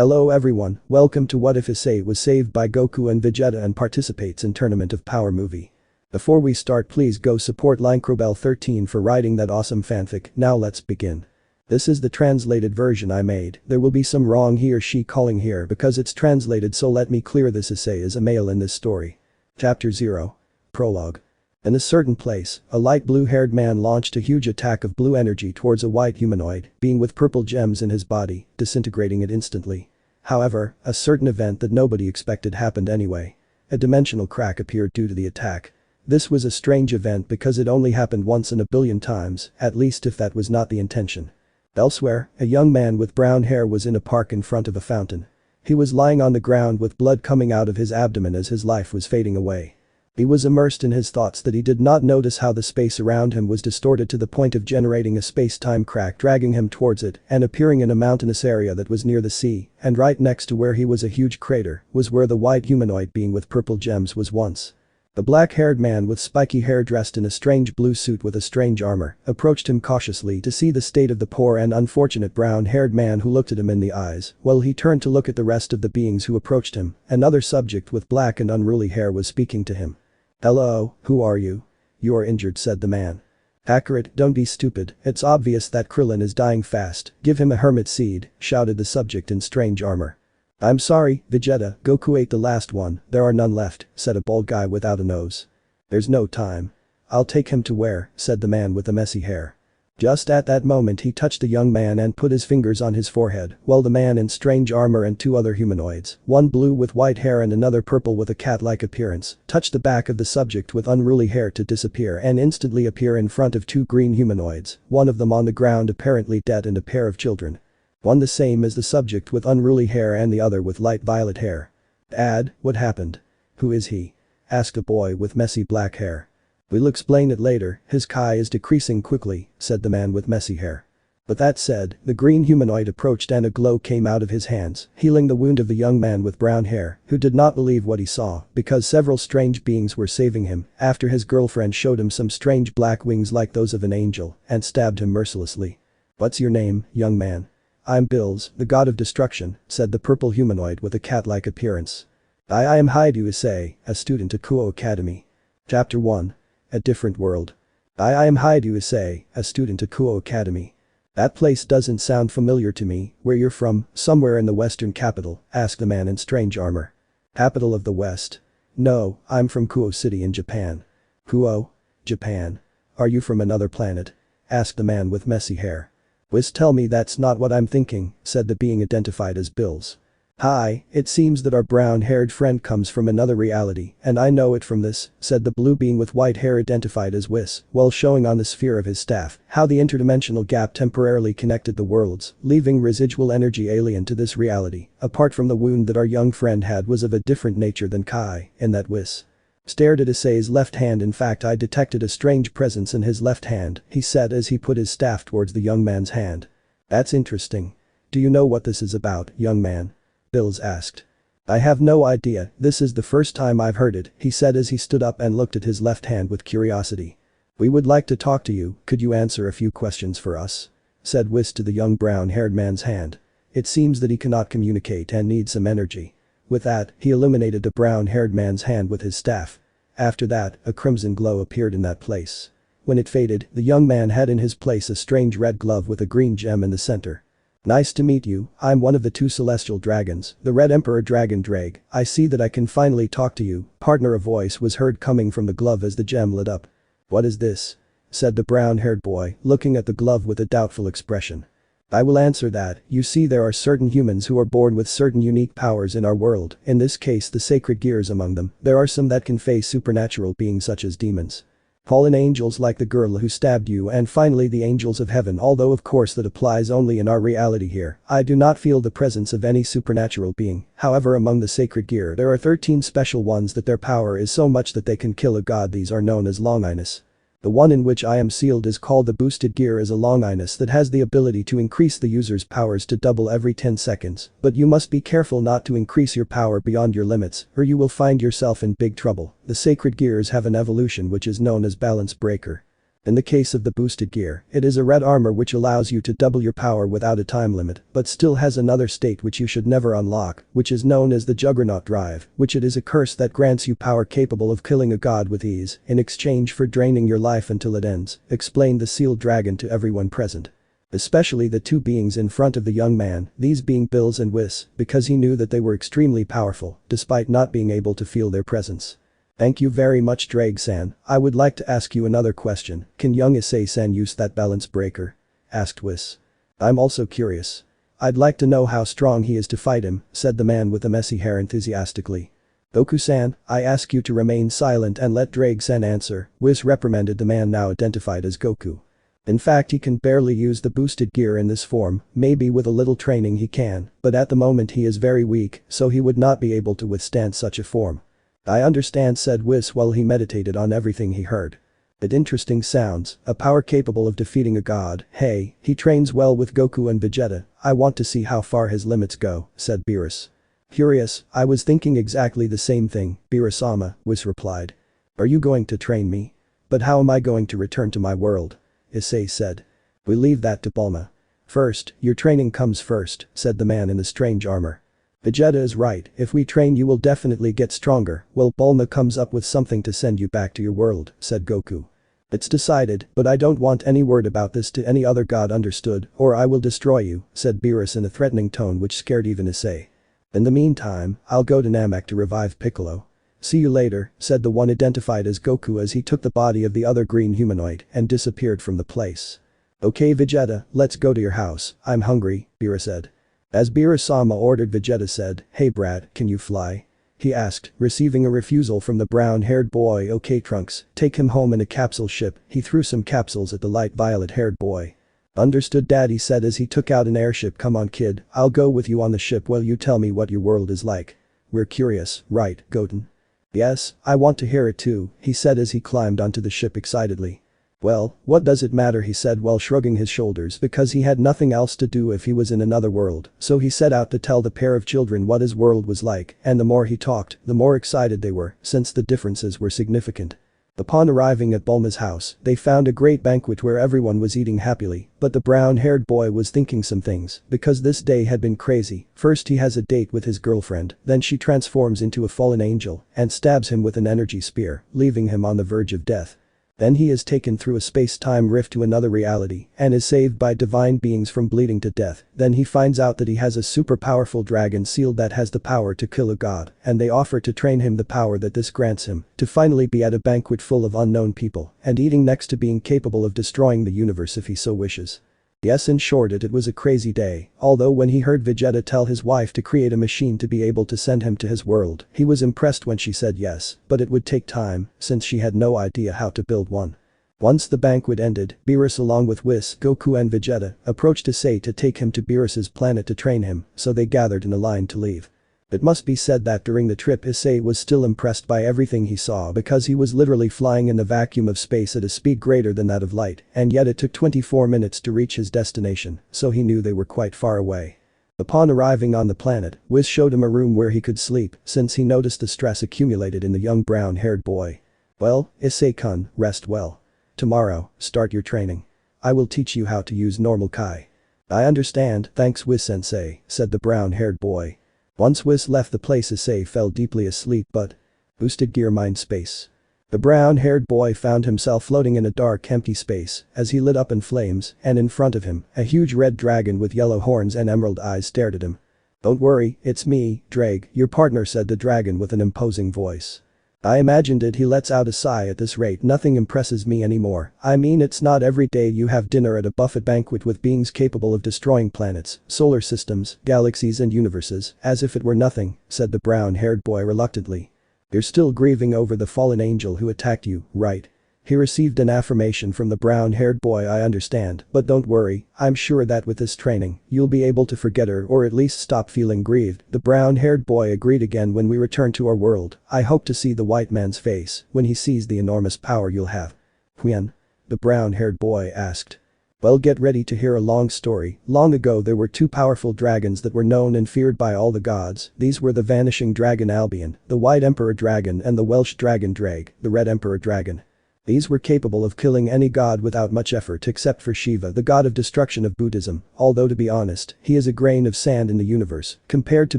Hello everyone, welcome to What If Issei was saved by Goku and Vegeta and participates in Tournament of Power movie. Before we start, please go support Lincrobel13 for writing that awesome fanfic. Now let's begin. This is the translated version I made. There will be some wrong he or she calling here because it's translated, so let me clear this. Issei is a male in this story. Chapter 0. Prologue. In a certain place, a light blue-haired man launched a huge attack of blue energy towards a white humanoid, being with purple gems in his body, disintegrating it instantly. However, a certain event that nobody expected happened anyway. A dimensional crack appeared due to the attack. This was a strange event because it only happened once in a billion times, at least if that was not the intention. Elsewhere, a young man with brown hair was in a park in front of a fountain. He was lying on the ground with blood coming out of his abdomen as his life was fading away. He was immersed in his thoughts that he did not notice how the space around him was distorted to the point of generating a space-time crack, dragging him towards it and appearing in a mountainous area that was near the sea, and right next to where he was a huge crater was where the white humanoid being with purple gems was once. The black-haired man with spiky hair dressed in a strange blue suit with a strange armor approached him cautiously to see the state of the poor and unfortunate brown-haired man who looked at him in the eyes. While he turned to look at the rest of the beings who approached him, another subject with black and unruly hair was speaking to him. "Hello, who are you?" "You are injured," said the man. "Accurate, don't be stupid, it's obvious that Krillin is dying fast, give him a hermit seed," shouted the subject in strange armor. "I'm sorry, Vegeta, Goku ate the last one, there are none left," said a bald guy without a nose. "There's no time. I'll take him to where," said the man with the messy hair. Just at that moment he touched the young man and put his fingers on his forehead, while the man in strange armor and two other humanoids, one blue with white hair and another purple with a cat-like appearance, touched the back of the subject with unruly hair to disappear and instantly appear in front of two green humanoids, one of them on the ground apparently dead and a pair of children. One the same as the subject with unruly hair and the other with light violet hair. "Dad, what happened? Who is he?" asked a boy with messy black hair. "We'll explain it later, his Kai is decreasing quickly," said the man with messy hair. But that said, the green humanoid approached and a glow came out of his hands, healing the wound of the young man with brown hair, who did not believe what he saw because several strange beings were saving him after his girlfriend showed him some strange black wings like those of an angel and stabbed him mercilessly. "What's your name, young man?" "I'm Bills, the god of destruction," said the purple humanoid with a cat-like appearance. I am Haidu Issei, a student at Kuo Academy." Chapter 1. A different world. I am Haidu Issei, a student at Kuo Academy. "That place doesn't sound familiar to me, where you're from, somewhere in the western capital," asked the man in strange armor. "Capital of the West? No, I'm from Kuo City in Japan." "Kuo? Japan? Are you from another planet?" asked the man with messy hair. "Please tell me that's not what I'm thinking," said the being identified as Bills. "Hi, it seems that our brown-haired friend comes from another reality, and I know it from this," said the blue being with white hair identified as Whis, while showing on the sphere of his staff how the interdimensional gap temporarily connected the worlds, leaving residual energy alien to this reality, apart from the wound that our young friend had was of a different nature than Kai, in that Whis stared at Issei's left hand. "In fact, I detected a strange presence in his left hand," he said as he put his staff towards the young man's hand. "That's interesting. Do you know what this is about, young man?" Bills asked. "I have no idea, this is the first time I've heard it," he said as he stood up and looked at his left hand with curiosity. "We would like to talk to you, could you answer a few questions for us?" said Whis to the young brown-haired man's hand. It seems that he cannot communicate and needs some energy. With that, he illuminated the brown-haired man's hand with his staff. After that, a crimson glow appeared in that place. When it faded, the young man had in his place a strange red glove with a green gem in the center. "Nice to meet you, I'm one of the two celestial dragons, the Red Emperor Dragon Drag. I see that I can finally talk to you, partner." A voice was heard coming from the glove as the gem lit up. "What is this?" said the brown-haired boy, looking at the glove with a doubtful expression. "I will answer that, you see there are certain humans who are born with certain unique powers in our world, in this case the sacred gears among them, there are some that can face supernatural beings such as demons. Fallen angels like the girl who stabbed you and finally the angels of heaven, although of course that applies only in our reality here. I do not feel the presence of any supernatural being, however among the sacred gear there are 13 special ones that their power is so much that they can kill a god. These are known as Longinus. The one in which I am sealed is called the boosted gear, is a Longinus that has the ability to increase the user's powers to double every 10 seconds, but you must be careful not to increase your power beyond your limits or you will find yourself in big trouble. The sacred gears have an evolution which is known as balance breaker. In the case of the boosted gear, it is a red armor which allows you to double your power without a time limit, but still has another state which you should never unlock, which is known as the Juggernaut Drive, which it is a curse that grants you power capable of killing a god with ease, in exchange for draining your life until it ends, explained the sealed dragon to everyone present. Especially the two beings in front of the young man, these being Bills and Whis, because he knew that they were extremely powerful, despite not being able to feel their presence. Thank you very much Drake-san, I would like to ask you another question, can young Issei-san use that balance breaker? Asked Whis. I'm also curious. I'd like to know how strong he is to fight him, said the man with the messy hair enthusiastically. Goku-san, I ask you to remain silent and let Drake-san answer, Whis reprimanded the man now identified as Goku. In fact he can barely use the boosted gear in this form, maybe with a little training he can, but at the moment he is very weak, so he would not be able to withstand such a form. I understand said Whis while he meditated on everything he heard. It interesting sounds, a power capable of defeating a god, hey, he trains well with Goku and Vegeta, I want to see how far his limits go, said Beerus. Curious, I was thinking exactly the same thing, Beerus-sama, Whis replied. Are you going to train me? But how am I going to return to my world? Issei said. We leave that to Bulma. First, your training comes first, said the man in the strange armor. Vegeta is right, if we train you will definitely get stronger, well Bulma comes up with something to send you back to your world, said Goku. It's decided, but I don't want any word about this to any other god understood, or I will destroy you, said Beerus in a threatening tone which scared even Issei. In the meantime, I'll go to Namek to revive Piccolo. See you later, said the one identified as Goku as he took the body of the other green humanoid and disappeared from the place. Okay Vegeta, let's go to your house, I'm hungry, Beerus said. As Beerus-sama ordered Vegeta said, hey Brad, can you fly? He asked, receiving a refusal from the brown-haired boy. Okay Trunks, take him home in a capsule ship, he threw some capsules at the light violet-haired boy. Understood Daddy said as he took out an airship. Come on kid, I'll go with you on the ship while you tell me what your world is like. We're curious, right, Goten? Yes, I want to hear it too, he said as he climbed onto the ship excitedly. Well, what does it matter he said while shrugging his shoulders because he had nothing else to do if he was in another world, so he set out to tell the pair of children what his world was like, and the more he talked, the more excited they were, since the differences were significant. Upon arriving at Bulma's house, they found a great banquet where everyone was eating happily, but the brown-haired boy was thinking some things, because this day had been crazy. First he has a date with his girlfriend, then she transforms into a fallen angel and stabs him with an energy spear, leaving him on the verge of death. Then he is taken through a space-time rift to another reality and is saved by divine beings from bleeding to death. Then he finds out that he has a super powerful dragon sealed that has the power to kill a god, and they offer to train him the power that this grants him, to finally be at a banquet full of unknown people and eating next to being capable of destroying the universe if he so wishes. Yes, in short it was a crazy day, although when he heard Vegeta tell his wife to create a machine to be able to send him to his world, he was impressed when she said yes, but it would take time, since she had no idea how to build one. Once the banquet ended, Beerus along with Whis, Goku and Vegeta approached Issei to take him to Beerus's planet to train him, so they gathered in a line to leave. It must be said that during the trip Issei was still impressed by everything he saw because he was literally flying in the vacuum of space at a speed greater than that of light, and yet it took 24 minutes to reach his destination, so he knew they were quite far away. Upon arriving on the planet, Whis showed him a room where he could sleep since he noticed the stress accumulated in the young brown-haired boy. Well, Issei-kun, rest well. Tomorrow, start your training. I will teach you how to use normal Kai. I understand, thanks Whis-sensei, said the brown-haired boy. Once Whis left the place Issei fell deeply asleep but boosted gear mind space. The brown-haired boy found himself floating in a dark empty space as he lit up in flames and in front of him, a huge red dragon with yellow horns and emerald eyes stared at him. Don't worry, it's me, Drake, your partner said the dragon with an imposing voice. I imagined it he lets out a sigh at this rate nothing impresses me anymore, I mean it's not every day you have dinner at a buffet banquet with beings capable of destroying planets, solar systems, galaxies and universes, as if it were nothing, said the brown-haired boy reluctantly. You're still grieving over the fallen angel who attacked you, right? He received an affirmation from the brown-haired boy. I understand, but don't worry, I'm sure that with this training, you'll be able to forget her or at least stop feeling grieved. The brown-haired boy agreed. Again when we return to our world, I hope to see the white man's face when he sees the enormous power you'll have. When? The brown-haired boy asked. Well, get ready to hear a long story. Long ago there were two powerful dragons that were known and feared by all the gods. These were the vanishing dragon Albion, the white emperor dragon and the Welsh dragon Drake, the red emperor dragon. These were capable of killing any god without much effort except for Shiva, the god of destruction of Buddhism, although to be honest, he is a grain of sand in the universe, compared to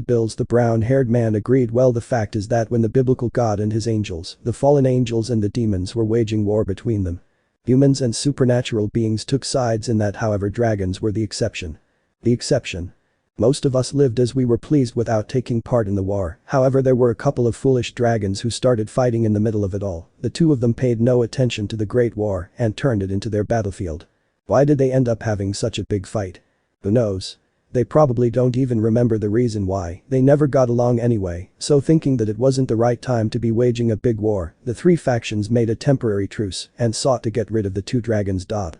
Bills. The brown-haired man agreed. Well, the fact is that when the biblical god and his angels, the fallen angels and the demons were waging war between them, humans and supernatural beings took sides in that. However, dragons were the exception. The exception. Most of us lived as we were pleased without taking part in the war. However, there were a couple of foolish dragons who started fighting in the middle of it all. The two of them paid no attention to the Great War and turned it into their battlefield. Why did they end up having such a big fight? Who knows? They probably don't even remember the reason why. They never got along anyway, so thinking that it wasn't the right time to be waging a big war, the three factions made a temporary truce and sought to get rid of the two dragons. Did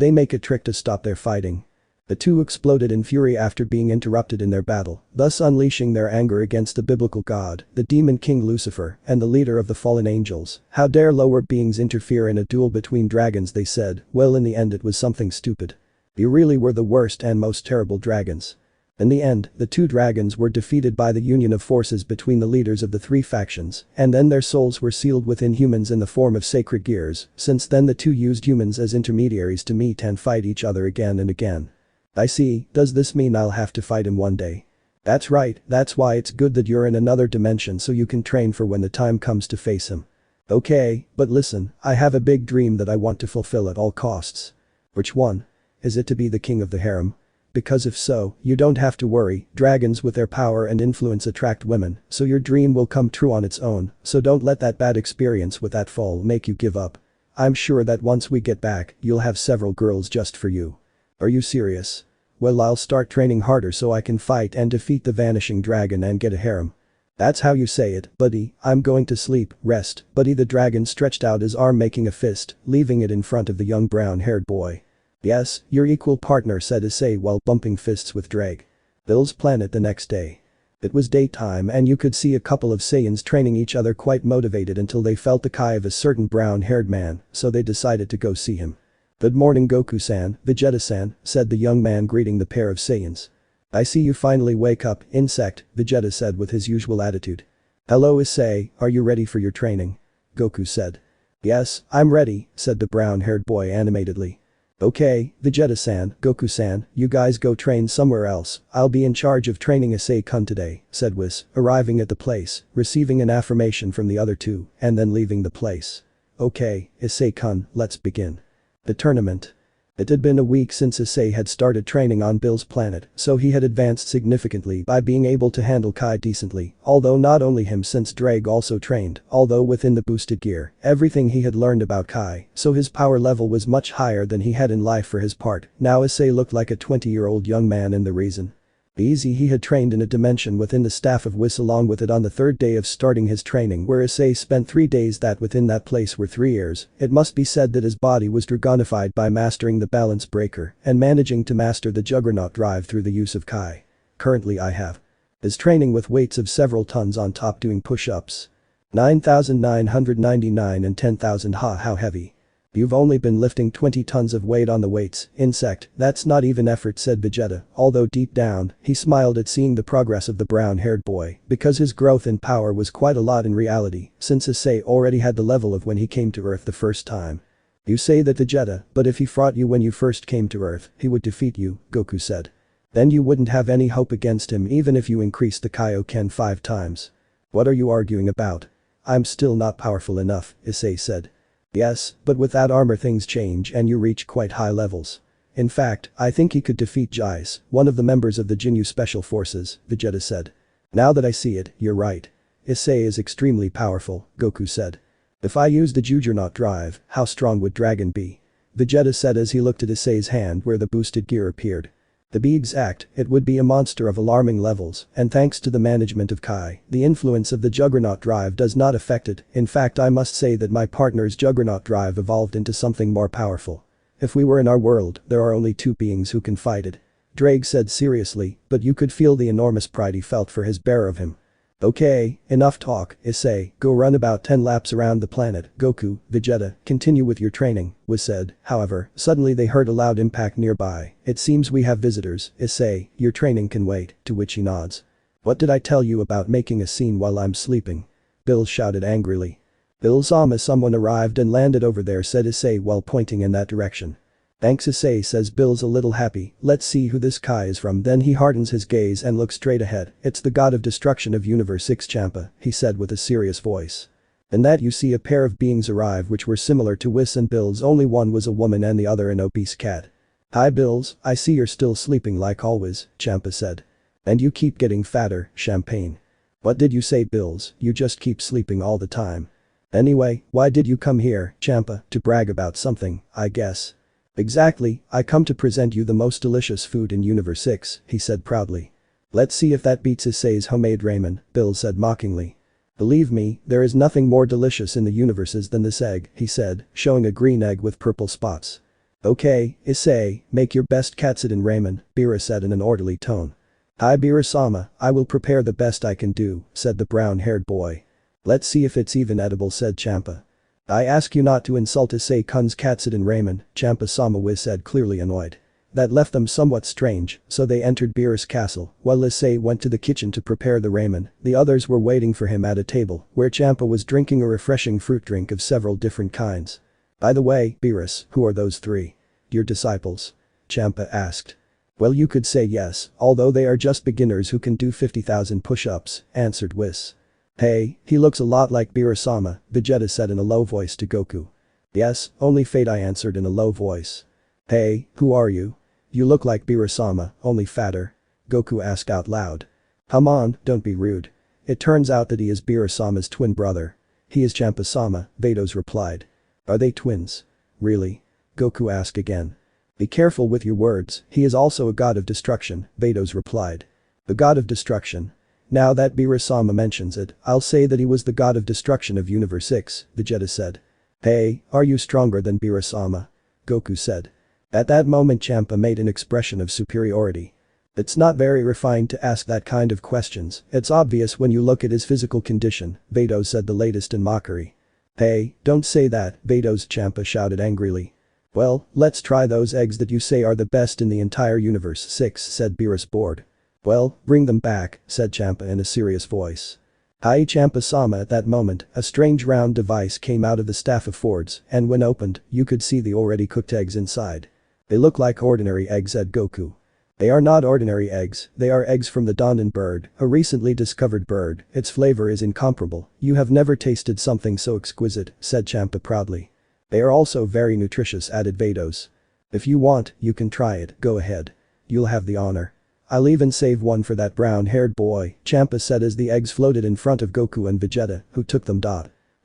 they make a trick to stop their fighting? The two exploded in fury after being interrupted in their battle, thus unleashing their anger against the biblical god, the demon king Lucifer, and the leader of the fallen angels. How dare lower beings interfere in a duel between dragons, they said. Well, in the end it was something stupid. You really were the worst and most terrible dragons. In the end, the two dragons were defeated by the union of forces between the leaders of the three factions, and then their souls were sealed within humans in the form of sacred gears. Since then the two used humans as intermediaries to meet and fight each other again and again. I see. Does this mean I'll have to fight him one day? That's right, that's why it's good that you're in another dimension so you can train for when the time comes to face him. Okay, but listen, I have a big dream that I want to fulfill at all costs. Which one? Is it to be the king of the harem? Because if so, you don't have to worry, dragons with their power and influence attract women, so your dream will come true on its own, so don't let that bad experience with that fall make you give up. I'm sure that once we get back, you'll have several girls just for you. Are you serious? Well, I'll start training harder so I can fight and defeat the vanishing dragon and get a harem. That's how you say it, buddy. I'm going to sleep, rest. Buddy, the dragon stretched out his arm making a fist, leaving it in front of the young brown-haired boy. Yes, your equal partner, said Issei while bumping fists with Drake. Bill's planet the next day. It was daytime and you could see a couple of Saiyans training each other, quite motivated until they felt the kai of a certain brown-haired man, so they decided to go see him. Good morning, Goku-san, Vegeta-san, said the young man greeting the pair of Saiyans. I see you finally wake up, insect, Vegeta said with his usual attitude. Hello Issei, are you ready for your training? Goku said. Yes, I'm ready, said the brown-haired boy animatedly. Okay, Vegeta-san, Goku-san, you guys go train somewhere else, I'll be in charge of training Issei-kun today, said Whis, arriving at the place, receiving an affirmation from the other two, and then leaving the place. Okay, Issei-kun, let's begin. The tournament. It had been a week since Issei had started training on Bill's planet, so he had advanced significantly by being able to handle Kai decently, although not only him since Drake also trained, although within the boosted gear, everything he had learned about Kai, so his power level was much higher than he had in life for his part. Now Issei looked like a 20-year-old young man, and the reason? Easy, he had trained in a dimension within the staff of Whis along with it on the third day of starting his training, where Issei spent 3 days that within that place were 3 years. It must be said that his body was dragonified by mastering the balance breaker and managing to master the juggernaut drive through the use of Kai. Currently I have his training with weights of several tons on top, doing push-ups. 9,999 and 10,000. How heavy? You've only been lifting 20 tons of weight on the weights, insect, that's not even effort, said Vegeta, although deep down, he smiled at seeing the progress of the brown-haired boy, because his growth in power was quite a lot in reality, since Issei already had the level of when he came to Earth the first time. You say that, Vegeta, but if he fought you when you first came to Earth, he would defeat you, Goku said. Then you wouldn't have any hope against him even if you increased the Kaioken 5 times. What are you arguing about? I'm still not powerful enough, Issei said. Yes, but with that armor things change and you reach quite high levels. In fact, I think he could defeat Jais, one of the members of the Jinyu Special Forces, Vegeta said. Now that I see it, you're right. Issei is extremely powerful, Goku said. If I use the Juggernaut drive, how strong would Dragon be? Vegeta said as he looked at Issei's hand where the boosted gear appeared. To be exact, it would be a monster of alarming levels, and thanks to the management of Kai, the influence of the Juggernaut drive does not affect it. In fact, I must say that my partner's Juggernaut drive evolved into something more powerful. If we were in our world, there are only 2 beings who can fight it. Drake said seriously, but you could feel the enormous pride he felt for his bearer of him. Okay, enough talk, Issei, go run about 10 laps around the planet. Goku, Vegeta, continue with your training, was said. However, suddenly they heard a loud impact nearby. It seems we have visitors, Issei, your training can wait, to which he nods. What did I tell you about making a scene while I'm sleeping? Bill shouted angrily. Bill saw someone arrived and landed over there, said Issei while pointing in that direction. Thanks, Issei, says Bill's a little happy. Let's see who this guy is from. Then he hardens his gaze and looks straight ahead. It's the god of destruction of Universe 6 Champa, he said with a serious voice. In that you see a pair of beings arrive which were similar to Whis and Bill's, only one was a woman and the other an obese cat. Hi Bills, I see you're still sleeping like always, Champa said. And you keep getting fatter, Champagne. What did you say, Bills? You just keep sleeping all the time. Anyway, why did you come here, Champa? To brag about something, I guess. Exactly, I come to present you the most delicious food in Universe 6, he said proudly. Let's see if that beats Issei's homemade ramen, Bill said mockingly. Believe me, there is nothing more delicious in the universes than this egg, he said, showing a green egg with purple spots. Okay, Issei, make your best katsudon ramen, Bira said in an orderly tone. Hi Bira-sama, I will prepare the best I can do, said the brown-haired boy. Let's see if it's even edible, said Champa. I ask you not to insult Issei-kun's katsudon ramen, Champa-sama said, clearly annoyed. That left them somewhat strange, so they entered Bira's castle. While Issei went to the kitchen to prepare the ramen, the others were waiting for him at a table, where Champa was drinking a refreshing fruit drink of several different kinds. By the way, Beerus, who are those three? Your disciples? Champa asked. Well, you could say yes, although they are just beginners who can do 50,000 push-ups, answered Whis. Hey, he looks a lot like Bira-sama, Vegeta said in a low voice to Goku. Yes, only Fate, I answered in a low voice. Hey, who are you? You look like Bira-sama, only fatter. Goku asked out loud. Come on, don't be rude. It turns out that he is Bira-sama's twin brother. He is Champa-sama, Vados replied. Are they twins? Really? Goku asked again. Be careful with your words, he is also a god of destruction, Vados replied. The god of destruction. Now that Bira-sama mentions it, I'll say that he was the god of destruction of Universe 6, Vegeta said. Hey, are you stronger than Bira-sama? Goku said. At that moment Champa made an expression of superiority. It's not very refined to ask that kind of questions, it's obvious when you look at his physical condition, Vados said, the latest in mockery. Hey, don't say that, Vados, Champa shouted angrily. Well, let's try those eggs that you say are the best in the entire Universe 6, said Beerus, bored. Well, bring them back, said Champa in a serious voice. Hi Champa-sama. At that moment, a strange round device came out of the Staff of Fords, and when opened, you could see the already cooked eggs inside. They look like ordinary eggs, said Goku. They are not ordinary eggs, they are eggs from the Dondan bird, a recently discovered bird, its flavor is incomparable, you have never tasted something so exquisite, said Champa proudly. They are also very nutritious, added Vados. If you want, you can try it, go ahead. You'll have the honor. I'll even save one for that brown-haired boy, Champa said as the eggs floated in front of Goku and Vegeta, who took them.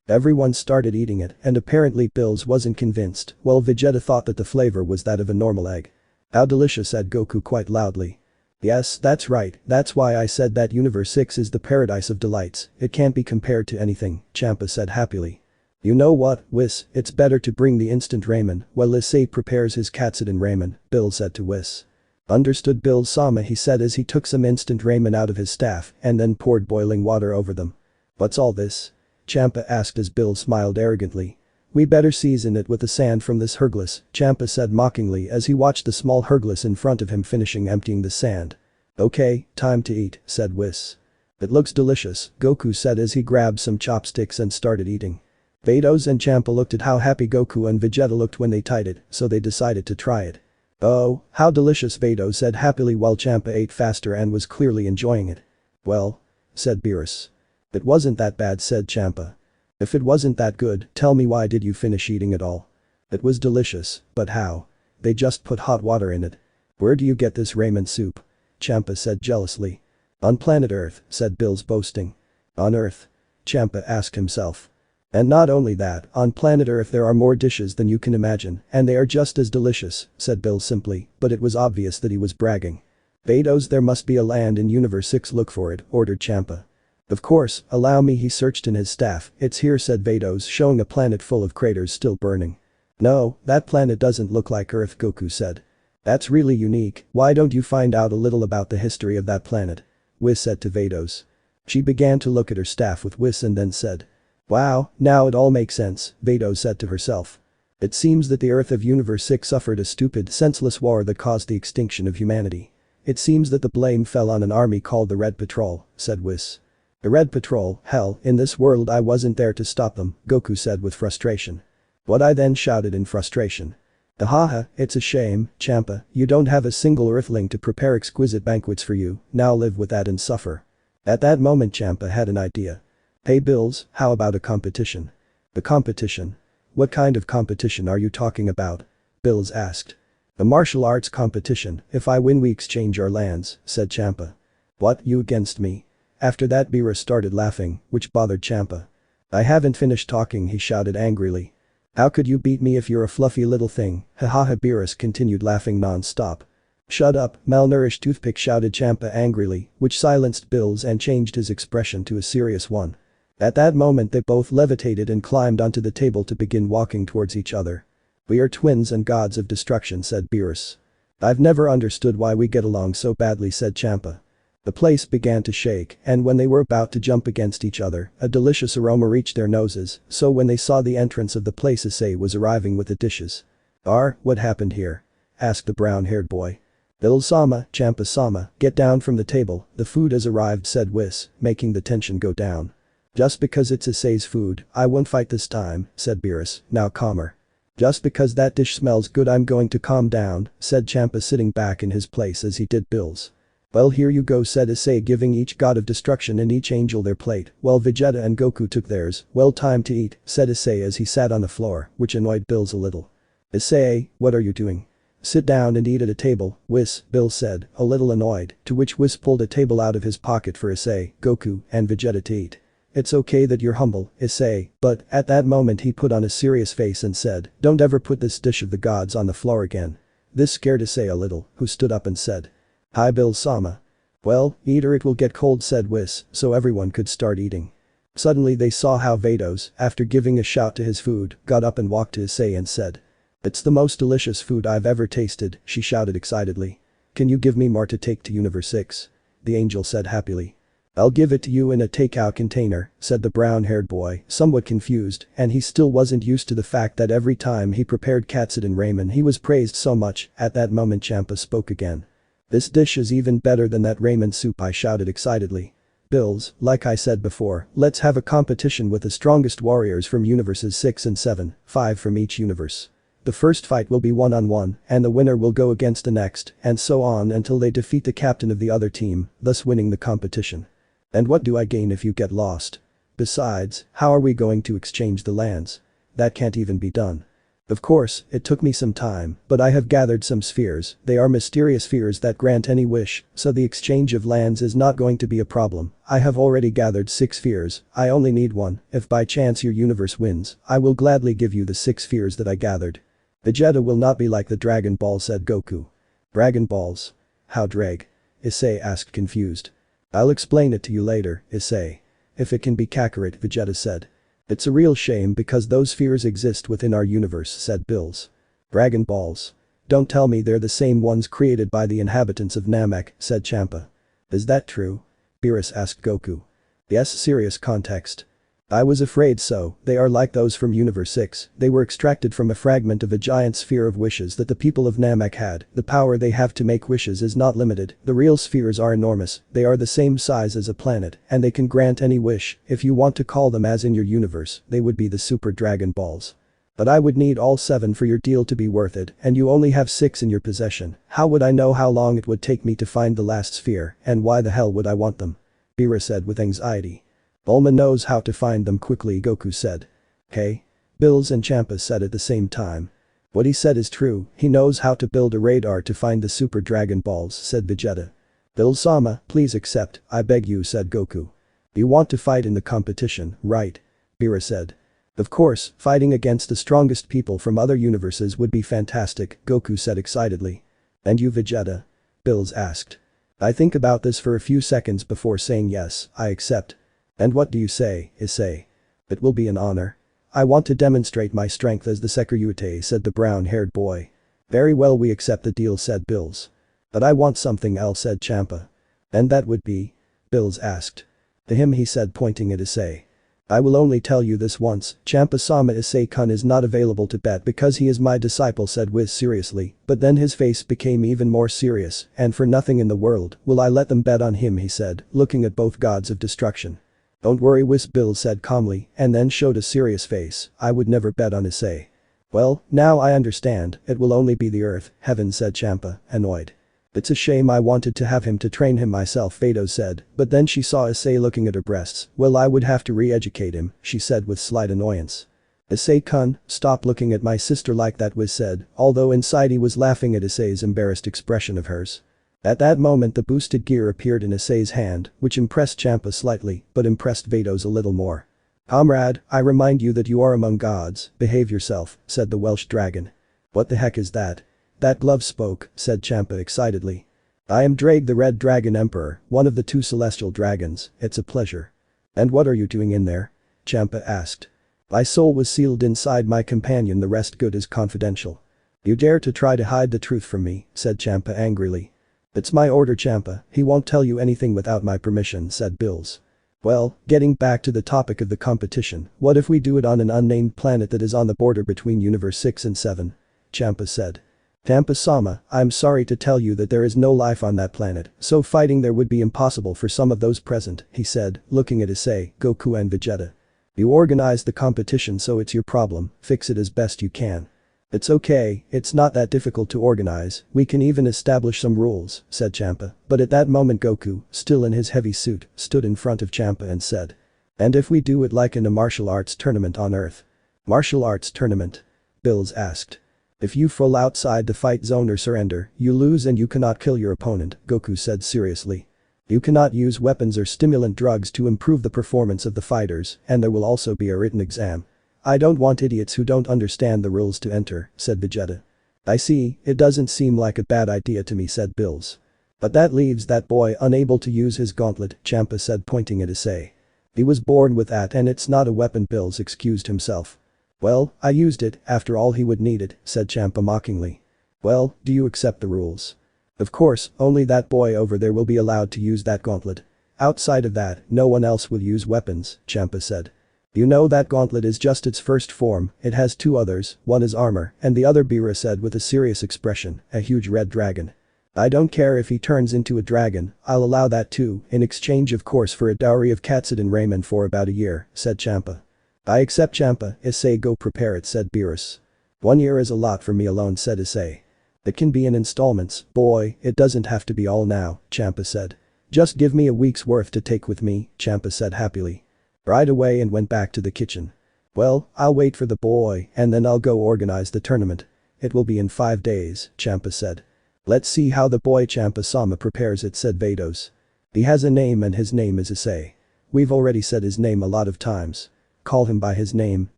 Everyone started eating it, and apparently Bills wasn't convinced, while Vegeta thought that the flavor was that of a normal egg. How delicious, said Goku quite loudly. Yes, that's right, that's why I said that Universe 6 is the paradise of delights, it can't be compared to anything, Champa said happily. You know what, Whis, it's better to bring the instant ramen while Issei prepares his katsudon ramen, Bill said to Whis. Understood Bill-sama, he said as he took some instant ramen out of his staff and then poured boiling water over them. What's all this? Champa asked as Bill smiled arrogantly. We better season it with the sand from this Herglass, Champa said mockingly as he watched the small Herglass in front of him finishing emptying the sand. Okay, time to eat, said Whis. It looks delicious, Goku said as he grabbed some chopsticks and started eating. Vados and Champa looked at how happy Goku and Vegeta looked when they tried it, so they decided to try it. Oh, how delicious, Vados said happily while Champa ate faster and was clearly enjoying it. Well, said Beerus. It wasn't that bad, said Champa. If it wasn't that good, tell me why did you finish eating it all? It was delicious, but how? They just put hot water in it. Where do you get this ramen soup? Champa said jealously. On planet Earth, said Bills boasting. On Earth? Champa asked himself. And not only that, on planet Earth there are more dishes than you can imagine, and they are just as delicious, said Bill simply, but it was obvious that he was bragging. Vados, there must be a land in Universe 6, look for it, ordered Champa. Of course, allow me, he searched in his staff, it's here, said Vados, showing a planet full of craters still burning. No, that planet doesn't look like Earth, Goku said. That's really unique, why don't you find out a little about the history of that planet? Whis said to Vados. She began to look at her staff with Whis and then said. Wow, now it all makes sense, Vados said to herself. It seems that the Earth of Universe 6 suffered a stupid, senseless war that caused the extinction of humanity. It seems that the blame fell on an army called the Red Patrol, said Whis. The Red Patrol, hell, in this world I wasn't there to stop them, Goku said with frustration. What I then shouted in frustration. Ahaha, it's a shame, Champa, you don't have a single earthling to prepare exquisite banquets for you, now live with that and suffer. At that moment Champa had an idea. Hey Bills, how about a competition? The competition? What kind of competition are you talking about? Bills asked. A martial arts competition, if I win we exchange our lands, said Champa. What, you against me? After that Beerus started laughing, which bothered Champa. I haven't finished talking, he shouted angrily. How could you beat me if you're a fluffy little thing, hahaha. Beerus continued laughing non-stop. Shut up, malnourished toothpick, shouted Champa angrily, which silenced Bills and changed his expression to a serious one. At that moment they both levitated and climbed onto the table to begin walking towards each other. We are twins and gods of destruction, said Beerus. I've never understood why we get along so badly, said Champa. The place began to shake, and when they were about to jump against each other, a delicious aroma reached their noses, so when they saw the entrance of the place Issei was arriving with the dishes. What happened here? Asked the brown-haired boy. Bill-sama, Champa-sama, get down from the table, the food has arrived, said Whis, making the tension go down. Just because it's Issei's food, I won't fight this time, said Beerus, now calmer. Just because that dish smells good I'm going to calm down, said Champa sitting back in his place as he did Bill's. Well, here you go, said Issei, giving each god of destruction and each angel their plate, while Vegeta and Goku took theirs. Well, time to eat, said Issei as he sat on the floor, which annoyed Bills a little. Issei, what are you doing? Sit down and eat at a table, Whis, Bill said, a little annoyed, to which Whis pulled a table out of his pocket for Issei, Goku, and Vegeta to eat. It's okay that you're humble, Issei, but at that moment he put on a serious face and said, don't ever put this dish of the gods on the floor again. This scared Issei a little, who stood up and said. Hi Bill-sama. Well, eat or it will get cold, said Whis, so everyone could start eating. Suddenly they saw how Vados, after giving a shout to his food, got up and walked to Issei and said. It's the most delicious food I've ever tasted, she shouted excitedly. Can you give me more to take to Universe 6? The angel said happily. I'll give it to you in a takeout container, said the brown-haired boy, somewhat confused, and he still wasn't used to the fact that every time he prepared Katsuden ramen he was praised so much. At that moment Champa spoke again. This dish is even better than that ramen soup, I shouted excitedly. Bills, like I said before, let's have a competition with the strongest warriors from universes 6 and 7, 5 from each universe. The first fight will be one-on-one, and the winner will go against the next, and so on until they defeat the captain of the other team, thus winning the competition. And what do I gain if you get lost? Besides, how are we going to exchange the lands? That can't even be done. Of course, it took me some time, but I have gathered some spheres, they are mysterious spheres that grant any wish, so the exchange of lands is not going to be a problem. I have already gathered 6 spheres, I only need one, if by chance your universe wins, I will gladly give you the 6 spheres that I gathered. Vegeta will not be like the Dragon Ball, said Goku. Dragon Balls? How drag? Issei asked confused. I'll explain it to you later, Issei. If it can be Kakarot, Vegeta said. It's a real shame because those spheres exist within our universe, said Bills. Dragon Balls. Don't tell me they're the same ones created by the inhabitants of Namek, said Champa. Is that true? Beerus asked Goku. Yes, serious context. I was afraid so, they are like those from Universe 6, they were extracted from a fragment of a giant sphere of wishes that the people of Namek had, the power they have to make wishes is not limited, the real spheres are enormous, they are the same size as a planet, and they can grant any wish, if you want to call them as in your universe, they would be the Super Dragon Balls. But I would need all 7 for your deal to be worth it, and you only have 6 in your possession, how would I know how long it would take me to find the last sphere, and why the hell would I want them? Beerus said with anxiety. Bulma knows how to find them quickly, Goku said. Hey? Bills and Champa said at the same time. What he said is true, he knows how to build a radar to find the Super Dragon Balls, said Vegeta. Bill-sama, please accept, I beg you, said Goku. You want to fight in the competition, right? Beerus said. Of course, fighting against the strongest people from other universes would be fantastic, Goku said excitedly. And you, Vegeta? Bills asked. I think about this for a few seconds before saying yes, I accept. And what do you say, Issei? It will be an honor. I want to demonstrate my strength as the Sekiryu, said the brown-haired boy. Very well, we accept the deal, said Bills. But I want something else, said Champa. And that would be? Bills asked. To him he said, pointing at Issei. I will only tell you this once, Champa-sama, Issei-kun is not available to bet because he is my disciple, said Whis seriously, but then his face became even more serious, and for nothing in the world will I let them bet on him, he said, looking at both gods of destruction. Don't worry, Bill said calmly and then showed a serious face. I would never bet on Issei. Well, now I understand, it will only be the earth, heaven said Champa, annoyed. It's a shame, I wanted to have him to train him myself, Vado said, but then she saw Issei looking at her breasts. Well, I would have to re-educate him, she said with slight annoyance. Issei-kun, stop looking at my sister like that, Wiz said, although inside he was laughing at Issei's embarrassed expression of hers. At that moment the boosted gear appeared in Issei's hand, which impressed Champa slightly, but impressed Vados a little more. Comrade, I remind you that you are among gods, behave yourself, said the Welsh dragon. What the heck is that? That glove spoke, said Champa excitedly. I am Drake the Red Dragon Emperor, one of the 2 celestial dragons, it's a pleasure. And what are you doing in there? Champa asked. My soul was sealed inside my companion, the rest good is confidential. You dare to try to hide the truth from me, said Champa angrily. It's my order, Champa, he won't tell you anything without my permission, said Bills. Well, getting back to the topic of the competition, what if we do it on an unnamed planet that is on the border between Universe 6 and 7? Champa said. Champa-sama, I'm sorry to tell you that there is no life on that planet, so fighting there would be impossible for some of those present, he said, looking at Issei, Goku and Vegeta. You organized the competition, so it's your problem, fix it as best you can. It's okay, it's not that difficult to organize, we can even establish some rules, said Champa, but at that moment Goku, still in his heavy suit, stood in front of Champa and said. And if we do it like in a martial arts tournament on Earth? Martial arts tournament? Bills asked. If you fall outside the fight zone or surrender, you lose and you cannot kill your opponent, Goku said seriously. You cannot use weapons or stimulant drugs to improve the performance of the fighters, and there will also be a written exam. I don't want idiots who don't understand the rules to enter, said Vegeta. I see, it doesn't seem like a bad idea to me, said Bills. But that leaves that boy unable to use his gauntlet, Champa said, pointing at Issei. He was born with that and it's not a weapon, Bills excused himself. Well, I used it, after all he would need it, said Champa mockingly. Well, do you accept the rules? Of course, only that boy over there will be allowed to use that gauntlet. Outside of that, no one else will use weapons, Champa said. You know that gauntlet is just its first form, it has 2 others, one is armor, and the other, Bira said with a serious expression, a huge red dragon. I don't care if he turns into a dragon, I'll allow that too, in exchange of course for a dowry of Katsudin raiment for about a year, said Champa. I accept, Champa, Issei, go prepare it, said Beerus. 1 year is a lot for me alone, said Issei. It can be in installments, boy, it doesn't have to be all now, Champa said. Just give me a week's worth to take with me, Champa said happily. Right away and went back to the kitchen. Well, I'll wait for the boy and then I'll go organize the tournament. It will be in 5 days, Champa said. Let's see how the boy Champa-sama prepares it, said Vados. He has a name and his name is Issei. We've already said his name a lot of times. Call him by his name,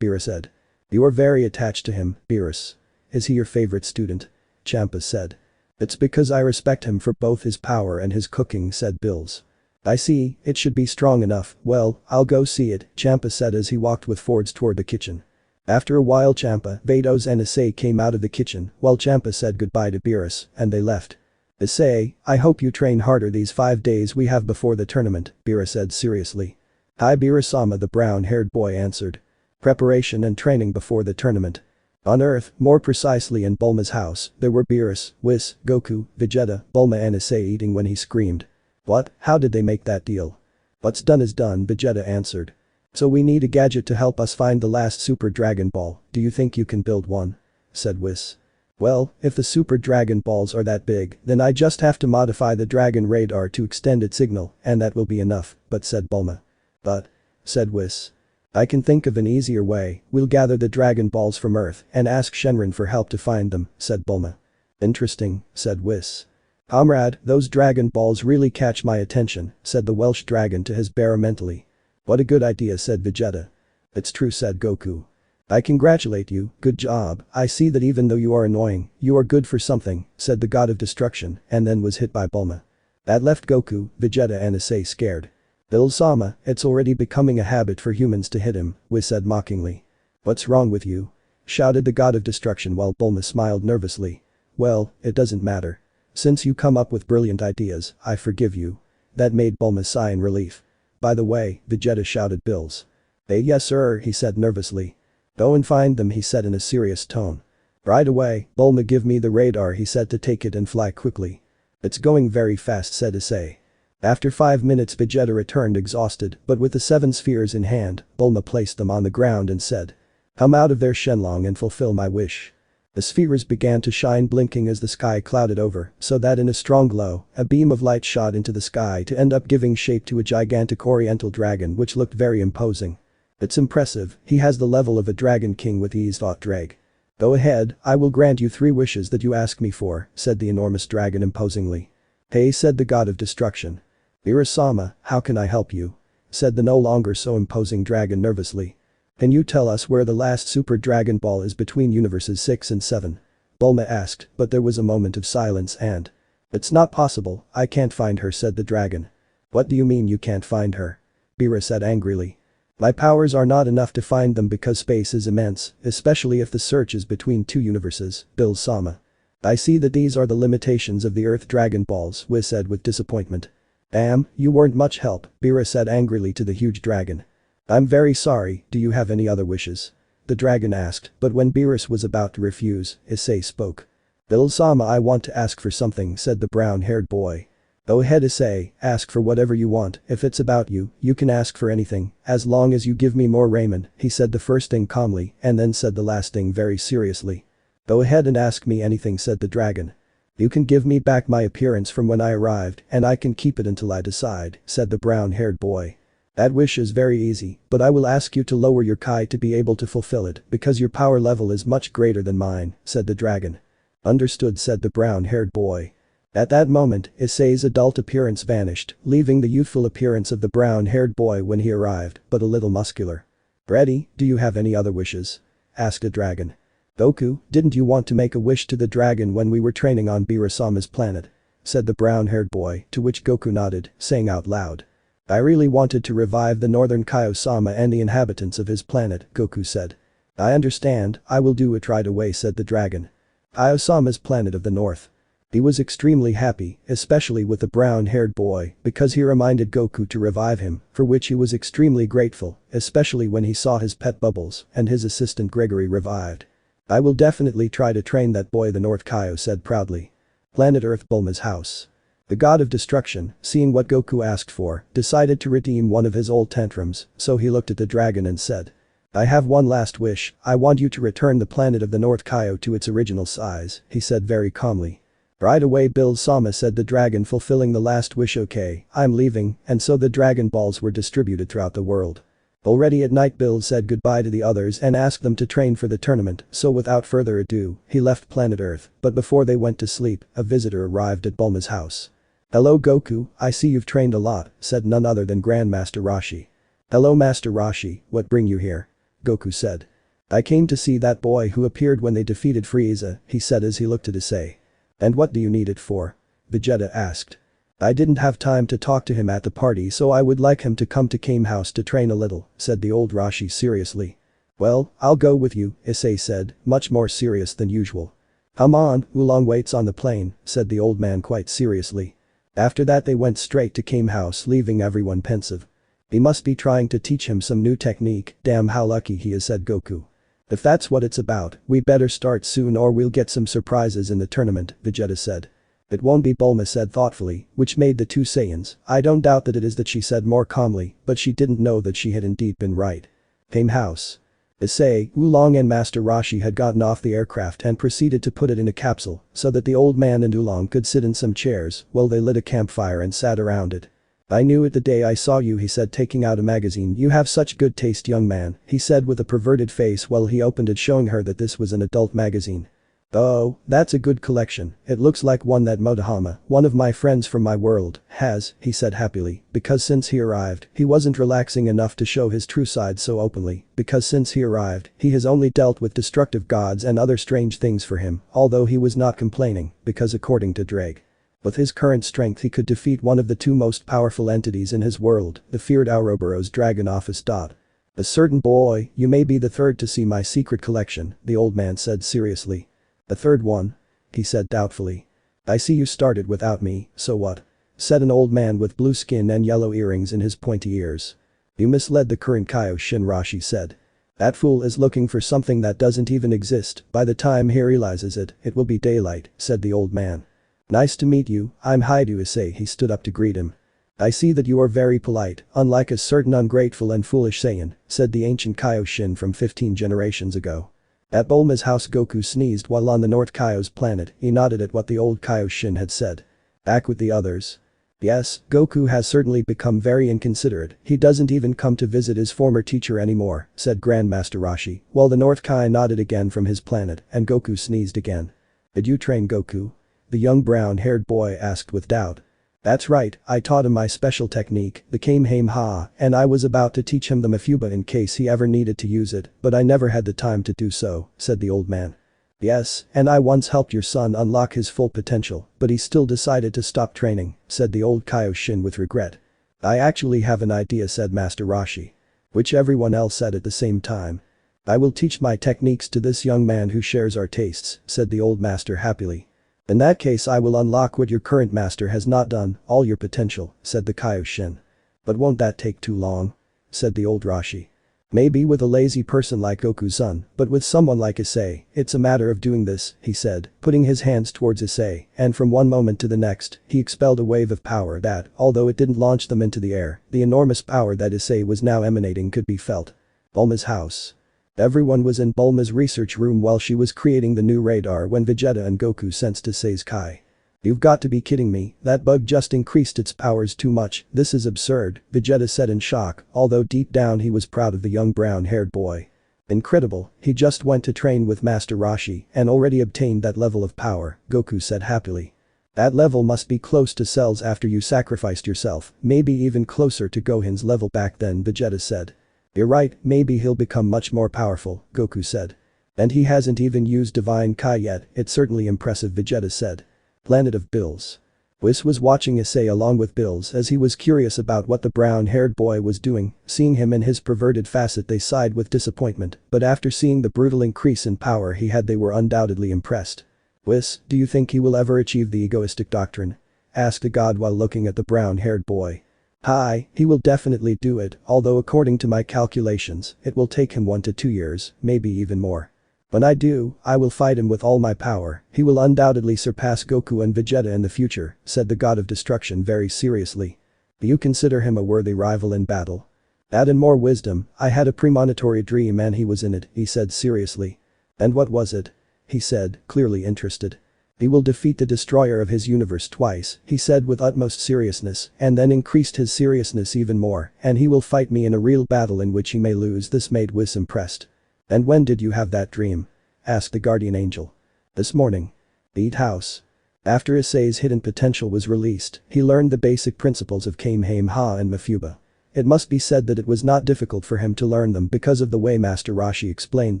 Beerus said. You are very attached to him, Beerus. Is he your favorite student? Champa said. It's because I respect him for both his power and his cooking, said Bills. I see, it should be strong enough, well, I'll go see it, Champa said as he walked with Fords toward the kitchen. After a while Champa, Vados and Issei came out of the kitchen while Champa said goodbye to Beerus, and they left. Issei, I hope you train harder these 5 days we have before the tournament, Beerus said seriously. Hi Beerus-sama, the brown-haired boy answered. Preparation and training before the tournament. On Earth, more precisely in Bulma's house, there were Beerus, Whis, Goku, Vegeta, Bulma and Issei eating when he screamed. What, how did they make that deal? What's done is done, Vegeta answered. So we need a gadget to help us find the last Super Dragon Ball, do you think you can build one? Said Whis. Well, if the Super Dragon Balls are that big, then I just have to modify the Dragon Radar to extend its signal, and that will be enough, but said Bulma. But, said Whis. I can think of an easier way, we'll gather the Dragon Balls from Earth and ask Shenron for help to find them, said Bulma. Interesting, said Whis. Comrade, those Dragon Balls really catch my attention, said the Welsh dragon to his bear mentally. What a good idea, said Vegeta. It's true, said Goku. I congratulate you, good job, I see that even though you are annoying, you are good for something, said the god of destruction, and then was hit by Bulma. That left Goku, Vegeta and Issei scared. Bills-sama, it's already becoming a habit for humans to hit him, Whis said mockingly. What's wrong with you? Shouted the god of destruction while Bulma smiled nervously. Well, it doesn't matter. Since you come up with brilliant ideas, I forgive you. That made Bulma sigh in relief. By the way, Vegeta shouted Bills. Yes sir, he said nervously. Go and find them, he said in a serious tone. Right away, Bulma, give me the radar, he said to take it and fly quickly. It's going very fast, said Issei. After 5 minutes Vegeta returned exhausted, but with the 7 spheres in hand, Bulma placed them on the ground and said. Come out of there Shenlong and fulfill my wish. The spheres began to shine blinking as the sky clouded over, so that in a strong glow, a beam of light shot into the sky to end up giving shape to a gigantic oriental dragon which looked very imposing. It's impressive, he has the level of a dragon king with ease thought Drag. Go ahead, I will grant you 3 wishes that you ask me for, said the enormous dragon imposingly. Hey said the god of destruction. Virasama, how can I help you? Said the no longer so imposing dragon nervously. Can you tell us where the last Super Dragon Ball is between universes 6 and 7? Bulma asked, but there was a moment of silence and. It's not possible, I can't find her said the dragon. What do you mean you can't find her? Beerus said angrily. My powers are not enough to find them because space is immense, especially if the search is between 2 universes, Bill-sama. I see that these are the limitations of the Earth Dragon Balls, Whis said with disappointment. Damn, you weren't much help, Beerus said angrily to the huge dragon. I'm very sorry, do you have any other wishes? The dragon asked, but when Beerus was about to refuse, Issei spoke. Bill-sama I want to ask for something said the brown-haired boy. Go ahead Issei, ask for whatever you want, if it's about you, you can ask for anything, as long as you give me more ramen, he said the first thing calmly and then said the last thing very seriously. Go ahead and ask me anything said the dragon. You can give me back my appearance from when I arrived and I can keep it until I decide, said the brown-haired boy. That wish is very easy, but I will ask you to lower your Kai to be able to fulfill it because your power level is much greater than mine, said the dragon. Understood said the brown-haired boy. At that moment, Issei's adult appearance vanished, leaving the youthful appearance of the brown-haired boy when he arrived, but a little muscular. Ready, do you have any other wishes? Asked the dragon. Goku, didn't you want to make a wish to the dragon when we were training on Virasama's planet? Said the brown-haired boy, to which Goku nodded, saying out loud. I really wanted to revive the northern Kaio-sama and the inhabitants of his planet, Goku said. I understand, I will do it right away said the dragon. Kaio-sama's planet of the north. He was extremely happy, especially with the brown-haired boy, because he reminded Goku to revive him, for which he was extremely grateful, especially when he saw his pet Bubbles and his assistant Gregory revived. I will definitely try to train that boy the North Kaio said proudly. Planet Earth Bulma's house. The god of destruction, seeing what Goku asked for, decided to redeem one of his old tantrums, so he looked at the dragon and said. I have one last wish, I want you to return the planet of the North Kaio to its original size, he said very calmly. Right away Bill-sama said the dragon fulfilling the last wish okay, I'm leaving, and so the Dragon Balls were distributed throughout the world. Already at night Bill said goodbye to the others and asked them to train for the tournament, so without further ado, he left planet Earth, but before they went to sleep, a visitor arrived at Bulma's house. Hello Goku, I see you've trained a lot, said none other than Grandmaster Roshi. Hello Master Roshi, what bring you here? Goku said. I came to see that boy who appeared when they defeated Frieza, he said as he looked at Issei. And what do you need it for? Vegeta asked. I didn't have time to talk to him at the party so I would like him to come to Kame House to train a little, said the old Roshi seriously. Well, I'll go with you, Issei said, much more serious than usual. Come on, Oolong waits on the plane, said the old man quite seriously. After that they went straight to Kame House leaving everyone pensive. He must be trying to teach him some new technique, damn how lucky he is said Goku. If that's what it's about, we better start soon or we'll get some surprises in the tournament, Vegeta said. It won't be Bulma said thoughtfully, which made the two Saiyans, I don't doubt that it is that she said more calmly, but she didn't know that she had indeed been right. Kame House. Issei, Oolong and Master Roshi had gotten off the aircraft and proceeded to put it in a capsule so that the old man and Oolong could sit in some chairs while they lit a campfire and sat around it. I knew it the day I saw you he said taking out a magazine. You have such good taste young man, he said with a perverted face while he opened it showing her that this was an adult magazine. Oh, that's a good collection, it looks like one that Motohama, one of my friends from my world, has, he said happily, because since he arrived, he wasn't relaxing enough to show his true side so openly, because since he arrived, he has only dealt with destructive gods and other strange things for him, although he was not complaining, because according to Drake. With his current strength he could defeat one of the 2 most powerful entities in his world, the feared Ouroboros Dragon Office. A certain boy, you may be the third to see my secret collection, the old man said seriously. The third one? He said doubtfully. I see you started without me, so what? Said an old man with blue skin and yellow earrings in his pointy ears. You misled the current Kaioshin Roshi said. That fool is looking for something that doesn't even exist, by the time he realizes it, it will be daylight, said the old man. Nice to meet you, I'm Haidu Issei he stood up to greet him. I see that you are very polite, unlike a certain ungrateful and foolish Saiyan, said the ancient Kaioshin from 15 generations ago. At Bulma's house Goku sneezed while on the North Kaio's planet, he nodded at what the old Kaioshin had said. Back with the others. Yes, Goku has certainly become very inconsiderate, he doesn't even come to visit his former teacher anymore, said Grandmaster Roshi, while the North Kai nodded again from his planet and Goku sneezed again. Did you train Goku? The young brown-haired boy asked with doubt. That's right, I taught him my special technique, the Kamehameha, and I was about to teach him the Mafuba in case he ever needed to use it, but I never had the time to do so, said the old man. Yes, and I once helped your son unlock his full potential, but he still decided to stop training, said the old Kaioshin with regret. I actually have an idea, said Master Roshi. Which everyone else said at the same time. I will teach my techniques to this young man who shares our tastes, said the old master happily. In that case I will unlock what your current master has not done, all your potential, said the Kaioshin. But won't that take too long? Said the old Roshi. Maybe with a lazy person like Goku-san, but with someone like Issei, it's a matter of doing this, he said, putting his hands towards Issei, and from one moment to the next, he expelled a wave of power that, although it didn't launch them into the air, the enormous power that Issei was now emanating could be felt. Bulma's house. Everyone was in Bulma's research room while she was creating the new radar when Vegeta and Goku sensed Issei's Kai. You've got to be kidding me, that bug just increased its powers too much, this is absurd, Vegeta said in shock, although deep down he was proud of the young brown-haired boy. Incredible, he just went to train with Master Roshi and already obtained that level of power, Goku said happily. That level must be close to Cell's after you sacrificed yourself, maybe even closer to Gohan's level back then, Vegeta said. You're right, maybe he'll become much more powerful, Goku said. And he hasn't even used Divine Kai yet, it's certainly impressive, Vegeta said. Planet of Bills. Whis was watching Issei along with Bills as he was curious about what the brown-haired boy was doing, seeing him in his perverted facet they sighed with disappointment, but after seeing the brutal increase in power he had they were undoubtedly impressed. Whis, do you think he will ever achieve the egoistic doctrine? Asked the god while looking at the brown-haired boy. Hi, he will definitely do it, although according to my calculations, it will take him 1 to 2 years, maybe even more. When I do, I will fight him with all my power, he will undoubtedly surpass Goku and Vegeta in the future, said the god of destruction very seriously. Do you consider him a worthy rival in battle? Add in more wisdom, I had a premonitory dream and he was in it, he said seriously. And what was it? He said, clearly interested. He will defeat the destroyer of his universe twice, he said with utmost seriousness, and then increased his seriousness even more, and he will fight me in a real battle in which he may lose. This made Whis impressed. And when did you have that dream? Asked the guardian angel. This morning. Beat house. After Issei's hidden potential was released, he learned the basic principles of Kamehameha and Mafuba. It must be said that it was not difficult for him to learn them because of the way Master Roshi explained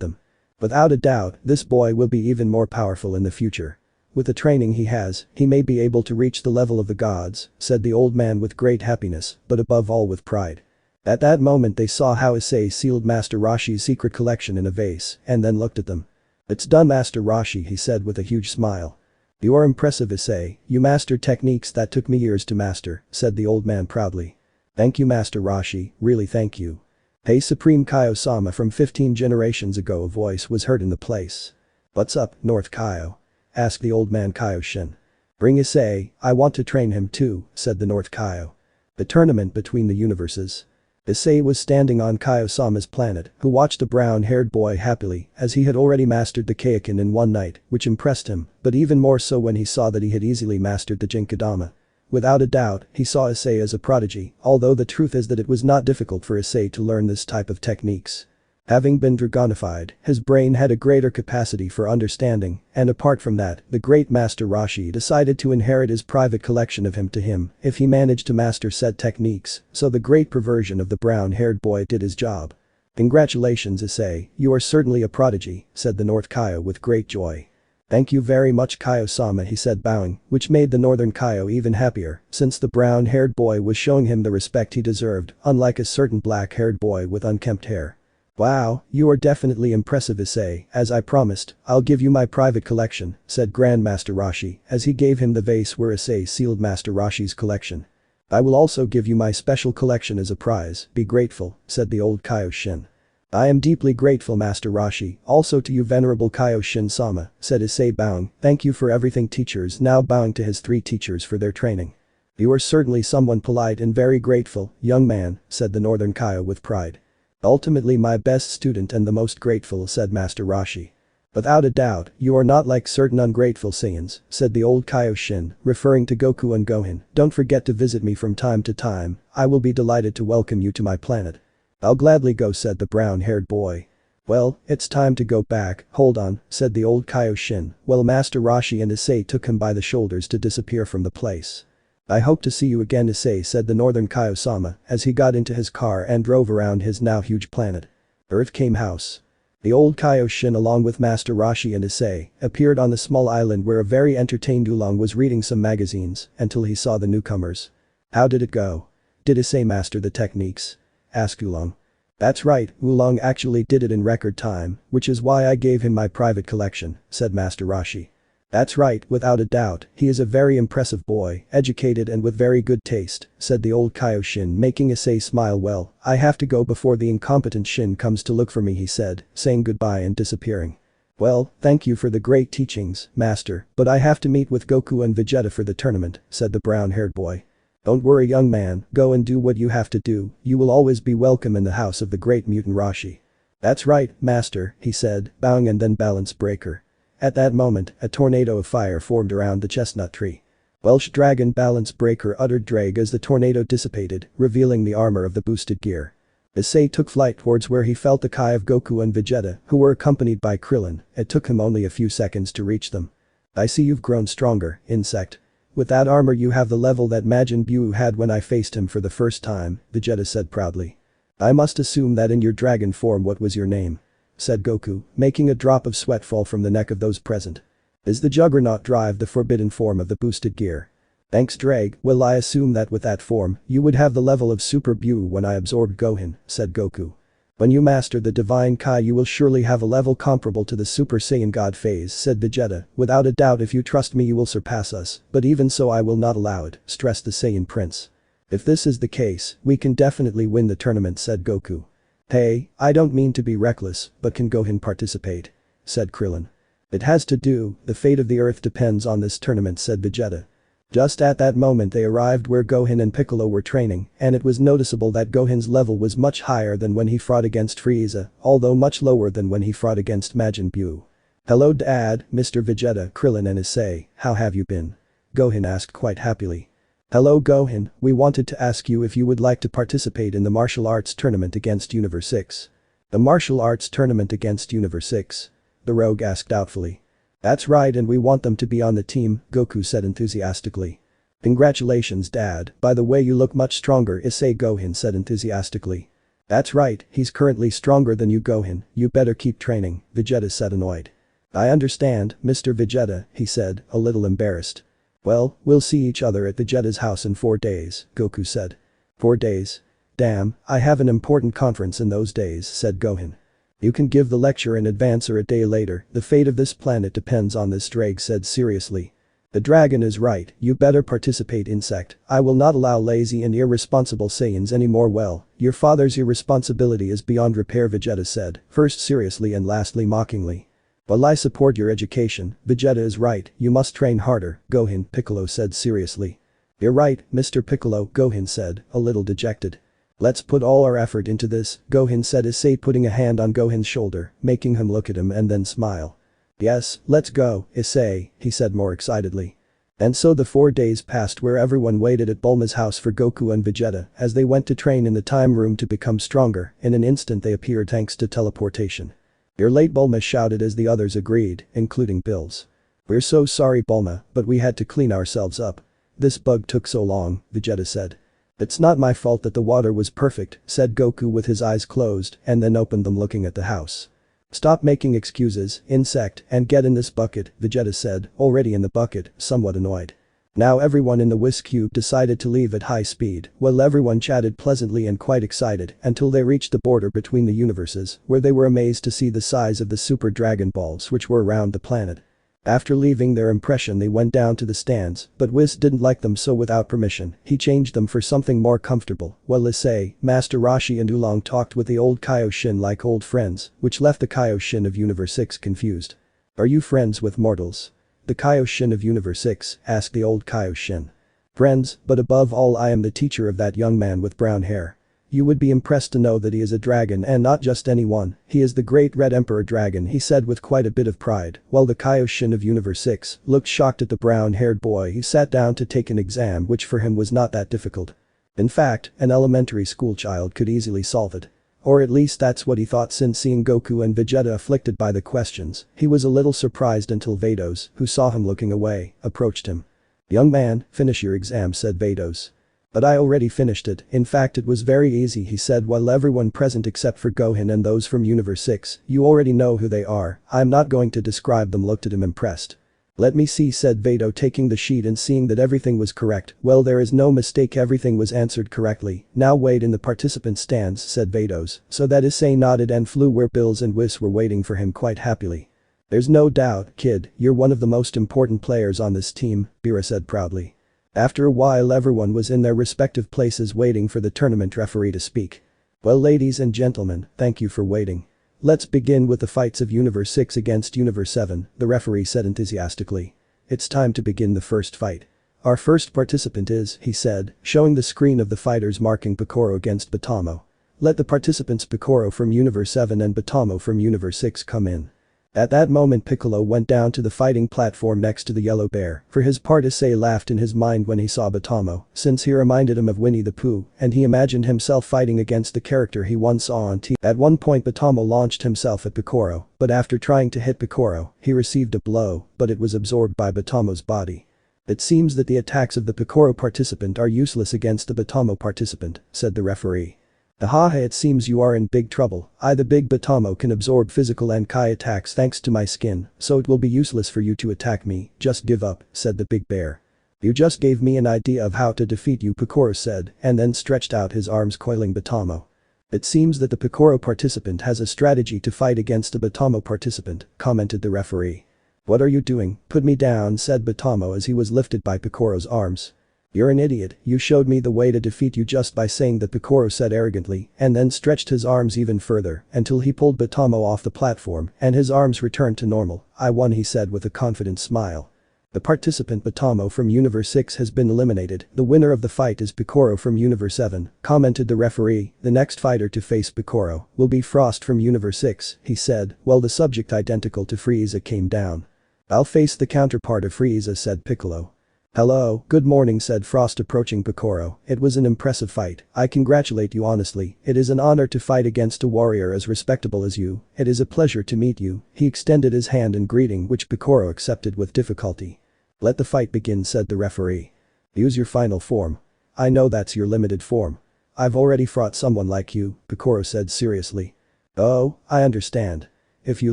them. Without a doubt, this boy will be even more powerful in the future. With the training he has, he may be able to reach the level of the gods, said the old man with great happiness, but above all with pride. At that moment they saw how Issei sealed Master Roshi's secret collection in a vase, and then looked at them. It's done, Master Roshi, he said with a huge smile. You are impressive, Issei, you mastered techniques that took me years to master, said the old man proudly. Thank you, Master Roshi, really thank you. Hey, Supreme Kaio-sama from 15 generations ago, a voice was heard in the place. What's up, North Kaio? Asked the old man Kaioshin. Bring Issei, I want to train him too, said the North Kaio. The tournament between the universes. Issei was standing on Kaio-sama's planet, who watched the brown-haired boy happily, as he had already mastered the Kaioken in one night, which impressed him, but even more so when he saw that he had easily mastered the Jinkidama. Without a doubt, he saw Issei as a prodigy, although the truth is that it was not difficult for Issei to learn this type of techniques. Having been dragonified, his brain had a greater capacity for understanding, and apart from that, the great Master Roshi decided to inherit his private collection of him to him if he managed to master said techniques, so the great perversion of the brown-haired boy did his job. Congratulations, Issei, you are certainly a prodigy, said the North Kaio with great joy. Thank you very much, Kaio-sama, he said bowing, which made the Northern Kaio even happier, since the brown-haired boy was showing him the respect he deserved, unlike a certain black-haired boy with unkempt hair. Wow, you are definitely impressive, Issei, as I promised, I'll give you my private collection, said Grandmaster Roshi, as he gave him the vase where Issei sealed Master Roshi's collection. I will also give you my special collection as a prize, be grateful, said the old Kaioshin. I am deeply grateful, Master Roshi, also to you, Venerable Kaioshin-sama, said Issei bowing, thank you for everything, teachers, now bowing to his 3 teachers for their training. You are certainly someone polite and very grateful, young man, said the Northern Kaio with pride. Ultimately my best student and the most grateful, said Master Roshi. Without a doubt, you are not like certain ungrateful Saiyans, said the old Kaioshin, referring to Goku and Gohan. Don't forget to visit me from time to time, I will be delighted to welcome you to my planet. I'll gladly go, said the brown-haired boy. Well, it's time to go back, hold on, said the old Kaioshin, while Master Roshi and Issei took him by the shoulders to disappear from the place. I hope to see you again, Issei, said the Northern Kaio-sama as he got into his car and drove around his now huge planet. Earth came house. The old Kaioshin along with Master Roshi and Issei appeared on the small island where a very entertained Oolong was reading some magazines until he saw the newcomers. How did it go? Did Issei master the techniques? Asked Oolong. That's right, Oolong actually did it in record time, which is why I gave him my private collection, said Master Roshi. That's right, without a doubt, he is a very impressive boy, educated and with very good taste, said the old Kaioshin, making Issei smile. Well, I have to go before the incompetent Shin comes to look for me, he said, saying goodbye and disappearing. Well, thank you for the great teachings, Master, but I have to meet with Goku and Vegeta for the tournament, said the brown-haired boy. Don't worry, young man, go and do what you have to do, you will always be welcome in the house of the great mutant Roshi. That's right, Master, he said, bowing and then balance breaker. At that moment, a tornado of fire formed around the chestnut tree. Welsh Dragon Balance Breaker uttered drag as the tornado dissipated, revealing the armor of the boosted gear. Issei took flight towards where he felt the Kai of Goku and Vegeta, who were accompanied by Krillin. It took him only a few seconds to reach them. I see you've grown stronger, insect. With that armor you have the level that Majin Buu had when I faced him for the first time, Vegeta said proudly. I must assume that in your dragon form. What was your name? Said Goku, making a drop of sweat fall from the neck of those present. Is the Juggernaut drive the forbidden form of the boosted gear? Thanks, Drag. Well, I assume that with that form, you would have the level of Super Buu when I absorbed Gohan, said Goku. When you master the Divine Kai you will surely have a level comparable to the Super Saiyan God phase, said Vegeta. Without a doubt, if you trust me you will surpass us, but even so I will not allow it, stressed the Saiyan Prince. If this is the case, we can definitely win the tournament, said Goku. Hey, I don't mean to be reckless, but can Gohan participate? Said Krillin. It has to do, the fate of the Earth depends on this tournament, said Vegeta. Just at that moment they arrived where Gohan and Piccolo were training, and it was noticeable that Gohan's level was much higher than when he fought against Frieza, although much lower than when he fought against Majin Buu. Hello Dad, Mr. Vegeta, Krillin and Issei, how have you been? Gohan asked quite happily. Hello Gohan, we wanted to ask you if you would like to participate in the martial arts tournament against Universe 6. The martial arts tournament against Universe 6? The rogue asked doubtfully. That's right, and we want them to be on the team, Goku said enthusiastically. Congratulations Dad, by the way you look much stronger, Issei Gohan said enthusiastically. That's right, he's currently stronger than you Gohan, you better keep training, Vegeta said annoyed. I understand, Mr. Vegeta, he said, a little embarrassed. Well, we'll see each other at Vegeta's house in 4 days, Goku said. 4 days? Damn, I have an important conference in those days, said Gohan. You can give the lecture in advance or a day later, the fate of this planet depends on this, Drake said seriously. The dragon is right, you better participate insect, I will not allow lazy and irresponsible Saiyans anymore. Well, your father's irresponsibility is beyond repair, Vegeta said, first seriously and lastly mockingly. While I support your education, Vegeta is right, you must train harder, Gohan, Piccolo said seriously. You're right, Mr. Piccolo, Gohan said, a little dejected. Let's put all our effort into this, Gohan said, Issei putting a hand on Gohan's shoulder, making him look at him and then smile. Yes, let's go, Issei, he said more excitedly. And so the 4 days passed where everyone waited at Bulma's house for Goku and Vegeta as they went to train in the time room to become stronger. In an instant they appeared thanks to teleportation. You're late, Bulma shouted as the others agreed, including Bills. We're so sorry Bulma, but we had to clean ourselves up. This bug took so long, Vegeta said. It's not my fault that the water was perfect, said Goku with his eyes closed and then opened them looking at the house. Stop making excuses, insect, and get in this bucket, Vegeta said, already in the bucket, somewhat annoyed. Now everyone in the Whisk Cube decided to leave at high speed, while everyone chatted pleasantly and quite excited until they reached the border between the universes, where they were amazed to see the size of the Super Dragon Balls which were around the planet. After leaving their impression they went down to the stands, but Whis didn't like them, so without permission, he changed them for something more comfortable, while Issei, Master Roshi and Oolong talked with the old Kaioshin like old friends, which left the Kaioshin of Universe 6 confused. Are you friends with mortals? The Kaioshin of Universe 6 asked the old Kaioshin. friends, but above all I am the teacher of that young man with brown hair. You would be impressed to know that he is a dragon and not just any one, he is the great Red Emperor Dragon, he said with quite a bit of pride, while the Kaioshin of Universe 6 looked shocked at the brown-haired boy who sat down to take an exam which for him was not that difficult. In fact, an elementary school child could easily solve it. Or at least that's what he thought, since seeing Goku and Vegeta afflicted by the questions, he was a little surprised until Vados, who saw him looking away, approached him. "Young man, finish your exam," said Vados. "But I already finished it, in fact it was very easy," he said, while everyone present except for Gohan and those from Universe 6, "you already know who they are, I'm not going to describe them," looked at him impressed. "Let me see," said Vado, taking the sheet and seeing that everything was correct. "Well, there is no mistake, everything was answered correctly. Now wait in the participant stands," said Vados, so that Issei nodded and flew where Bills and Whis were waiting for him quite happily. "There's no doubt, kid, you're one of the most important players on this team," Bira said proudly. After a while everyone was in their respective places waiting for the tournament referee to speak. "Well, ladies and gentlemen, thank you for waiting. Let's begin with the fights of Universe 6 against Universe 7, the referee said enthusiastically. "It's time to begin the first fight. Our first participant is," he said, showing the screen of the fighters marking Picoro against Batamo. "Let the participants Picoro from Universe 7 and Batamo from Universe 6 come in." At that moment Piccolo went down to the fighting platform next to the yellow bear. For his part, Issei laughed in his mind when he saw Batamo, since he reminded him of Winnie the Pooh, and he imagined himself fighting against the character he once saw on TV. At one point Batamo launched himself at Picoro, but after trying to hit Picoro, he received a blow, but it was absorbed by Batamo's body. "It seems that the attacks of the Picoro participant are useless against the Batamo participant," said the referee. "Ahaha, it seems you are in big trouble. I, the big Batamo, can absorb physical and Kai attacks thanks to my skin, so it will be useless for you to attack me, just give up," said the big bear. "You just gave me an idea of how to defeat you," Picoro said, and then stretched out his arms coiling Batamo. "It seems that the Picoro participant has a strategy to fight against the Batamo participant," commented the referee. "What are you doing? Put me down," said Batamo as he was lifted by Picoro's arms. "You're an idiot, you showed me the way to defeat you just by saying that," Picoro said arrogantly, and then stretched his arms even further until he pulled Batamo off the platform and his arms returned to normal. "I won," he said with a confident smile. "The participant Batamo from Universe 6 has been eliminated. The winner of the fight is Picoro from Universe 7, commented the referee. "The next fighter to face Picoro will be Frost from Universe 6, he said, while the subject identical to Frieza came down. "I'll face the counterpart of Frieza," said Piccolo. "Hello, good morning," said Frost approaching Picoro. "It was an impressive fight. I congratulate you honestly. It is an honor to fight against a warrior as respectable as you. It is a pleasure to meet you." He extended his hand in greeting, which Picoro accepted with difficulty. "Let the fight begin," said the referee. "Use your final form. I know that's your limited form. I've already fought someone like you," Picoro said seriously. "Oh, I understand. If you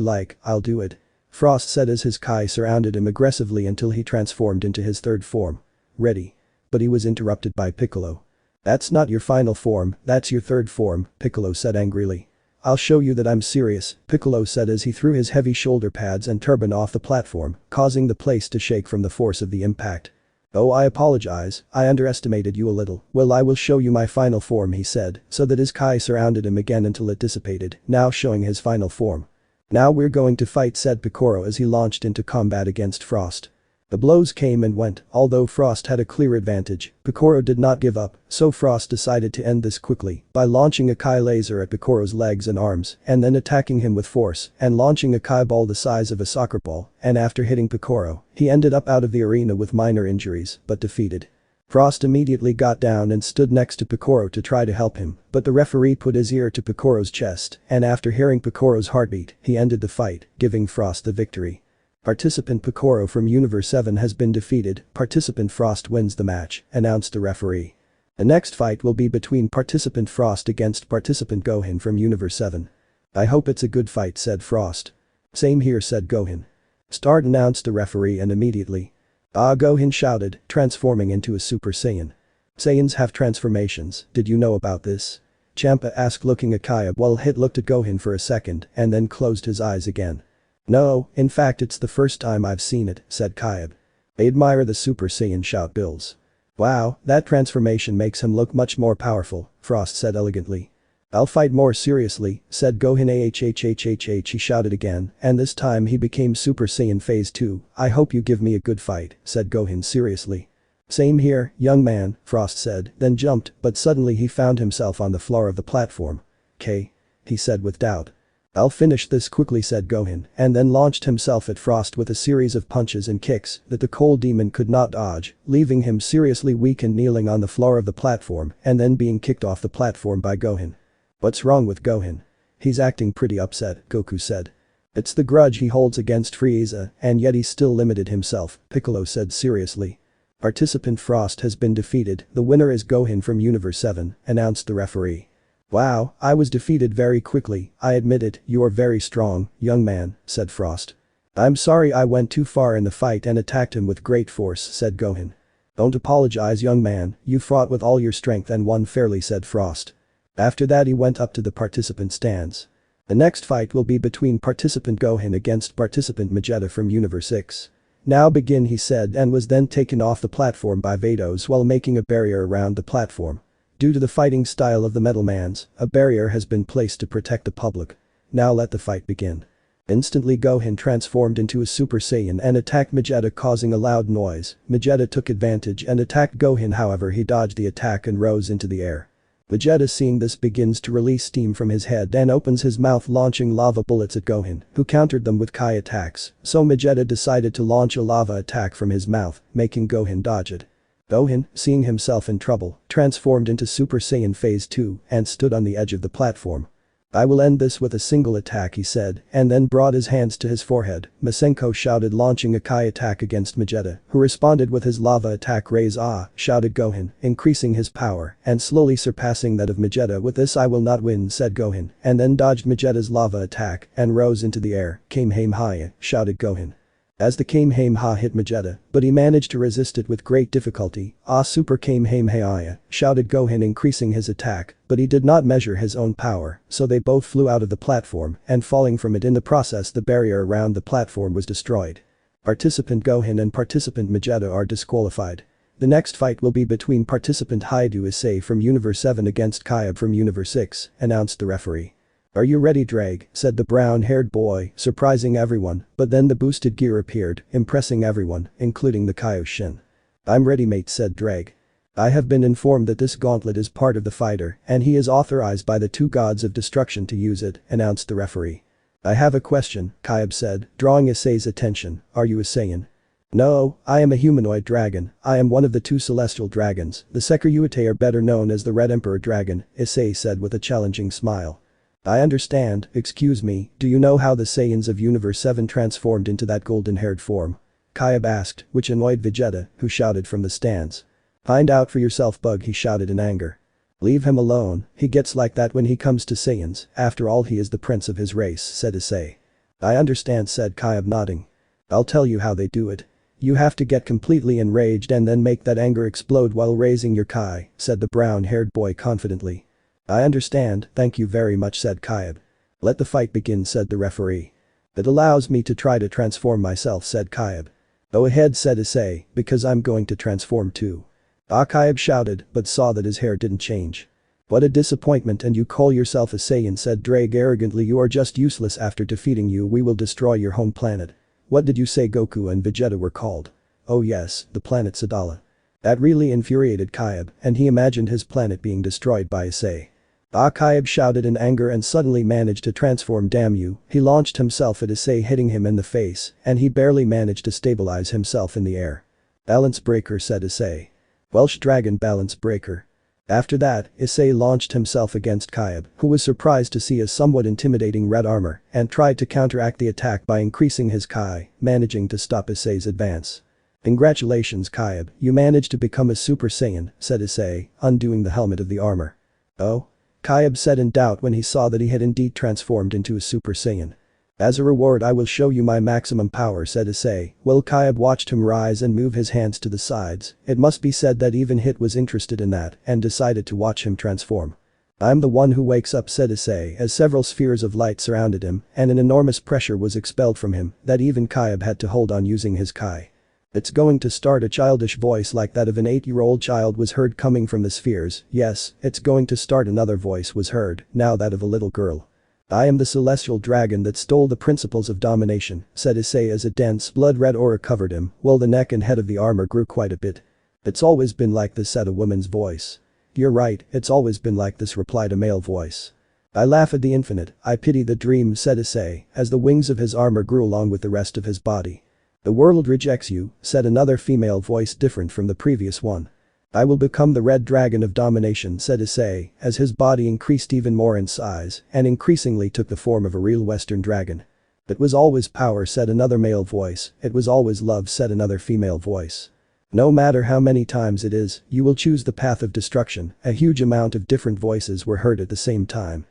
like, I'll do it," Frost said as his Kai surrounded him aggressively until he transformed into his third form. "Ready." But he was interrupted by Piccolo. "That's not your final form, that's your third form," Piccolo said angrily. "I'll show you that I'm serious," Piccolo said as he threw his heavy shoulder pads and turban off the platform, causing the place to shake from the force of the impact. "Oh, I apologize, I underestimated you a little. Well, I will show you my final form," he said, so that his Kai surrounded him again until it dissipated, now showing his final form. "Now we're going to fight," said Picoro as he launched into combat against Frost. The blows came and went, although Frost had a clear advantage, Picoro did not give up, so Frost decided to end this quickly by launching a Kai laser at Picoro's legs and arms and then attacking him with force and launching a Kai ball the size of a soccer ball, and after hitting Picoro, he ended up out of the arena with minor injuries but defeated. Frost immediately got down and stood next to Picoro to try to help him, but the referee put his ear to Picoro's chest, and after hearing Picoro's heartbeat, he ended the fight, giving Frost the victory. "Participant Picoro from Universe 7 has been defeated, participant Frost wins the match," announced the referee. The next fight will be between participant Frost against participant Gohan from Universe 7. "I hope it's a good fight," said Frost. "Same here," said Gohan. "Start," announced the referee, and immediately, "Ah," Gohan shouted, transforming into a Super Saiyan. "Saiyans have transformations, did you know about this?" Champa asked, looking at Kaya, while Hit looked at Gohan for a second and then closed his eyes again. "No, in fact it's the first time I've seen it," said Kaya. "I admire the Super Saiyan," shout Bills. "Wow, that transformation makes him look much more powerful," Frost said elegantly. "I'll fight more seriously," said Gohan. Ahhhhhh, he shouted again, and this time he became Super Saiyan Phase 2. "I hope you give me a good fight," said Gohan seriously. Same here, young man, Frost said, then jumped, but suddenly he found himself on the floor of the platform. "K," he said with doubt. "I'll finish this quickly," said Gohan, and then launched himself at Frost with a series of punches and kicks that the cold demon could not dodge, leaving him seriously weak and kneeling on the floor of the platform and then being kicked off the platform by Gohan. "What's wrong with Gohan? He's acting pretty upset," Goku said. "It's the grudge he holds against Frieza, and yet he still limited himself," Piccolo said seriously. "Participant Frost has been defeated, the winner is Gohan from Universe 7, announced the referee. "Wow, I was defeated very quickly, I admit it, you are very strong, young man," said Frost. "I'm sorry I went too far in the fight and attacked him with great force," said Gohan. "Don't apologize, young man, you fought with all your strength and won fairly," said Frost. After that he went up to the participant stands. The next fight will be between participant Gohan against participant Vegeta from Universe 6. "Now begin," he said, and was then taken off the platform by Vados while making a barrier around the platform. Due to the fighting style of the Metalmans, a barrier has been placed to protect the public. Now let the fight begin. Instantly Gohan transformed into a Super Saiyan and attacked Vegeta, causing a loud noise. Vegeta took advantage and attacked Gohan, however he dodged the attack and rose into the air. Vegeta, seeing this, begins to release steam from his head and opens his mouth, launching lava bullets at Gohan, who countered them with Kai attacks, so Vegeta decided to launch a lava attack from his mouth, making Gohan dodge it. Gohan, seeing himself in trouble, transformed into Super Saiyan Phase 2 and stood on the edge of the platform. "I will end this with a single attack," he said, and then brought his hands to his forehead. Masenko shouted, launching a Kai attack against Vegeta, who responded with his lava attack. "Raise ah," shouted Gohan, increasing his power and slowly surpassing that of Vegeta. "With this I will not win," said Gohan, and then dodged Vegeta's lava attack and rose into the air. "Kamehameha," shouted Gohan. As the Kamehameha hit Vegeta, but he managed to resist it with great difficulty. "Ah, Super Kamehameha," shouted Gohan, increasing his attack, but he did not measure his own power, so they both flew out of the platform and falling from it. In the process, the barrier around the platform was destroyed. Participant Gohan and participant Vegeta are disqualified. The next fight will be between participant Haidu Issei from Universe 7 against Kayab from Universe 6, announced the referee. "Are you ready, Drag?" said the brown-haired boy, surprising everyone, but then the boosted gear appeared, impressing everyone, including the Kaioshin. "I'm ready, mate," said Drag. "I have been informed that this gauntlet is part of the fighter and he is authorized by the two gods of destruction to use it," announced the referee. "I have a question," Kayab said, drawing Issei's attention. "Are you a Saiyan?" "No, I am a humanoid dragon. I am one of the two celestial dragons. The Sekiryu are better known as the Red Emperor Dragon," Issei said with a challenging smile. "I understand, excuse me, do you know how the Saiyans of Universe 7 transformed into that golden-haired form?" Kayab asked, which annoyed Vegeta, who shouted from the stands. "Find out for yourself, Bug," he shouted in anger. "Leave him alone, he gets like that when he comes to Saiyans, after all he is the prince of his race," said Issei. "I understand," said Kayab, nodding. "I'll tell you how they do it. You have to get completely enraged and then make that anger explode while raising your Kai," said the brown-haired boy confidently. "I understand, thank you very much," said Kayab. "Let the fight begin," said the referee. "It allows me to try to transform myself," said Kayab. "Go ahead," said Issei, "because I'm going to transform too." "Ah," Kayab shouted, but saw that his hair didn't change. "What a disappointment, and you call yourself a Saiyan," said Drake arrogantly. "You are just useless. After defeating you we will destroy your home planet." "What did you say Goku and Vegeta were called?" "Oh yes, the planet Sadala." That really infuriated Kayab, and he imagined his planet being destroyed by Issei. "Ah," Kayab shouted in anger and suddenly managed to transform. "Damn you," he launched himself at Issei, hitting him in the face, and he barely managed to stabilize himself in the air. "Balance breaker," said Issei. "Welsh dragon balance breaker." After that, Issei launched himself against Kayab, who was surprised to see a somewhat intimidating red armor, and tried to counteract the attack by increasing his Kai, managing to stop Issei's advance. "Congratulations, Kayab, you managed to become a Super Saiyan," said Issei, undoing the helmet of the armor. "Oh?" Kayab said in doubt when he saw that he had indeed transformed into a Super Saiyan. "As a reward I will show you my maximum power," said Issei, while Kayab watched him rise and move his hands to the sides. It must be said that even Hit was interested in that and decided to watch him transform. "I'm the one who wakes up," said Issei as several spheres of light surrounded him and an enormous pressure was expelled from him that even Kayab had to hold on using his Kai. "It's going to start." A childish voice like that of an 8-year-old child was heard coming from the spheres. "Yes, it's going to start." Another voice was heard, now that of a little girl. "I am the celestial dragon that stole the principles of domination," said Issei as a dense blood-red aura covered him, while the neck and head of the armor grew quite a bit. "It's always been like this," said a woman's voice. "You're right, it's always been like this," replied a male voice. "I laugh at the infinite, I pity the dream," said Issei, as the wings of his armor grew along with the rest of his body. "The world rejects you," said another female voice different from the previous one. "I will become the red dragon of domination," said Issei, as his body increased even more in size and increasingly took the form of a real Western dragon. "It was always power," said another male voice. "It was always love," said another female voice. "No matter how many times it is, you will choose the path of destruction." A huge amount of different voices were heard at the same time.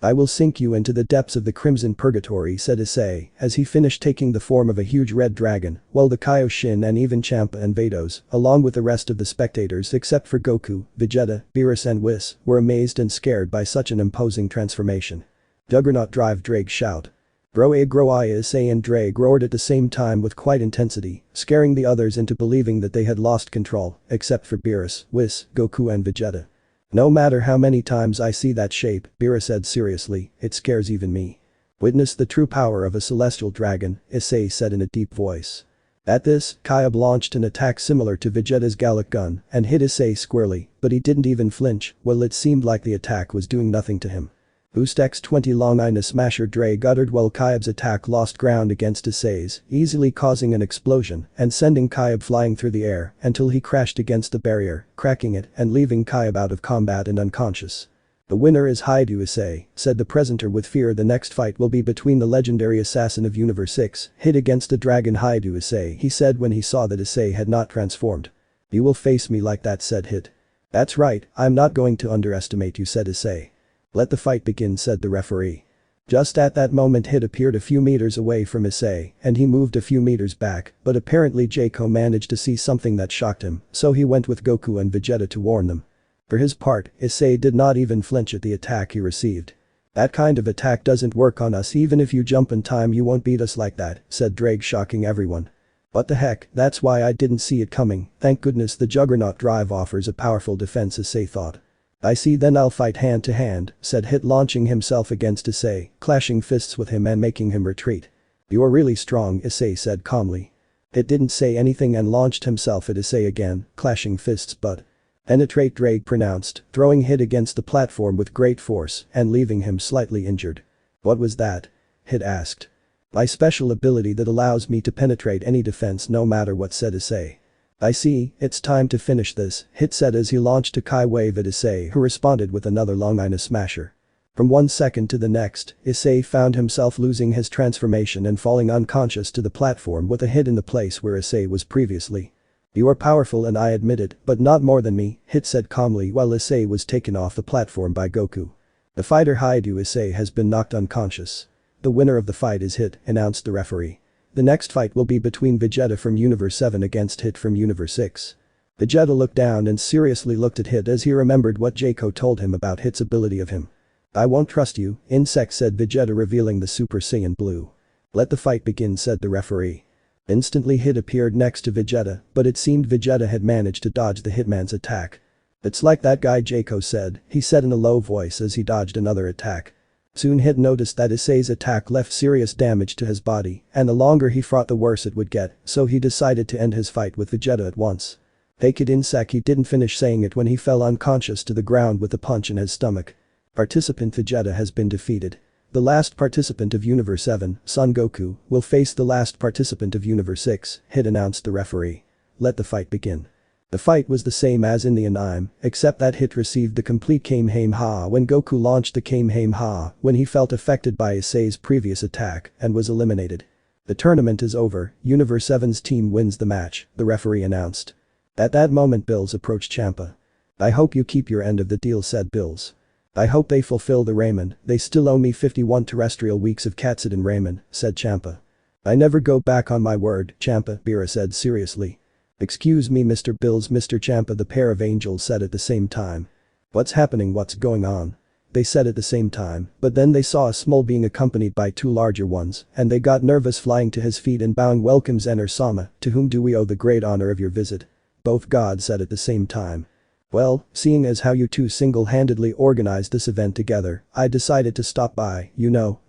"I will sink you into the depths of the crimson purgatory," said Issei, as he finished taking the form of a huge red dragon, while the Kaioshin and even Champa and Vados, along with the rest of the spectators except for Goku, Vegeta, Rias and Whis, were amazed and scared by such an imposing transformation. "Juggernaut drive," Drake shout. "Groe Groai," Issei and Drake roared at the same time with quite intensity, scaring the others into believing that they had lost control, except for Beerus, Whis, Goku and Vegeta. "No matter how many times I see that shape," Beerus said seriously, "it scares even me." "Witness the true power of a celestial dragon," Issei said in a deep voice. At this, Kayab launched an attack similar to Vegeta's Gallic gun and hit Issei squarely, but he didn't even flinch, while it seemed like the attack was doing nothing to him. "Boost X20 Long Ina Smasher," Drake uttered while Kayab's attack lost ground against Issei's, easily causing an explosion and sending Kayab flying through the air until he crashed against the barrier, cracking it and leaving Kayab out of combat and unconscious. "The winner is Haidu," Issei said the presenter with fear. "The next fight will be between the legendary assassin of Universe 6, Hit against the dragon Haidu," Issei he said when he saw that Issei had not transformed. "You will face me like that," said Hit. "That's right, I'm not going to underestimate you," said Issei. "Let the fight begin," said the referee. Just at that moment Hit appeared a few meters away from Issei and he moved a few meters back, but apparently Jaco managed to see something that shocked him, so he went with Goku and Vegeta to warn them. For his part, Issei did not even flinch at the attack he received. "That kind of attack doesn't work on us. Even if you jump in time you won't beat us like that," said Drake, shocking everyone. "What the heck, that's why I didn't see it coming. Thank goodness the Juggernaut drive offers a powerful defense," Issei thought. "I see, then I'll fight hand to hand," said Hit, launching himself against Issei, clashing fists with him and making him retreat. "You're really strong," Issei said calmly. Hit didn't say anything and launched himself at Issei again, clashing fists but penetrate, Drake pronounced, throwing Hit against the platform with great force and leaving him slightly injured. "What was that?" Hit asked. "My special ability that allows me to penetrate any defense no matter what," said Issei. "I see, it's time to finish this," Hit said as he launched a Kai wave at Issei, who responded with another Long Ina Smasher. From 1 second to the next, Issei found himself losing his transformation and falling unconscious to the platform with a hit in the place where Issei was previously. "You are powerful and I admit it, but not more than me," Hit said calmly while Issei was taken off the platform by Goku. "The fighter Haidu Issei has been knocked unconscious. The winner of the fight is Hit," announced the referee. "The next fight will be between Vegeta from Universe 7 against Hit from Universe 6. Vegeta looked down and seriously looked at Hit as he remembered what Jaco told him about Hit's ability of him. "I won't trust you, insect," said Vegeta, revealing the Super Saiyan Blue. "Let the fight begin," said the referee. Instantly Hit appeared next to Vegeta, but it seemed Vegeta had managed to dodge the Hitman's attack. "It's like that guy," Jaco said, he said in a low voice as he dodged another attack. Soon Hit noticed that Issei's attack left serious damage to his body, and the longer he fought the worse it would get, so he decided to end his fight with Vegeta at once. "Take it, insect," he didn't finish saying it when he fell unconscious to the ground with a punch in his stomach. Participant Vegeta has been defeated. The last participant of Universe 7, Son Goku, will face the last participant of Universe 6, Hit announced the referee. "Let the fight begin." The fight was the same as in the anime, except that Hit received the complete Kamehameha when Goku launched the Kamehameha when he felt affected by Issei's previous attack and was eliminated. "The tournament is over, Universe 7's team wins the match," the referee announced. At that moment Bills approached Champa. "I hope you keep your end of the deal," said Bills. "I hope they fulfill the ramen, they still owe me 51 terrestrial weeks of Katsuden ramen," said Champa. "I never go back on my word, Champa," Beerus said seriously. "Excuse me, Mr. Bills, Mr. Champa," the pair of angels said at the same time. "What's happening, what's going on?" they said at the same time, but then they saw a small being accompanied by 2 larger ones, and they got nervous, flying to his feet and bowing. "Welcome Zener-sama, to whom do we owe the great honor of your visit?" both gods said at the same time. "Well, seeing as how you two single-handedly organized this event together, I decided to stop by,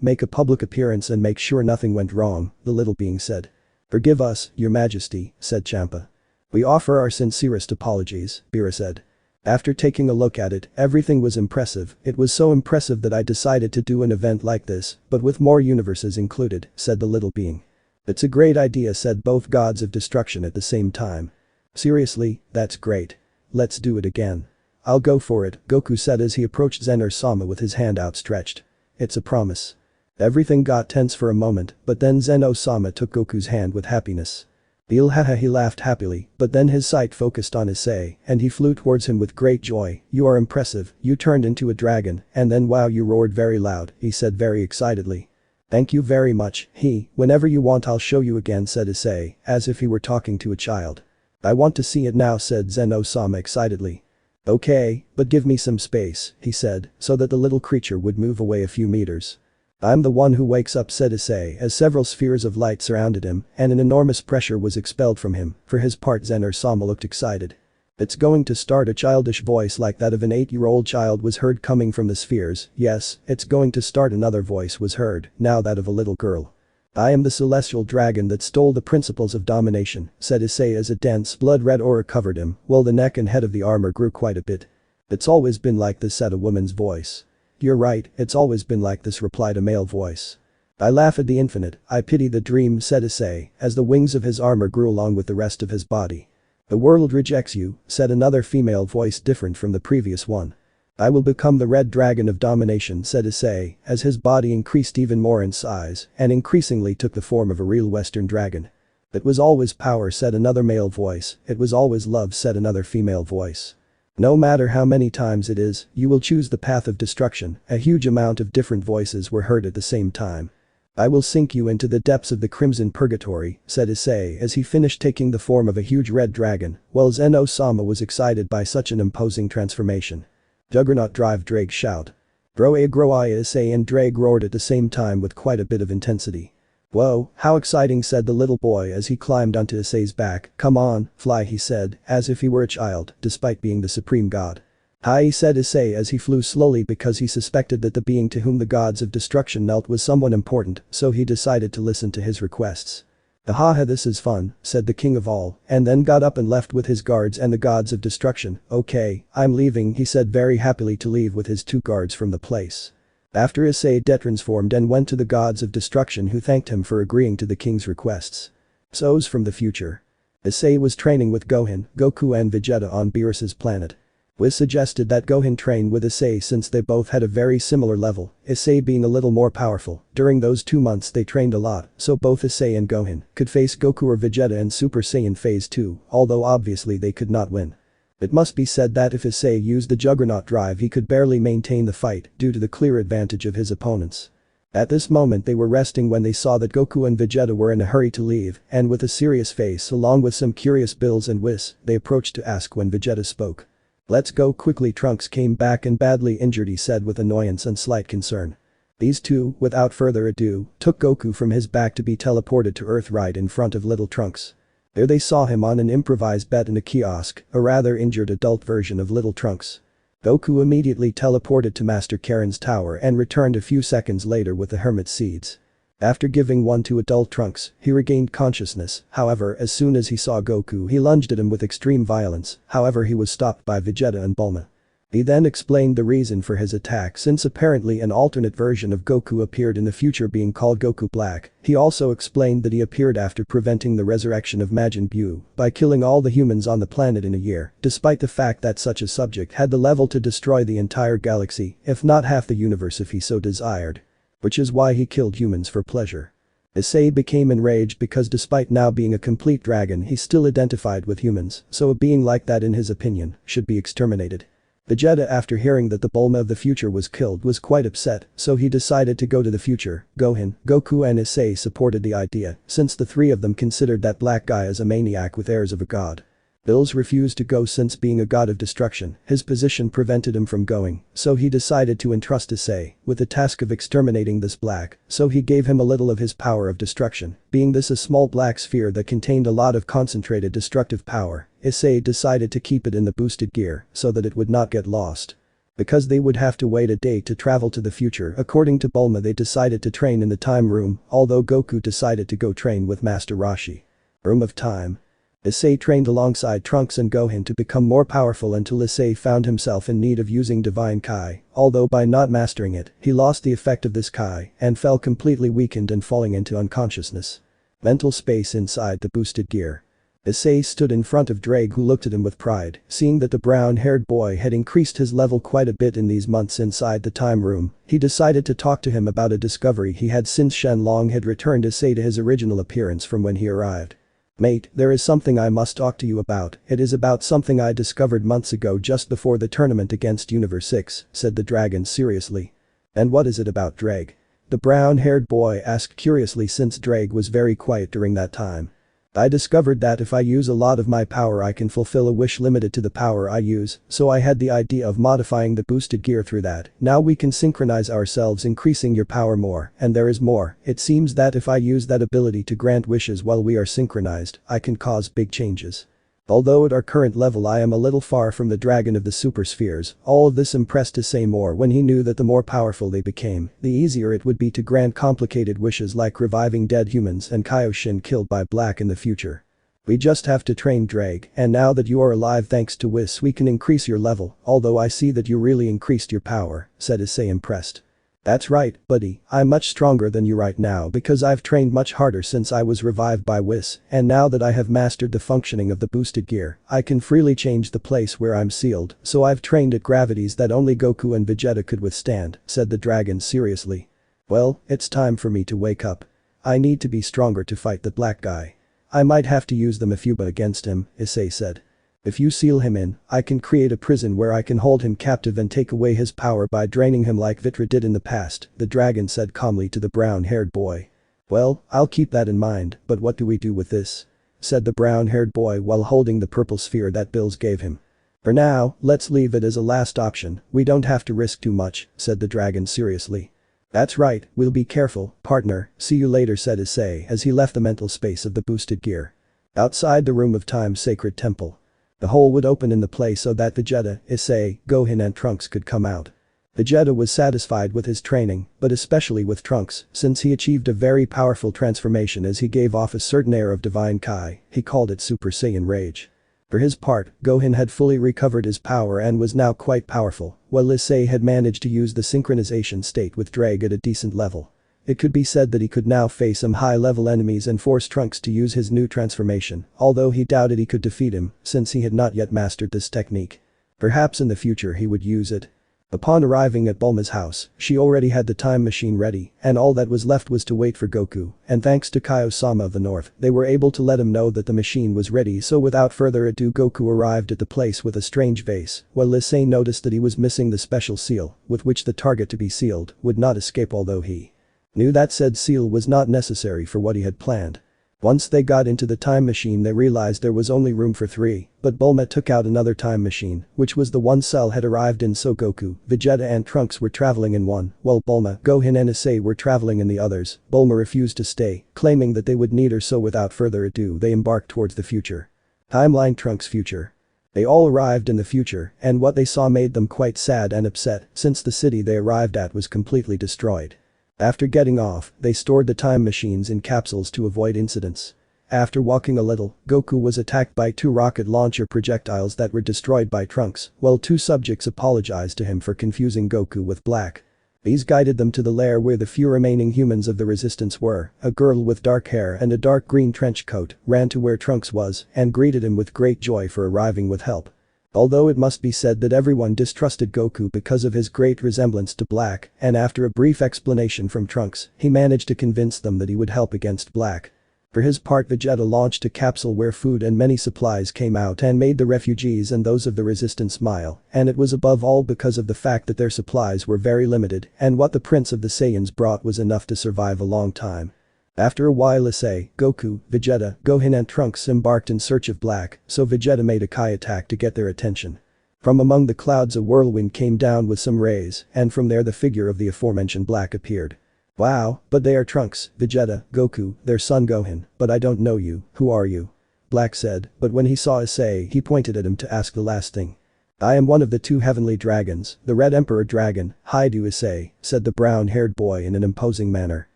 make a public appearance and make sure nothing went wrong," the little being said. "Forgive us, your majesty," said Champa. We offer our sincerest apologies, Bira said. After taking a look at it, everything was impressive. It was so impressive that I decided to do an event like this, but with more universes included, said the little being. It's a great idea, said both gods of destruction at the same time. Seriously, that's great. Let's do it again. I'll go for it, Goku said as he approached Zeno-sama with his hand outstretched. It's a promise. Everything got tense for a moment, but then Zeno-sama took Goku's hand with happiness. Haha, he laughed happily, but then his sight focused on Issei, and he flew towards him with great joy. You are impressive, you turned into a dragon, and then wow, you roared very loud, he said very excitedly. Thank you very much, whenever you want I'll show you again, said Issei, as if he were talking to a child. I want to see it now, said Zeno-sama excitedly. Okay, but give me some space, he said, so that the little creature would move away a few meters. I'm the one who wakes up, said Issei as several spheres of light surrounded him and an enormous pressure was expelled from him. For his part, Zeno-sama looked excited. It's going to start. A childish voice like that of an 8-year-old child was heard coming from the spheres. Yes, it's going to start. Another voice was heard, now that of a little girl. I am the celestial dragon that stole the principles of domination, said Issei as a dense blood-red aura covered him, while the neck and head of the armor grew quite a bit. It's always been like this, said a woman's voice. You're right, it's always been like this, replied a male voice. I laugh at the infinite, I pity the dream, said Issei, as the wings of his armor grew along with the rest of his body. The world rejects you, said another female voice different from the previous one. I will become the red dragon of domination, said Issei, as his body increased even more in size and increasingly took the form of a real Western dragon. It was always power, said another male voice. It was always love, said another female voice. No matter how many times it is, you will choose the path of destruction. A huge amount of different voices were heard at the same time. I will sink you into the depths of the crimson purgatory, said Issei as he finished taking the form of a huge red dragon, while Zeno-sama was excited by such an imposing transformation. Juggernaut drive, Drake shout. Groa Issei and Drake roared at the same time with quite a bit of intensity. Whoa, how exciting, said the little boy as he climbed onto Issei's back. Come on, fly, he said, as if he were a child, despite being the supreme god. Hi, said Issei as he flew slowly because he suspected that the being to whom the gods of destruction knelt was someone important, so he decided to listen to his requests. Ahaha, this is fun, said the king of all, and then got up and left with his guards and the gods of destruction. Okay, I'm leaving, he said very happily to leave with his 2 guards from the place. After Issei transformed and went to the gods of destruction who thanked him for agreeing to the king's requests. So's from the future. Issei was training with Gohan, Goku and Vegeta on Beerus's planet. Whis suggested that Gohan train with Issei since they both had a very similar level, Issei being a little more powerful. During those 2 months they trained a lot, so both Issei and Gohan could face Goku or Vegeta in Super Saiyan Phase 2, although obviously they could not win. It must be said that if Issei used the Juggernaut drive he could barely maintain the fight due to the clear advantage of his opponents. At this moment they were resting when they saw that Goku and Vegeta were in a hurry to leave, and with a serious face along with some curious Bills and Whis, they approached to ask when Vegeta spoke. Let's go quickly. Trunks came back and badly injured, he said with annoyance and slight concern. These two, without further ado, took Goku from his back to be teleported to Earth right in front of little Trunks. There they saw him on an improvised bed in a kiosk, a rather injured adult version of little Trunks. Goku immediately teleported to Master Karen's tower and returned a few seconds later with the Hermit Seeds. After giving one to adult Trunks, he regained consciousness. However, as soon as he saw Goku he lunged at him with extreme violence. However, he was stopped by Vegeta and Bulma. He then explained the reason for his attack since apparently an alternate version of Goku appeared in the future being called Goku Black. He also explained that he appeared after preventing the resurrection of Majin Buu by killing all the humans on the planet in a year, despite the fact that such a subject had the level to destroy the entire galaxy, if not half the universe if he so desired. Which is why he killed humans for pleasure. Issei became enraged because despite now being a complete dragon he still identified with humans, so a being like that in his opinion should be exterminated. Vegeta, after hearing that the Bulma of the future was killed, was quite upset, so he decided to go to the future. Gohan, Goku and Issei supported the idea since the 3 of them considered that black guy as a maniac with airs of a god. Bills refused to go since being a god of destruction, his position prevented him from going, so he decided to entrust Issei with the task of exterminating this black, so he gave him a little of his power of destruction, being this a small black sphere that contained a lot of concentrated destructive power. Issei decided to keep it in the boosted gear so that it would not get lost. Because they would have to wait a day to travel to the future, according to Bulma they decided to train in the time room, although Goku decided to go train with Master Roshi. Room of Time. Issei trained alongside Trunks and Gohan to become more powerful until Issei found himself in need of using Divine Kai, although by not mastering it, he lost the effect of this Kai and fell completely weakened and falling into unconsciousness. Mental space inside the boosted gear. Issei stood in front of Drake, who looked at him with pride, seeing that the brown-haired boy had increased his level quite a bit in these months inside the time room. He decided to talk to him about a discovery he had since Shenlong had returned Issei to his original appearance from when he arrived. "Mate, there is something I must talk to you about. It is about something I discovered months ago just before the tournament against Universe 6, said the dragon seriously. "And what is it about, Drake?" The brown-haired boy asked curiously, since Drake was very quiet during that time. "I discovered that if I use a lot of my power I can fulfill a wish limited to the power I use, so I had the idea of modifying the boosted gear through that. Now we can synchronize ourselves, increasing your power more, and there is more. It seems that if I use that ability to grant wishes while we are synchronized, I can cause big changes. Although at our current level I am a little far from the dragon of the super spheres, all of this impressed Issei more when he knew that the more powerful they became, the easier it would be to grant complicated wishes like reviving dead humans and Kaioshin killed by Black in the future. We just have to train Drake, and now that you are alive thanks to Whis we can increase your level, although I see that you really increased your power," said Issei impressed. "That's right, buddy, I'm much stronger than you right now because I've trained much harder since I was revived by Whis, and now that I have mastered the functioning of the boosted gear, I can freely change the place where I'm sealed, so I've trained at gravities that only Goku and Vegeta could withstand," said the dragon seriously. "Well, it's time for me to wake up. I need to be stronger to fight the black guy. I might have to use the Mafuba against him," Issei said. "If you seal him in, I can create a prison where I can hold him captive and take away his power by draining him like Vitra did in the past," the dragon said calmly to the brown-haired boy. "Well, I'll keep that in mind, but what do we do with this?" said the brown-haired boy while holding the purple sphere that Bills gave him. "For now, let's leave it as a last option, we don't have to risk too much," said the dragon seriously. "That's right, we'll be careful, partner, see you later," said Issei as he left the mental space of the boosted gear. Outside the Room of Time's sacred temple. The hole would open in the place so that Vegeta, Issei, Gohan and Trunks could come out. Vegeta was satisfied with his training, but especially with Trunks, since he achieved a very powerful transformation as he gave off a certain air of divine Kai, he called it Super Saiyan Rage. For his part, Gohan had fully recovered his power and was now quite powerful, while Issei had managed to use the synchronization state with Drake at a decent level. It could be said that he could now face some high-level enemies and force Trunks to use his new transformation, although he doubted he could defeat him since he had not yet mastered this technique. Perhaps in the future he would use it. Upon arriving at Bulma's house, she already had the time machine ready, and all that was left was to wait for Goku, and thanks to Kaio-sama of the North, they were able to let him know that the machine was ready, so without further ado Goku arrived at the place with a strange vase, while Issei noticed that he was missing the special seal, with which the target to be sealed would not escape, although he knew that said seal was not necessary for what he had planned. Once they got into the time machine they realized there was only room for 3, but Bulma took out another time machine, which was the one Cell had arrived in, so Goku, Vegeta and Trunks were traveling in one, while Bulma, Gohan and Issei were traveling in the others. Bulma refused to stay, claiming that they would need her, so without further ado they embarked towards the future. Timeline Trunks' future. They all arrived in the future, and what they saw made them quite sad and upset since the city they arrived at was completely destroyed. After getting off, they stored the time machines in capsules to avoid incidents. After walking a little, Goku was attacked by 2 rocket launcher projectiles that were destroyed by Trunks, while 2 subjects apologized to him for confusing Goku with Black. These guided them to the lair where the few remaining humans of the resistance were. A girl with dark hair and a dark green trench coat ran to where Trunks was and greeted him with great joy for arriving with help. Although it must be said that everyone distrusted Goku because of his great resemblance to Black, and after a brief explanation from Trunks, he managed to convince them that he would help against Black. For his part, Vegeta launched a capsule where food and many supplies came out and made the refugees and those of the resistance smile, and it was above all because of the fact that their supplies were very limited and what the Prince of the Saiyans brought was enough to survive a long time. After a while Issei, Goku, Vegeta, Gohan and Trunks embarked in search of Black, so Vegeta made a Kai attack to get their attention. From among the clouds a whirlwind came down with some rays, and from there the figure of the aforementioned Black appeared. "Wow, but they are Trunks, Vegeta, Goku, their son Gohan, but I don't know you, who are you?" Black said, but when he saw Issei he pointed at him to ask the last thing. "I am one of the 2 heavenly dragons, the Red Emperor Dragon, hi do Issei," said the brown-haired boy in an imposing manner.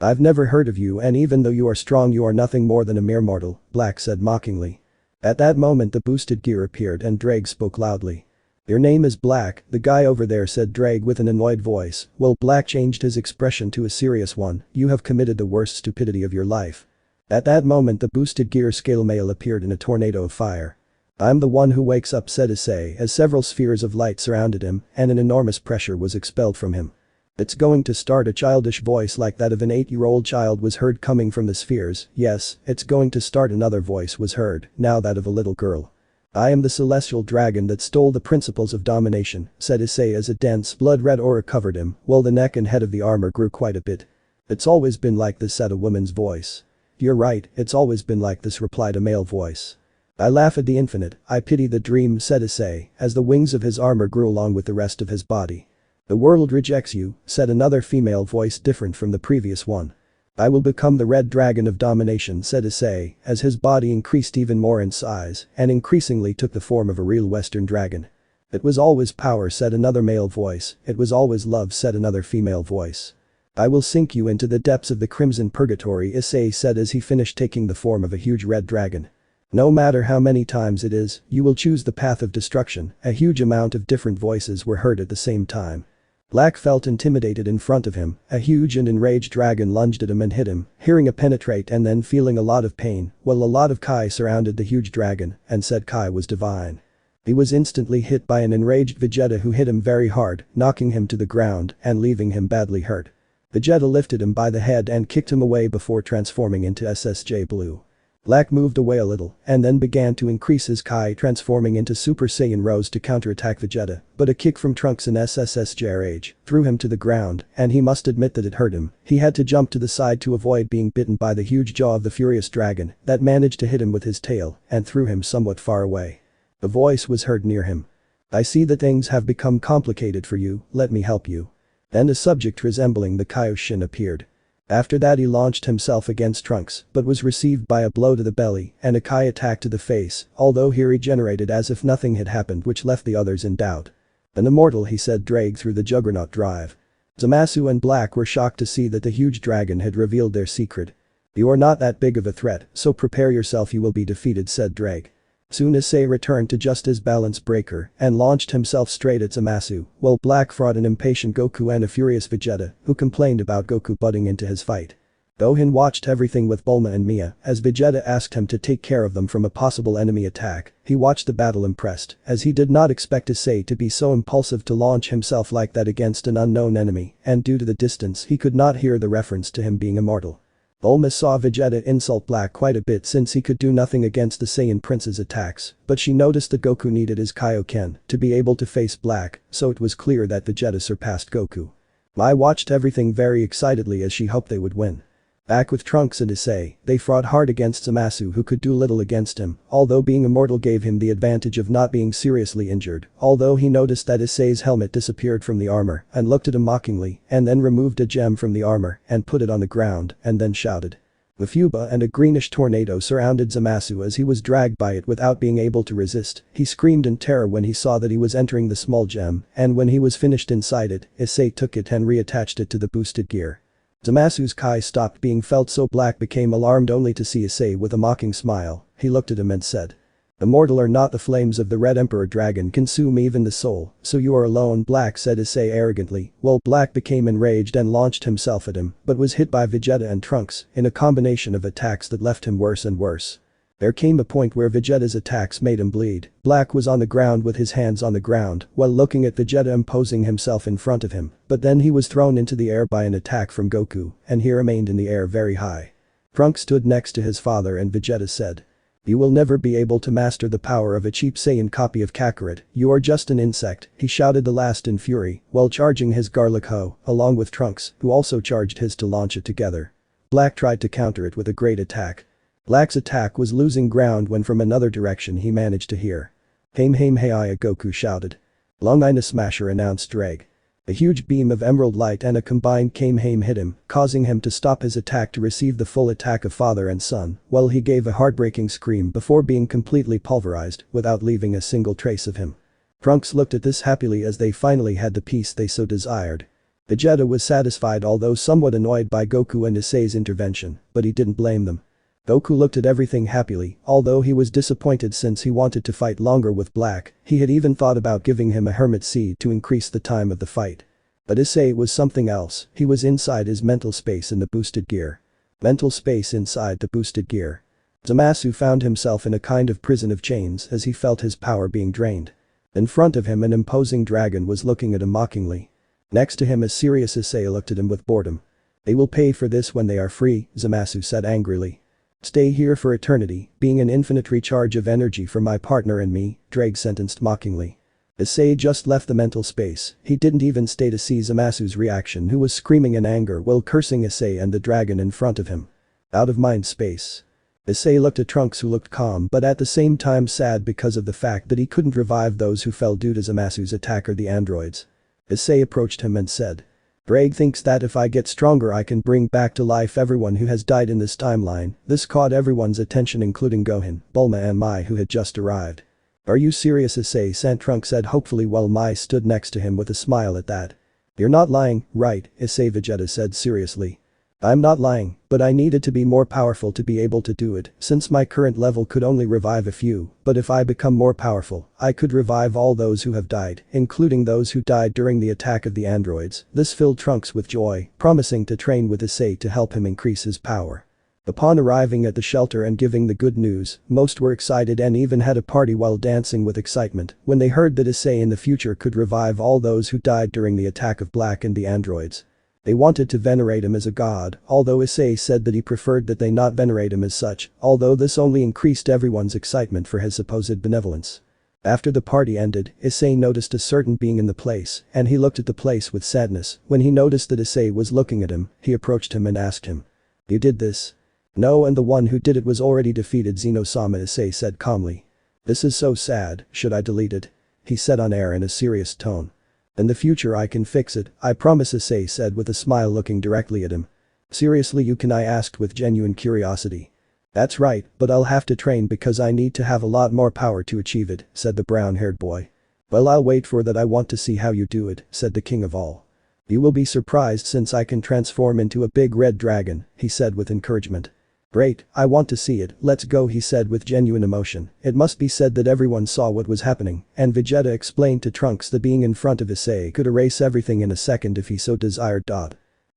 "I've never heard of you, and even though you are strong you are nothing more than a mere mortal," Black said mockingly. At that moment the boosted gear appeared and Drake spoke loudly. "Your name is Black, the guy over there," said Drake with an annoyed voice. Well, Black changed his expression to a serious one. "You have committed the worst stupidity of your life." At that moment the boosted gear scale male appeared in a tornado of fire. "I'm the one who wakes up," said Issei as several spheres of light surrounded him and an enormous pressure was expelled from him. "It's going to start." A childish voice like that of an 8-year-old child was heard coming from the spheres. "Yes, it's going to start." Another voice was heard, now that of a little girl. "I am the celestial dragon that stole the principles of domination," said Issei as a dense blood-red aura covered him, while the neck and head of the armor grew quite a bit. "It's always been like this," said a woman's voice. "You're right, it's always been like this," replied a male voice. "I laugh at the infinite, I pity the dream," said Issei, as the wings of his armor grew along with the rest of his body. "The world rejects you," said another female voice different from the previous one. "I will become the red dragon of domination," said Issei, as his body increased even more in size and increasingly took the form of a real western dragon. "It was always power," said another male voice. "It was always love," said another female voice. "I will sink you into the depths of the crimson purgatory," Issei said as he finished taking the form of a huge red dragon. "No matter how many times it is, you will choose the path of destruction." A huge amount of different voices were heard at the same time. Black felt intimidated in front of him. A huge and enraged dragon lunged at him and hit him, hearing a penetrate and then feeling a lot of pain, while a lot of Kai surrounded the huge dragon and said Kai was divine. He was instantly hit by an enraged Vegeta who hit him very hard, knocking him to the ground and leaving him badly hurt. Vegeta lifted him by the head and kicked him away before transforming into SSJ Blue. Black moved away a little and then began to increase his Kai, transforming into Super Saiyan Rose to counterattack Vegeta, but a kick from Trunks in SSSJ Rage threw him to the ground and he must admit that it hurt him. He had to jump to the side to avoid being bitten by the huge jaw of the furious dragon that managed to hit him with his tail and threw him somewhat far away. A voice was heard near him. "I see that things have become complicated for you, let me help you." Then a subject resembling the Kaioshin appeared. After that he launched himself against Trunks but was received by a blow to the belly and a Kai attack to the face, although he regenerated as if nothing had happened, which left the others in doubt. "An immortal," he said, Drake through the Juggernaut drive. Zamasu and Black were shocked to see that the huge dragon had revealed their secret. "You are not that big of a threat, so prepare yourself, you will be defeated," said Drake. Soon Issei returned to just his balance breaker and launched himself straight at Zamasu, while Black fought an impatient Goku and a furious Vegeta who complained about Goku butting into his fight. Gohan watched everything with Bulma and Mia as Vegeta asked him to take care of them from a possible enemy attack. He watched the battle impressed as he did not expect Issei to be so impulsive to launch himself like that against an unknown enemy, and due to the distance he could not hear the reference to him being immortal. Bulma saw Vegeta insult Black quite a bit since he could do nothing against the Saiyan Prince's attacks, but she noticed that Goku needed his Kaioken to be able to face Black, so it was clear that Vegeta surpassed Goku. Mai watched everything very excitedly as she hoped they would win. Back with Trunks and Issei, they fought hard against Zamasu who could do little against him, although being immortal gave him the advantage of not being seriously injured, although he noticed that Issei's helmet disappeared from the armor and looked at him mockingly and then removed a gem from the armor and put it on the ground and then shouted. The Fuba and a greenish tornado surrounded Zamasu as he was dragged by it without being able to resist. He screamed in terror when he saw that he was entering the small gem, and when he was finished inside it, Issei took it and reattached it to the boosted gear. Zamasu's Kai stopped being felt, so Black became alarmed only to see Issei with a mocking smile. He looked at him and said, "Immortal or not, the flames of the Red Emperor Dragon consume even the soul, so you are alone," Black said Issei arrogantly, while Black became enraged and launched himself at him, but was hit by Vegeta and Trunks in a combination of attacks that left him worse and worse. There came a point where Vegeta's attacks made him bleed. Black was on the ground with his hands on the ground while looking at Vegeta imposing himself in front of him, but then he was thrown into the air by an attack from Goku, and he remained in the air very high. Trunks stood next to his father and Vegeta said, "You will never be able to master the power of a cheap Saiyan copy of Kakarot, you are just an insect," he shouted the last in fury while charging his garlic hoe, along with Trunks, who also charged his to launch it together. Black tried to counter it with a great attack. Black's attack was losing ground when from another direction he managed to hear. "Kamehameha," Goku shouted. "Long Ina Smasher," announced Drake. A huge beam of emerald light and a combined Kamehameha hit him, causing him to stop his attack to receive the full attack of father and son, while he gave a heartbreaking scream before being completely pulverized without leaving a single trace of him. Trunks looked at this happily as they finally had the peace they so desired. Vegeta was satisfied, although somewhat annoyed by Goku and Issei's intervention, but he didn't blame them. Goku looked at everything happily, although he was disappointed since he wanted to fight longer with Black. He had even thought about giving him a hermit seed to increase the time of the fight. But Issei was something else. He was inside his mental space in the boosted gear. Mental space inside the boosted gear. Zamasu found himself in a kind of prison of chains as he felt his power being drained. In front of him an imposing dragon was looking at him mockingly. Next to him a serious Issei looked at him with boredom. They will pay for this when they are free, Zamasu said angrily. Stay here for eternity, being an infinite recharge of energy for my partner and me, Drake sentenced mockingly. Issei just left the mental space. He didn't even stay to see Zamasu's reaction, who was screaming in anger while cursing Issei and the dragon in front of him. Out of mind space. Issei looked at Trunks, who looked calm but at the same time sad because of the fact that he couldn't revive those who fell due to Zamasu's attack or the androids. Issei approached him and said. Drake thinks that if I get stronger I can bring back to life everyone who has died in this timeline. This caught everyone's attention including Gohan, Bulma and Mai, who had just arrived. Are you serious, Issei? Trunks said hopefully while Mai stood next to him with a smile at that. You're not lying, right? Issei Vegeta said seriously. I'm not lying, but I needed to be more powerful to be able to do it, since my current level could only revive a few, but if I become more powerful, I could revive all those who have died, including those who died during the attack of the androids. This filled Trunks with joy, promising to train with Issei to help him increase his power. Upon arriving at the shelter and giving the good news, most were excited and even had a party while dancing with excitement when they heard that Issei in the future could revive all those who died during the attack of Black and the androids. They wanted to venerate him as a god, although Issei said that he preferred that they not venerate him as such, although this only increased everyone's excitement for his supposed benevolence. After the party ended, Issei noticed a certain being in the place, and he looked at the place with sadness. When he noticed that Issei was looking at him, he approached him and asked him. You did this? No, and the one who did it was already defeated, Zeno-sama, Issei said calmly. This is so sad, should I delete it? He said on air in a serious tone. In the future I can fix it, I promise, Issei said with a smile looking directly at him. Seriously, you can? I asked with genuine curiosity. That's right, but I'll have to train because I need to have a lot more power to achieve it, said the brown-haired boy. Well, I'll wait for that. I want to see how you do it, said the king of all. You will be surprised since I can transform into a big red dragon, he said with encouragement. Great, I want to see it, let's go, he said with genuine emotion. It must be said that everyone saw what was happening, and Vegeta explained to Trunks that being in front of Issei could erase everything in a second if he so desired.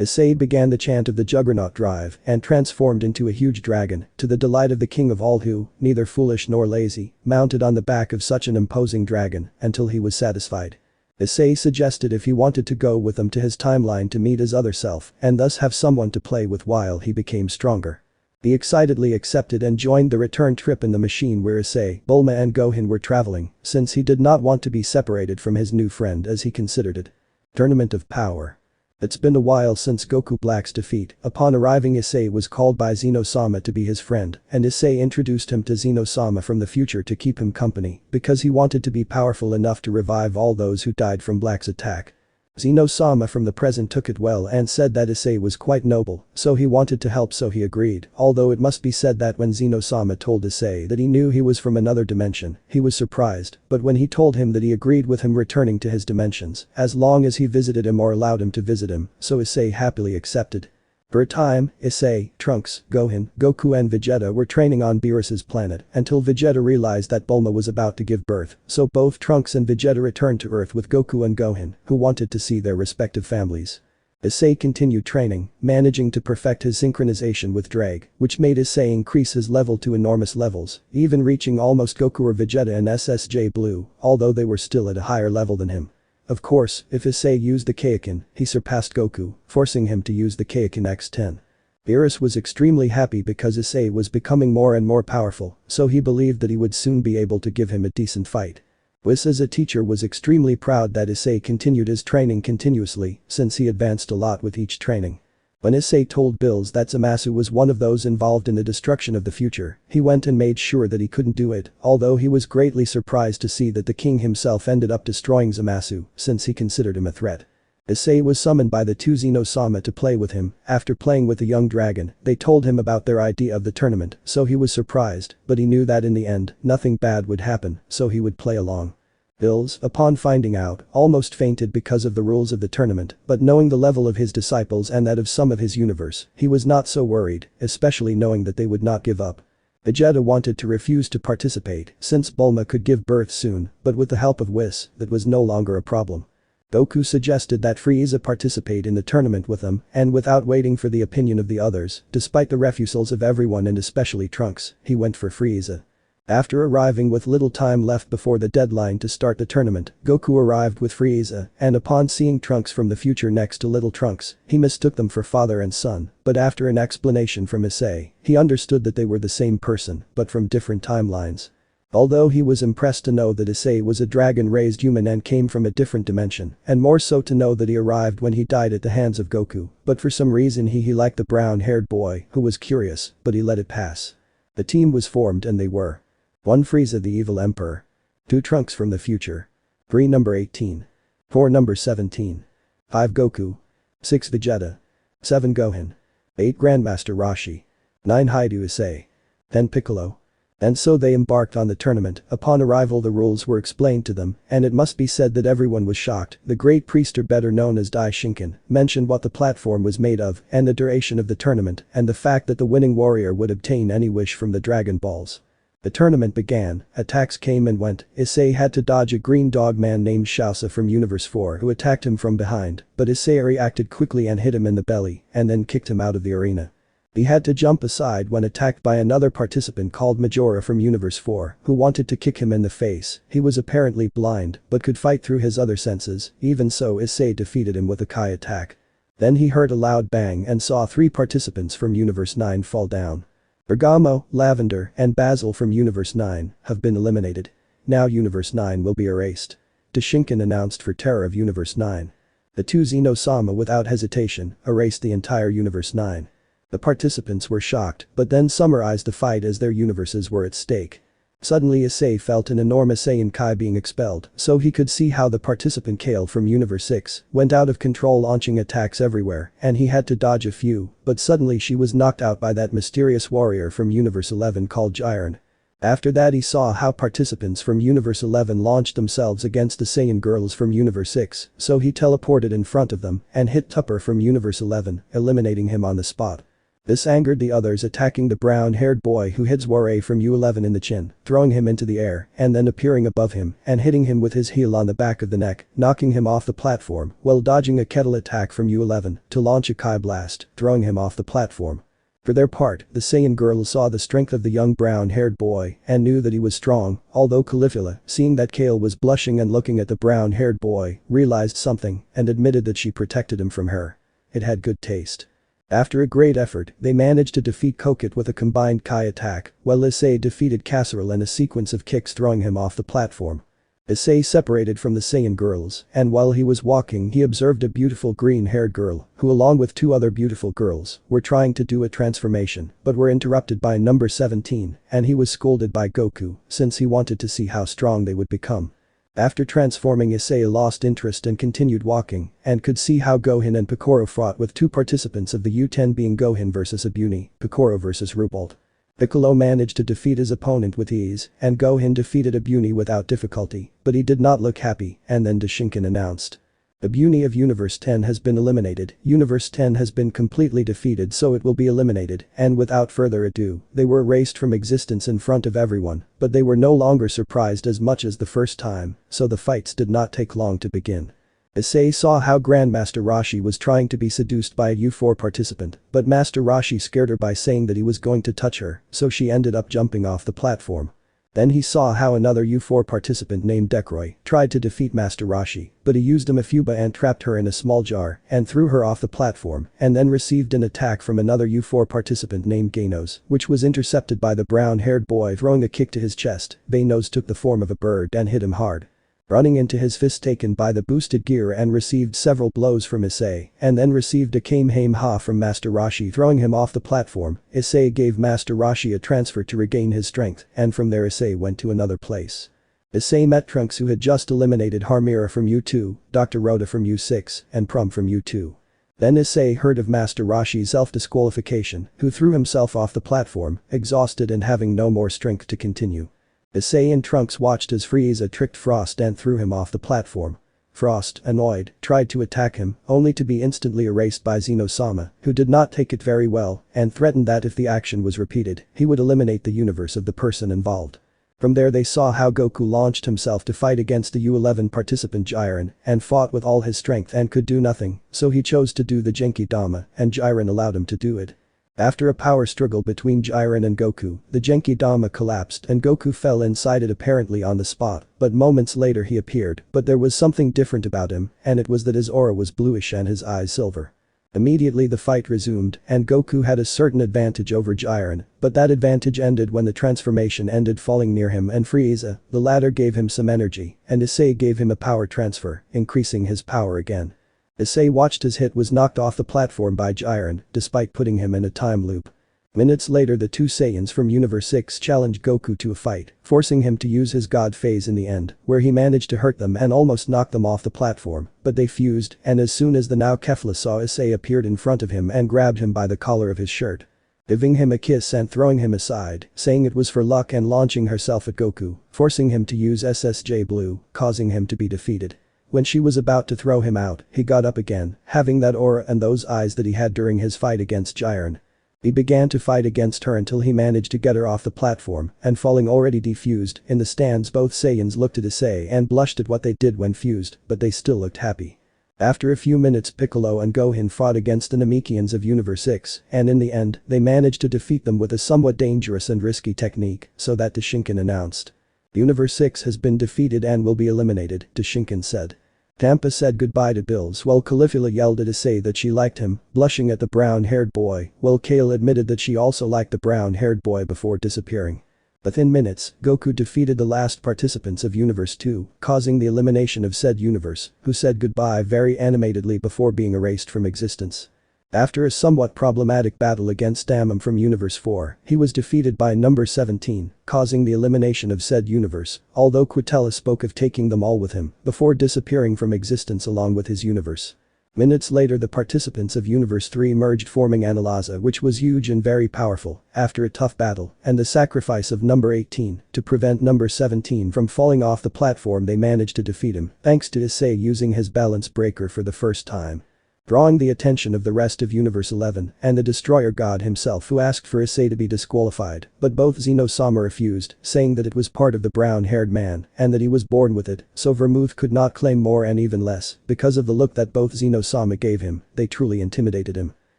Issei began the chant of the Juggernaut Drive and transformed into a huge dragon, to the delight of the king of all who, neither foolish nor lazy, mounted on the back of such an imposing dragon until he was satisfied. Issei suggested if he wanted to go with them to his timeline to meet his other self and thus have someone to play with while he became stronger. He excitedly accepted and joined the return trip in the machine where Issei, Bulma and Gohan were traveling, since he did not want to be separated from his new friend as he considered it. Tournament of Power. It's been a while since Goku Black's defeat. Upon arriving, Issei was called by Zeno-sama to be his friend, and Issei introduced him to Zeno-sama from the future to keep him company because he wanted to be powerful enough to revive all those who died from Black's attack. Zeno-sama from the present took it well and said that Issei was quite noble, so he wanted to help, so he agreed, although it must be said that when Zeno-sama told Issei that he knew he was from another dimension, he was surprised, but when he told him that he agreed with him returning to his dimensions, as long as he visited him or allowed him to visit him, so Issei happily accepted. For a time, Issei, Trunks, Gohan, Goku and Vegeta were training on Beerus's planet until Vegeta realized that Bulma was about to give birth, so both Trunks and Vegeta returned to Earth with Goku and Gohan, who wanted to see their respective families. Issei continued training, managing to perfect his synchronization with Drake, which made Issei increase his level to enormous levels, even reaching almost Goku or Vegeta and SSJ Blue, although they were still at a higher level than him. Of course, if Issei used the Kaioken, he surpassed Goku, forcing him to use the Kaioken X10. Beerus was extremely happy because Issei was becoming more and more powerful, so he believed that he would soon be able to give him a decent fight. Whis as a teacher was extremely proud that Issei continued his training continuously since he advanced a lot with each training. When Issei told Bills that Zamasu was one of those involved in the destruction of the future, he went and made sure that he couldn't do it, although he was greatly surprised to see that the king himself ended up destroying Zamasu since he considered him a threat. Issei was summoned by the two Zeno-sama to play with him. After playing with the young dragon, they told him about their idea of the tournament, so he was surprised, but he knew that in the end, nothing bad would happen, so he would play along. Bills, upon finding out, almost fainted because of the rules of the tournament, but knowing the level of his disciples and that of some of his universe, he was not so worried, especially knowing that they would not give up. Vegeta wanted to refuse to participate since Bulma could give birth soon, but with the help of Whis, that was no longer a problem. Goku suggested that Frieza participate in the tournament with them, and without waiting for the opinion of the others, despite the refusals of everyone and especially Trunks, he went for Frieza. After arriving with little time left before the deadline to start the tournament, Goku arrived with Frieza, and upon seeing Trunks from the future next to little Trunks, he mistook them for father and son, but after an explanation from Issei, he understood that they were the same person, but from different timelines. Although he was impressed to know that Issei was a dragon-raised human and came from a different dimension, and more so to know that he arrived when he died at the hands of Goku, but for some reason he liked the brown-haired boy, who was curious, but he let it pass. The team was formed and they were 1. Frieza the Evil Emperor. 2. Trunks from the future. 3. Number 18. 4. Number 17. 5. Goku. 6. Vegeta. 7. Gohan. 8. Grandmaster Roshi. 9. Haidu Issei. 10. Piccolo. And so they embarked on the tournament. Upon arrival the rules were explained to them, and it must be said that everyone was shocked. The great priester, better known as Dai Shinken, mentioned what the platform was made of and the duration of the tournament and the fact that the winning warrior would obtain any wish from the Dragon Balls. The tournament began, attacks came and went. Issei had to dodge a green dog man named Shausa from Universe 4 who attacked him from behind, but Issei reacted quickly and hit him in the belly and then kicked him out of the arena. He had to jump aside when attacked by another participant called Majora from Universe 4 who wanted to kick him in the face. He was apparently blind but could fight through his other senses, even so Issei defeated him with a Kai attack. Then he heard a loud bang and saw 3 participants from Universe 9 fall down. Bergamo, Lavender, and Basil from Universe 9 have been eliminated. Now Universe 9 will be erased. Shinken announced for terror of Universe 9. The 2 Zeno-sama without hesitation erased the entire Universe 9. The participants were shocked but then summarized the fight as their universes were at stake. Suddenly Issei felt an enormous Saiyan Kai being expelled, so he could see how the participant Kale from Universe 6 went out of control launching attacks everywhere and he had to dodge a few, but suddenly she was knocked out by that mysterious warrior from Universe 11 called Jiren. After that he saw how participants from Universe 11 launched themselves against the Saiyan girls from Universe 6, so he teleported in front of them and hit Tupper from Universe 11, eliminating him on the spot. This angered the others, attacking the brown-haired boy who hits Warei from U11 in the chin, throwing him into the air and then appearing above him and hitting him with his heel on the back of the neck, knocking him off the platform while dodging a kettle attack from U11 to launch a Kai blast, throwing him off the platform. For their part, the Saiyan girls saw the strength of the young brown-haired boy and knew that he was strong, although Caulifla, seeing that Kale was blushing and looking at the brown-haired boy, realized something and admitted that she protected him from her. It had good taste. After a great effort, they managed to defeat Kokit with a combined Kai attack, while Issei defeated Casserole in a sequence of kicks throwing him off the platform. Issei separated from the Saiyan girls, and while he was walking he observed a beautiful green-haired girl, who along with 2 other beautiful girls, were trying to do a transformation, but were interrupted by number 17, and he was scolded by Goku, since he wanted to see how strong they would become. After transforming, Issei lost interest and continued walking, and could see how Gohan and Picoro fought with 2 participants of the U10 being Gohan vs Abuni, Picoro vs Rubold. Piccolo managed to defeat his opponent with ease, and Gohan defeated Abuni without difficulty, but he did not look happy, and then Shinken announced. Abuni of Universe 10 has been eliminated. Universe 10 has been completely defeated, so it will be eliminated, and without further ado, they were erased from existence in front of everyone, but they were no longer surprised as much as the first time, so the fights did not take long to begin. Issei saw how Grandmaster Roshi was trying to be seduced by a U4 participant, but Master Roshi scared her by saying that he was going to touch her, so she ended up jumping off the platform. Then he saw how another U4 participant named Decroy tried to defeat Master Roshi, but he used a Mafuba and trapped her in a small jar and threw her off the platform and then received an attack from another U4 participant named Gaynos, which was intercepted by the brown-haired boy throwing a kick to his chest. Gaynos took the form of a bird and hit him hard, running into his fist taken by the boosted gear and received several blows from Issei, and then received a Kamehameha from Master Roshi throwing him off the platform. Issei gave Master Roshi a transfer to regain his strength, and from there Issei went to another place. Issei met Trunks, who had just eliminated Harmira from U2, Dr. Rhoda from U6, and Prum from U2. Then Issei heard of Master Roshi's self-disqualification, who threw himself off the platform, exhausted and having no more strength to continue. Issei and Trunks watched as Frieza tricked Frost and threw him off the platform. Frost, annoyed, tried to attack him, only to be instantly erased by Zeno-sama, who did not take it very well and threatened that if the action was repeated, he would eliminate the universe of the person involved. From there they saw how Goku launched himself to fight against the U11 participant Jiren and fought with all his strength and could do nothing, so he chose to do the Genki Dama and Jiren allowed him to do it. After a power struggle between Jiren and Goku, the Genki Dama collapsed and Goku fell inside it apparently on the spot, but moments later he appeared, but there was something different about him, and it was that his aura was bluish and his eyes silver. Immediately the fight resumed and Goku had a certain advantage over Jiren, but that advantage ended when the transformation ended falling near him and Frieza, the latter gave him some energy, and Issei gave him a power transfer, increasing his power again. Issei watched his hit was knocked off the platform by Jiren, despite putting him in a time loop. Minutes later the two Saiyans from Universe 6 challenged Goku to a fight, forcing him to use his God phase in the end, where he managed to hurt them and almost knock them off the platform, but they fused and as soon as the now Kefla saw Issei appeared in front of him and grabbed him by the collar of his shirt. Giving him a kiss and throwing him aside, saying it was for luck and launching herself at Goku, forcing him to use SSJ Blue, causing him to be defeated. When she was about to throw him out, he got up again, having that aura and those eyes that he had during his fight against Jiren. He began to fight against her until he managed to get her off the platform and falling already defused. In the stands both Saiyans looked at Issei and blushed at what they did when fused, but they still looked happy. After a few minutes Piccolo and Gohan fought against the Namekians of Universe 6 and in the end, they managed to defeat them with a somewhat dangerous and risky technique, so that Shinken announced. Universe 6 has been defeated and will be eliminated, Shinken said. Champa said goodbye to Bills while Caulifla yelled at Issei that she liked him, blushing at the brown-haired boy, while Kale admitted that she also liked the brown-haired boy before disappearing. Within minutes, Goku defeated the last participants of Universe 2, causing the elimination of said universe, who said goodbye very animatedly before being erased from existence. After a somewhat problematic battle against Damon from Universe 4, he was defeated by number 17, causing the elimination of said universe, although Quintella spoke of taking them all with him, before disappearing from existence along with his universe. Minutes later the participants of Universe 3 merged forming Analyza, which was huge and very powerful, after a tough battle, and the sacrifice of number 18, to prevent number 17 from falling off the platform they managed to defeat him, thanks to Issei using his balance breaker for the first time. Drawing the attention of the rest of Universe 11 and the Destroyer God himself who asked for Issei to be disqualified, but both Zeno-sama refused, saying that it was part of the brown-haired man and that he was born with it, so Vermouth could not claim more and even less, because of the look that both Zeno-sama gave him, they truly intimidated him.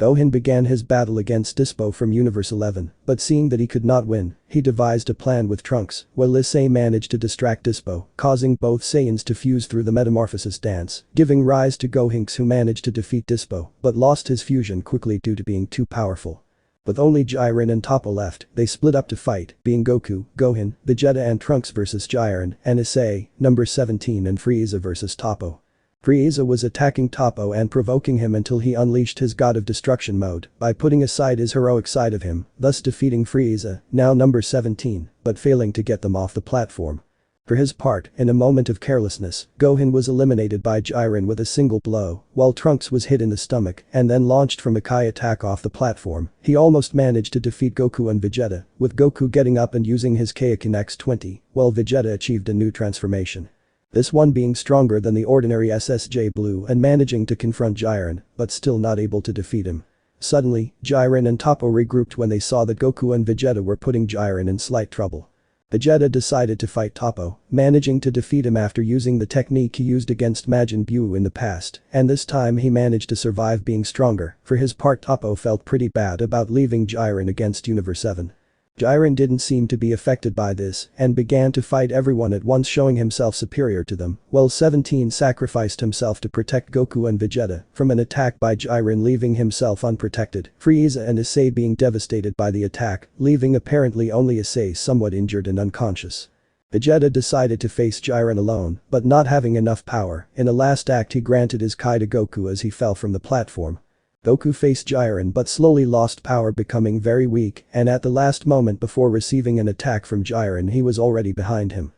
Gohan began his battle against Dispo from Universe 11, but seeing that he could not win, he devised a plan with Trunks, while Issei managed to distract Dispo, causing both Saiyans to fuse through the metamorphosis dance, giving rise to Gohinks who managed to defeat Dispo, but lost his fusion quickly due to being too powerful. With only Jiren and Toppo left, they split up to fight, being Goku, Gohan, Vegeta and Trunks versus Jiren, and Issei, number 17 and Frieza versus Toppo. Frieza was attacking Toppo and provoking him until he unleashed his God of Destruction mode by putting aside his heroic side of him, thus defeating Frieza, now number 17, but failing to get them off the platform. For his part, in a moment of carelessness, Gohan was eliminated by Jiren with a single blow, while Trunks was hit in the stomach and then launched from a Kai attack off the platform. He almost managed to defeat Goku and Vegeta, with Goku getting up and using his Kaioken X20, while Vegeta achieved a new transformation. This one being stronger than the ordinary SSJ Blue and managing to confront Jiren, but still not able to defeat him. Suddenly, Jiren and Toppo regrouped when they saw that Goku and Vegeta were putting Jiren in slight trouble. Vegeta decided to fight Toppo, managing to defeat him after using the technique he used against Majin Buu in the past, and this time he managed to survive being stronger. For his part Toppo felt pretty bad about leaving Jiren against Universe 7. Jiren didn't seem to be affected by this and began to fight everyone at once, showing himself superior to them, while 17 sacrificed himself to protect Goku and Vegeta from an attack by Jiren, leaving himself unprotected, Frieza and Issei being devastated by the attack, leaving apparently only Issei somewhat injured and unconscious. Vegeta decided to face Jiren alone, but not having enough power, in a last act he granted his Kai to Goku as he fell from the platform. Goku faced Jiren but slowly lost power, becoming very weak, and at the last moment before receiving an attack from Jiren he was already behind him.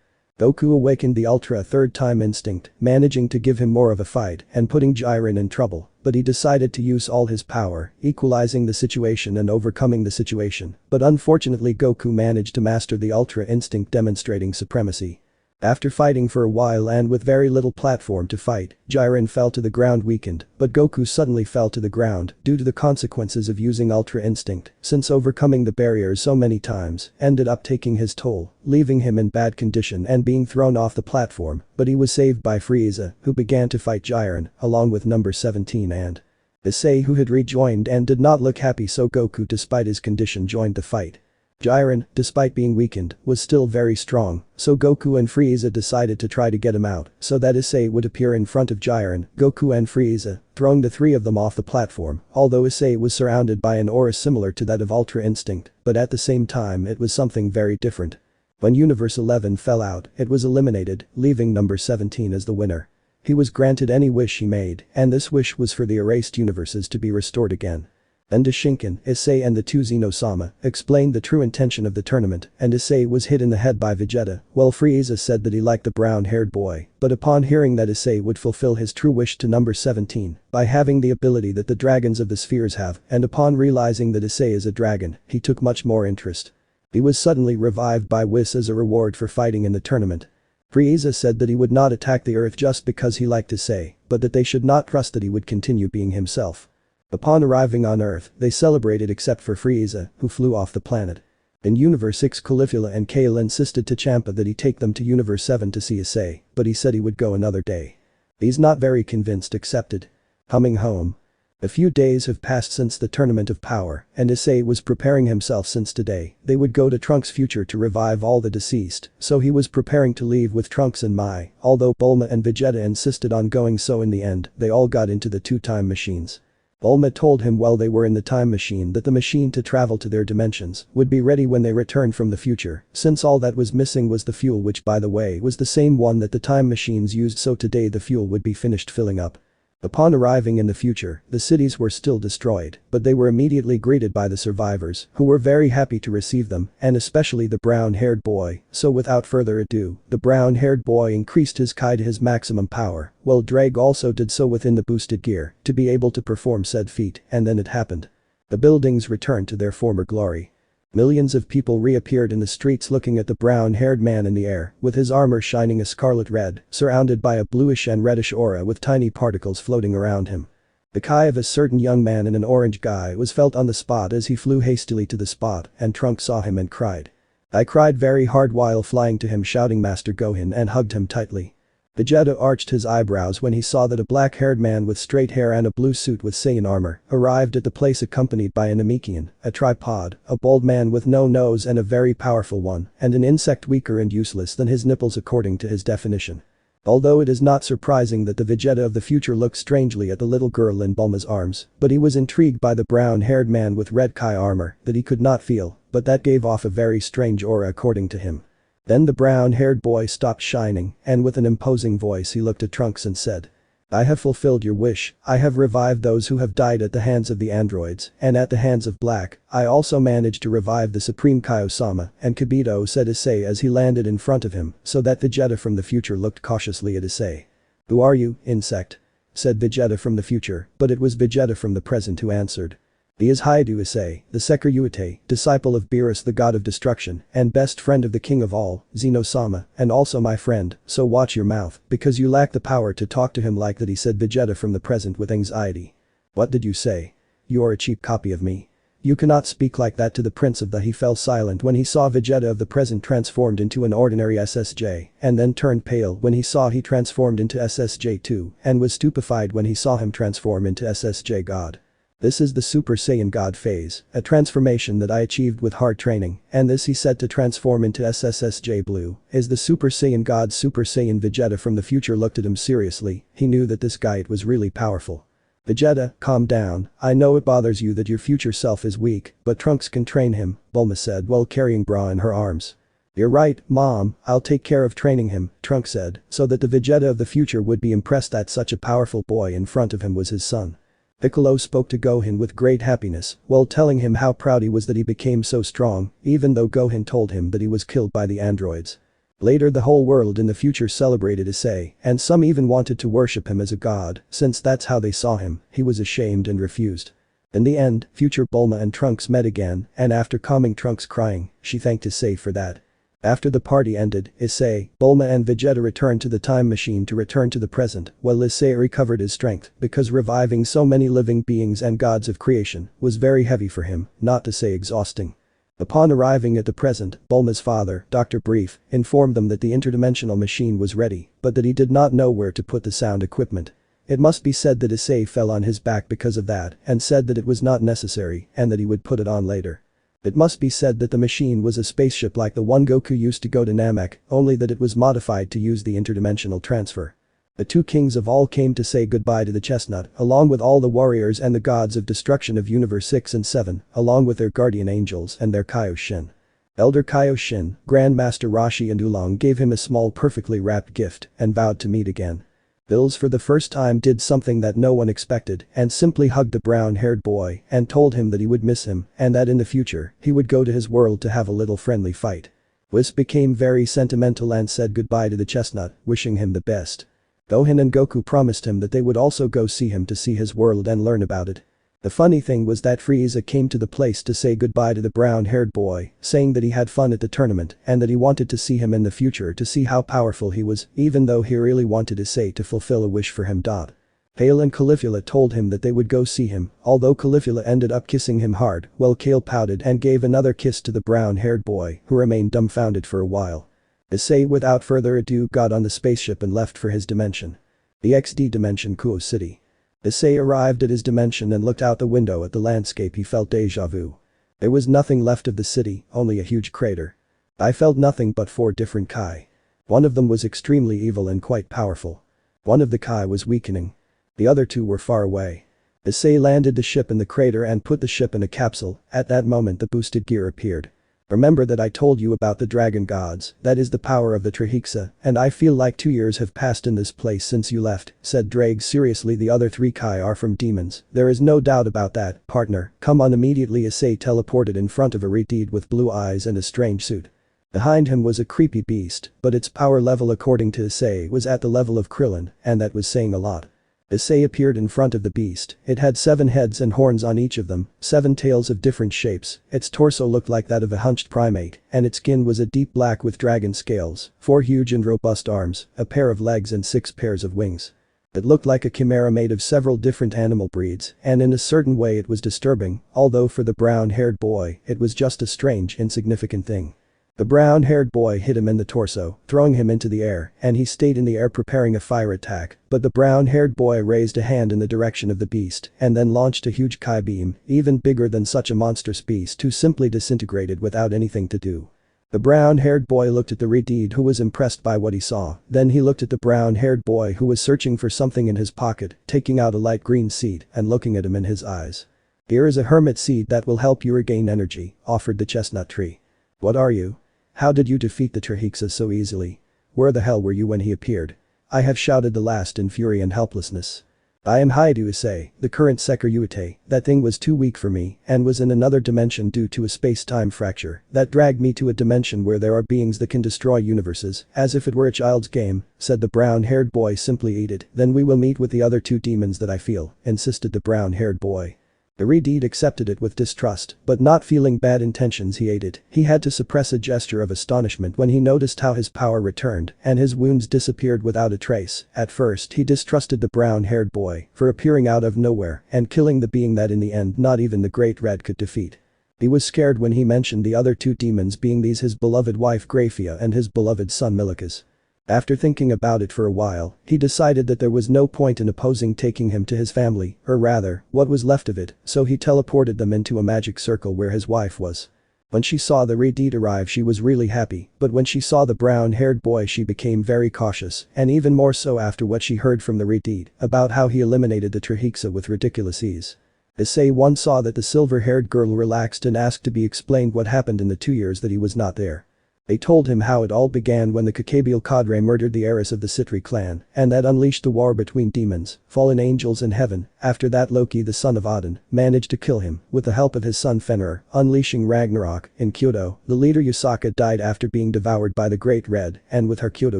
Goku awakened the Ultra third time instinct, managing to give him more of a fight and putting Jiren in trouble, but he decided to use all his power, equalizing the situation and overcoming the situation, but unfortunately Goku managed to master the Ultra instinct, demonstrating supremacy. After fighting for a while and with very little platform to fight, Jiren fell to the ground weakened, but Goku suddenly fell to the ground due to the consequences of using Ultra Instinct, since overcoming the barriers so many times ended up taking his toll, leaving him in bad condition and being thrown off the platform, but he was saved by Frieza, who began to fight Jiren, along with number 17 and Issei, who had rejoined and did not look happy, so Goku, despite his condition, joined the fight. Jiren, despite being weakened, was still very strong, so Goku and Frieza decided to try to get him out so that Issei would appear in front of Jiren, Goku and Frieza, throwing the three of them off the platform, although Issei was surrounded by an aura similar to that of Ultra Instinct, but at the same time it was something very different. When Universe 11 fell out, it was eliminated, leaving number 17 as the winner. He was granted any wish he made, and this wish was for the erased universes to be restored again. Then Shinken, Issei and the two Zeno-sama explained the true intention of the tournament, and Issei was hit in the head by Vegeta, while Frieza said that he liked the brown-haired boy, but upon hearing that Issei would fulfill his true wish to number 17 by having the ability that the dragons of the spheres have, and upon realizing that Issei is a dragon, he took much more interest. He was suddenly revived by Whis as a reward for fighting in the tournament. Frieza said that he would not attack the Earth just because he liked Issei, but that they should not trust that he would continue being himself. Upon arriving on Earth, they celebrated except for Frieza, who flew off the planet. In Universe 6, Caulifla and Kale insisted to Champa that he take them to Universe 7 to see Issei, but he said he would go another day. He's not very convinced, accepted. Coming home. A few days have passed since the Tournament of Power, and Issei was preparing himself since today they would go to Trunks' future to revive all the deceased, so he was preparing to leave with Trunks and Mai, although Bulma and Vegeta insisted on going, so in the end, they all got into the two time machines. Bulma told him while they were in the time machine that the machine to travel to their dimensions would be ready when they returned from the future, since all that was missing was the fuel, which by the way was the same one that the time machines used, so today the fuel would be finished filling up. Upon arriving in the future, the cities were still destroyed, but they were immediately greeted by the survivors, who were very happy to receive them, and especially the brown-haired boy, so without further ado, the brown-haired boy increased his Kai to his maximum power, while Drake also did so within the boosted gear, to be able to perform said feat, and then it happened. The buildings returned to their former glory. Millions of people reappeared in the streets looking at the brown-haired man in the air, with his armor shining a scarlet red, surrounded by a bluish and reddish aura with tiny particles floating around him. The Kai of a certain young man in an orange guy was felt on the spot as he flew hastily to the spot, and Trunks saw him and cried. I cried very hard while flying to him, shouting Master Gohan, and hugged him tightly. Vegeta arched his eyebrows when he saw that a black-haired man with straight hair and a blue suit with Saiyan armor arrived at the place, accompanied by a Namekian, a tripod, a bald man with no nose and a very powerful one, and an insect weaker and useless than his nipples according to his definition. Although it is not surprising that the Vegeta of the future looked strangely at the little girl in Bulma's arms, but he was intrigued by the brown-haired man with red Kai armor that he could not feel, but that gave off a very strange aura according to him. Then the brown-haired boy stopped shining, and with an imposing voice he looked at Trunks and said, I have fulfilled your wish, I have revived those who have died at the hands of the androids, and at the hands of Black, I also managed to revive the Supreme Kaio-sama, and Kibito, said Issei as he landed in front of him, so that Vegeta from the future looked cautiously at Issei. Who are you, insect? Said Vegeta from the future, but it was Vegeta from the present who answered. He is Haidu Issei, the Sekiryuite, disciple of Beerus, the god of destruction, and best friend of the king of all, Zeno-sama, and also my friend, so watch your mouth, because you lack the power to talk to him like that, he said Vegeta from the present with anxiety. What did you say? You are a cheap copy of me. You cannot speak like that to the prince of the. He fell silent when he saw Vegeta of the present transformed into an ordinary SSJ, and then turned pale when he saw he transformed into SSJ2, and was stupefied when he saw him transform into SSJ God. This is the Super Saiyan God phase, a transformation that I achieved with hard training, and this he said to transform into SSSJ Blue, is the Super Saiyan God. Super Saiyan Vegeta from the future looked at him seriously, he knew that this guy was really powerful. Vegeta, calm down, I know it bothers you that your future self is weak, but Trunks can train him, Bulma said while carrying Bra in her arms. You're right, Mom, I'll take care of training him, Trunks said, so that the Vegeta of the future would be impressed that such a powerful boy in front of him was his son. Piccolo spoke to Gohan with great happiness while telling him how proud he was that he became so strong, even though Gohan told him that he was killed by the androids. Later the whole world in the future celebrated Issei, and some even wanted to worship him as a god, since that's how they saw him. He was ashamed and refused. In the end, future Bulma and Trunks met again, and after calming Trunks' crying, she thanked Issei for that. After the party ended, Issei, Bulma and Vegeta returned to the time machine to return to the present, while Issei recovered his strength because reviving so many living beings and gods of creation was very heavy for him, not to say exhausting. Upon arriving at the present, Bulma's father, Dr. Brief, informed them that the interdimensional machine was ready, but that he did not know where to put the sound equipment. It must be said that Issei fell on his back because of that and said that it was not necessary and that he would put it on later. It must be said that the machine was a spaceship like the one Goku used to go to Namek, only that it was modified to use the interdimensional transfer. The two kings of all came to say goodbye to the chestnut, along with all the warriors and the gods of destruction of Universe 6 and 7, along with their guardian angels and their Kaioshin. Elder Kaioshin, Grandmaster Roshi and Oolong gave him a small perfectly wrapped gift and vowed to meet again. Bills for the first time did something that no one expected and simply hugged the brown-haired boy and told him that he would miss him and that in the future he would go to his world to have a little friendly fight. Whis became very sentimental and said goodbye to the chestnut, wishing him the best. Gohan and Goku promised him that they would also go see him to see his world and learn about it. The funny thing was that Frieza came to the place to say goodbye to the brown-haired boy, saying that he had fun at the tournament and that he wanted to see him in the future to see how powerful he was, even though he really wanted Issei to fulfill a wish for him. Kale and Caulifla told him that they would go see him, although Caulifla ended up kissing him hard, while Kale pouted and gave another kiss to the brown-haired boy, who remained dumbfounded for a while. Issei without further ado got on the spaceship and left for his dimension. The XD dimension, Kuo City. Issei arrived at his dimension and looked out the window at the landscape. He felt deja vu. There was nothing left of the city, only a huge crater. I felt nothing but 4 different Kai. One of them was extremely evil and quite powerful. One of the Kai was weakening. The other 2 were far away. Issei landed the ship in the crater and put the ship in a capsule. At that moment the boosted gear appeared. Remember that I told you about the dragon gods, that is the power of the Trihexa, and I feel like 2 years have passed in this place since you left, said Drake. Seriously, the other 3 Kai are from demons, there is no doubt about that, partner, come on. Immediately Issei teleported in front of a Redeed with blue eyes and a strange suit. Behind him was a creepy beast, but its power level according to Issei was at the level of Krillin, and that was saying a lot. Issei appeared in front of the beast. It had 7 heads and horns on each of them, 7 tails of different shapes, its torso looked like that of a hunched primate, and its skin was a deep black with dragon scales, 4 huge and robust arms, a pair of legs and 6 pairs of wings. It looked like a chimera made of several different animal breeds, and in a certain way it was disturbing, although for the brown-haired boy, it was just a strange, insignificant thing. The brown-haired boy hit him in the torso, throwing him into the air, and he stayed in the air preparing a fire attack, but the brown-haired boy raised a hand in the direction of the beast and then launched a huge Kai beam, even bigger than such a monstrous beast, who simply disintegrated without anything to do. The brown-haired boy looked at the Redeed, who was impressed by what he saw, then he looked at the brown-haired boy who was searching for something in his pocket, taking out a light green seed and looking at him in his eyes. Here is a hermit seed that will help you regain energy, offered the chestnut tree. What are you? How did you defeat the Trihexa so easily? Where the hell were you when he appeared? I have shouted the last in fury and helplessness. I am Haidu Issei, the current Sekiryuite. That thing was too weak for me and was in another dimension due to a space-time fracture that dragged me to a dimension where there are beings that can destroy universes, as if it were a child's game, said the brown-haired boy. Simply eat it, then we will meet with the other 2 demons that I feel, insisted the brown-haired boy. The Redeed accepted it with distrust, but not feeling bad intentions he ate it. He had to suppress a gesture of astonishment when he noticed how his power returned and his wounds disappeared without a trace. At first he distrusted the brown-haired boy for appearing out of nowhere and killing the being that in the end not even the Great Red could defeat. He was scared when he mentioned the other 2 demons being these his beloved wife Graphia and his beloved son Milikas. After thinking about it for a while, he decided that there was no point in opposing taking him to his family, or rather, what was left of it, so he teleported them into a magic circle where his wife was. When she saw the Redeed arrive she was really happy, but when she saw the brown-haired boy she became very cautious, and even more so after what she heard from the Redeed about how he eliminated the Trihexa with ridiculous ease. Issei once saw that the silver-haired girl relaxed and asked to be explained what happened in the 2 years that he was not there. They told him how it all began when the Kakabial cadre murdered the heiress of the Citri clan, and that unleashed the war between demons, fallen angels and heaven. After that Loki the son of Odin managed to kill him with the help of his son Fenrir, unleashing Ragnarok. In Kyoto, the leader Yusaka died after being devoured by the Great Red, and with her Kyoto